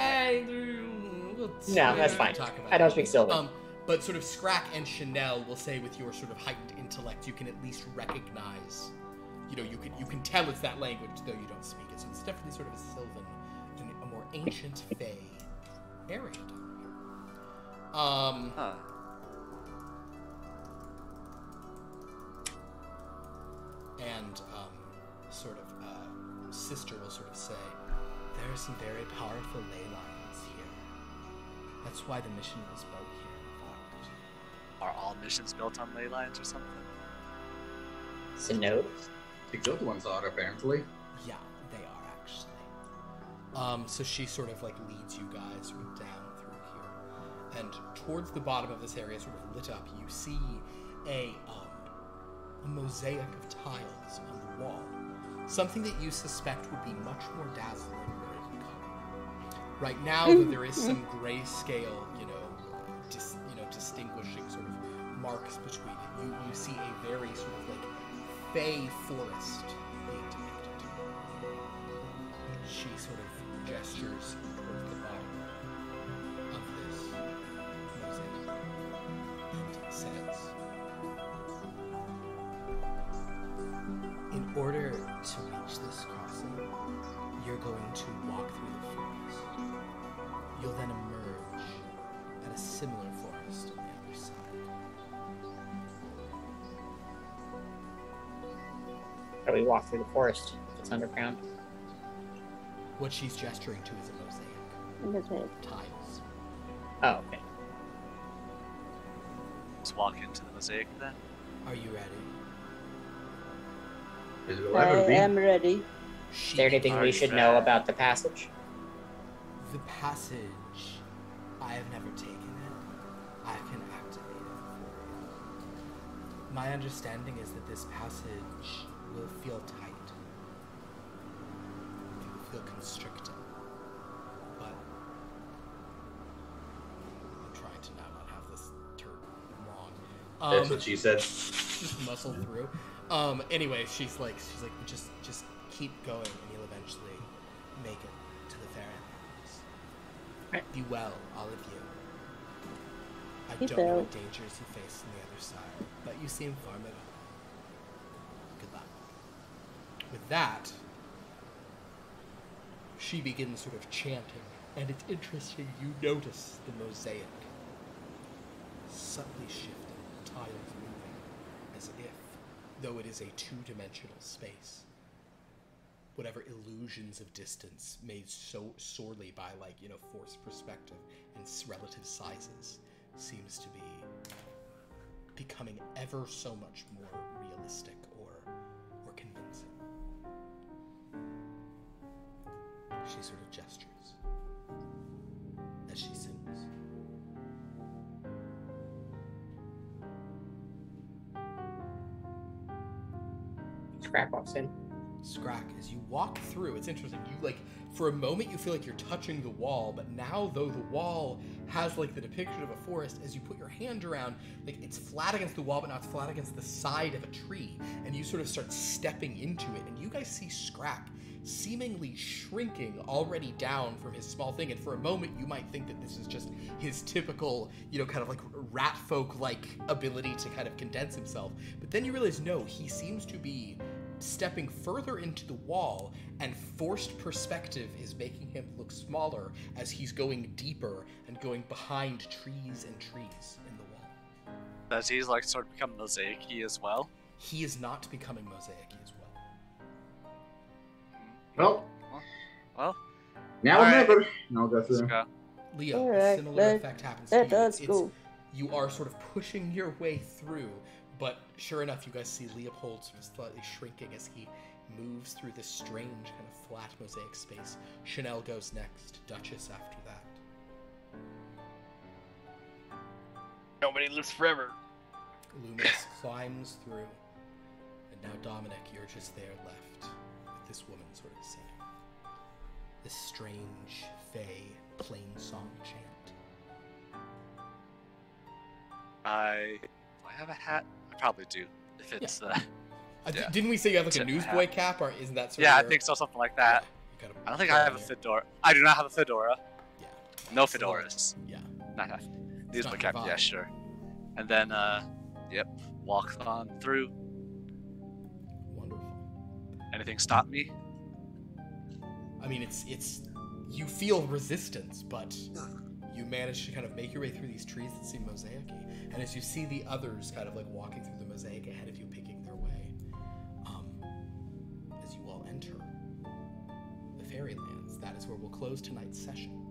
No, that's fine. I don't speak Sylvan. But sort of Scrakk and Sha'Nehl will say, with your sort of heightened intellect, you can at least recognize. You can tell it's that language, though you don't speak it. So it's definitely sort of a Sylvan, a more ancient Fey area down here. And sister will sort of say, there are some very powerful ley lines here. That's why the mission was built here, in fact. Are all missions built on ley lines or something? So no. The good ones are, apparently. Yeah, they are actually. So she sort of like leads you guys sort of down through here. And towards the bottom of this area, sort of lit up, you see a mosaic of tiles on the wall. Something that you suspect would be much more dazzling in color. Right now, though, there is some grayscale, distinguishing sort of marks between it. You see a very sort of like fey forest being depicted. She sort of gestures towards the bottom of this mosaic and says, in order to reach this crossing, you're going to walk through the forest. You'll then emerge at a similar forest on the other side. How do we walk through the forest if it's underground? What she's gesturing to is a mosaic. Tiles. Oh, okay. Let's walk into the mosaic then. Are you ready? Is it I ever be? am ready. Is there anything we should know about the passage? The passage, I have never taken it. I can activate it for you. My understanding is that this passage will feel tight. It will feel constricted. But I'm trying to now not have this term wrong. That's what she said. Just muscle through. Anyway, she's like, just keep going, and you'll eventually make it to the fair entrance. Right. Be well, all of you. I Keep don't know well. what dangers you face on the other side, but you seem formidable. Good luck. With that, she begins sort of chanting, and it's interesting, you notice the mosaic subtly shifting, tiles moving, as if, though it is a two-dimensional space, whatever illusions of distance made so sorely by, forced perspective and relative sizes, seems to be becoming ever so much more realistic or convincing. She sort of gestures as she sings. Scrakk walks in. Scrakk, as you walk through, it's interesting. You for a moment you feel like you're touching the wall, but now though the wall has the depiction of a forest, as you put your hand around, it's flat against the wall, but now it's flat against the side of a tree, and you sort of start stepping into it, and you guys see Scrakk seemingly shrinking already down from his small thing, and for a moment you might think that this is just his typical, kind of rat folk ability to kind of condense himself, but then you realize no, he seems to be stepping further into the wall, and forced perspective is making him look smaller as he's going deeper and going behind trees and trees in the wall. Does he sort of become mosaic-y as well? He is not becoming mosaic as well. Well, Well, now or Alright. never. And I'll go let's through. go. Leo, a Alright, similar effect happens to let you. us go. You are sort of pushing your way through, but sure enough, you guys see Leopold sort of slightly shrinking as he moves through this strange kind of flat mosaic space. Sha'Nehl goes next, Duchess after that. Nobody lives forever. Luminus climbs through, and now Dominic, you're just there left with this woman sort of singing this strange, fey, plain song chant. Do I have a hat? I probably do. If it's yeah. Didn't we say you have like a Tip newsboy hat. cap, or isn't that sort Yeah, of I your- think so, something like that. you gotta I don't think put I it have a there. fedora. I do not have a fedora. Yeah. No It's a little- fedoras. Yeah. Not have. These not my your cap. Yeah, vibe. sure. And then, yep, walk on through. Wonderful. Anything stop me? I mean, it's you feel resistance, but you manage to kind of make your way through these trees that seem mosaic-y. And as you see the others kind of like walking through the mosaic ahead of you, picking their way, as you all enter the fairylands, that is where we'll close tonight's session.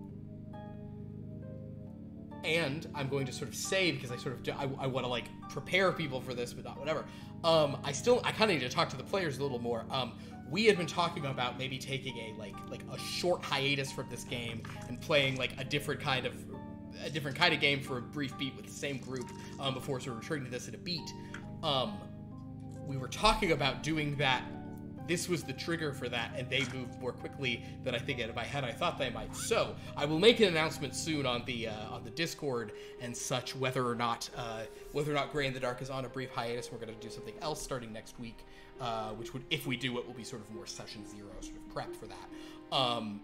And I'm going to sort of say, because I want to like prepare people for this, but not whatever. I kind of need to talk to the players a little more. We had been talking about maybe taking a like a short hiatus from this game and playing like a different kind of game for a brief beat with the same group before sort of returning to this at a beat. We were talking about doing that. This was the trigger for that, and they moved more quickly than I think in my head I thought they might. So I will make an announcement soon on the Discord and such whether or not Gray in the Dark is on a brief hiatus. We're going to do something else starting next week, which would, if we do it, will be sort of more session 0 sort of prep for that.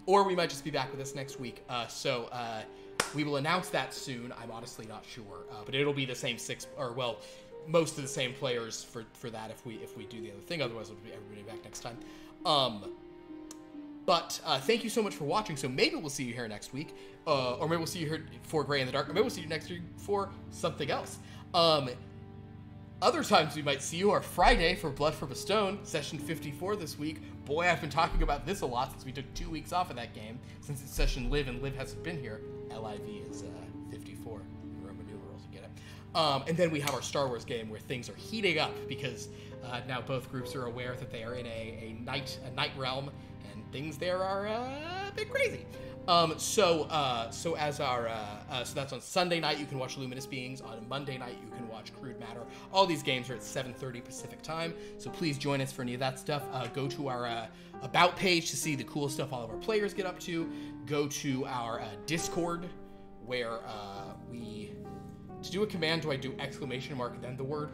Or we might just be back with us next week. So we will announce that soon. I'm honestly not sure, but it'll be the same most of the same players for that if we do the other thing. Otherwise, it'll be everybody back next time. But thank you so much for watching. So maybe we'll see you here next week, or maybe we'll see you here for Gray in the Dark, or maybe we'll see you next week for something else. Other times we might see you are Friday for Blood from a Stone, session 54 this week. Boy, I've been talking about this a lot since we took 2 weeks off of that game, since it's session Liv, and Liv hasn't been here. LIV is 54 in Roman numerals, you get it. And then we have our Star Wars game where things are heating up because now both groups are aware that they are in a night realm, and things there are a bit crazy. So that's on Sunday night you can watch Luminous Beings. On Monday night you can watch Crude Matter. All these games are at 7:30 Pacific time. So please join us for any of that stuff. Go to our about page to see the cool stuff all of our players get up to. Go to our Discord where to do a command, do I do exclamation mark then the word?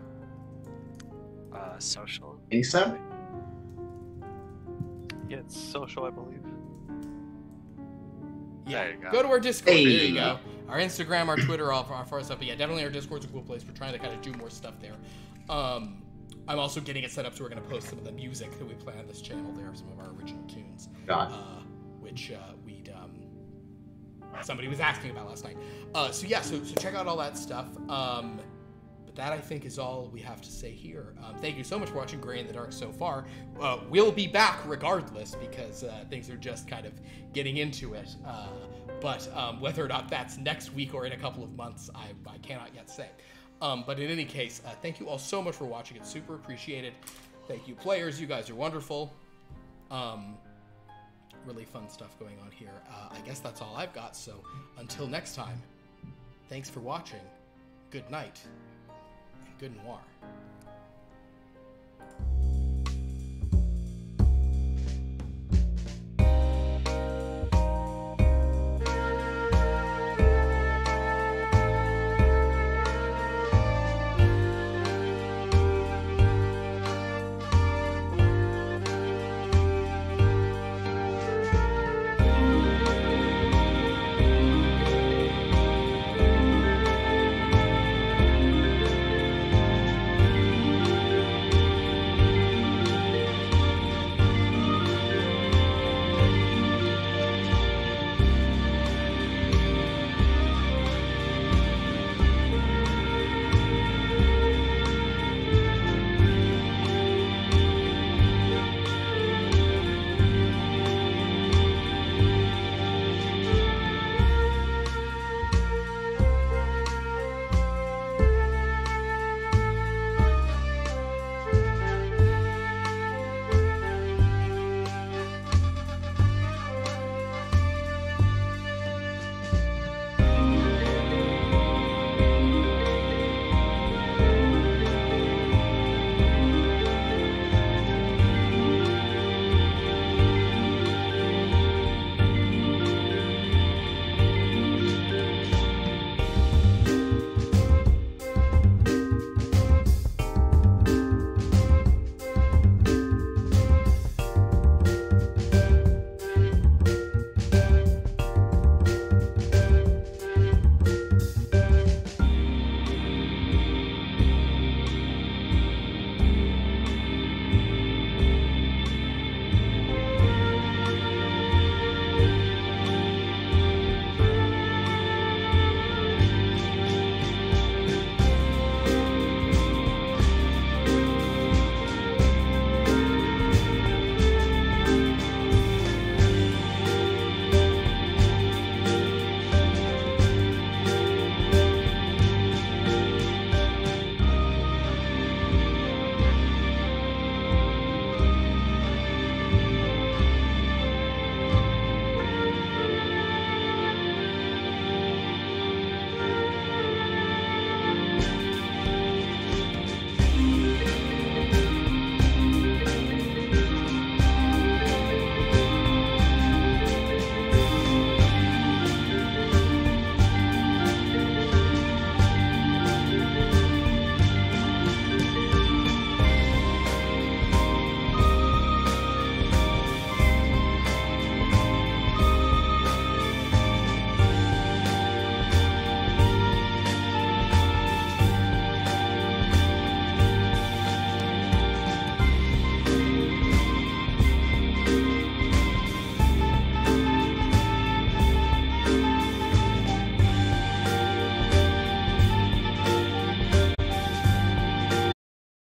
Social. ASAP? Yeah, it's social, I believe. Yeah, There you go. go to our Discord. Hey. There you go. Our Instagram, our Twitter, all our far stuff. But yeah, definitely our Discord's a cool place. We're trying to kind of do more stuff there. I'm also getting it set up so we're going to post some of the music that we play on this channel there, some of our original tunes, which somebody was asking about last night. So check out all that stuff. But that, I think, is all we have to say here. Thank you so much for watching Gray in the Dark so far. We'll be back regardless because things are just kind of getting into it. But whether or not that's next week or in a couple of months, I cannot yet say. But in any case, thank you all so much for watching. It's super appreciated. Thank you, players. You guys are wonderful. Really fun stuff going on here. I guess that's all I've got. So until next time, thanks for watching. Good night. Good Noir.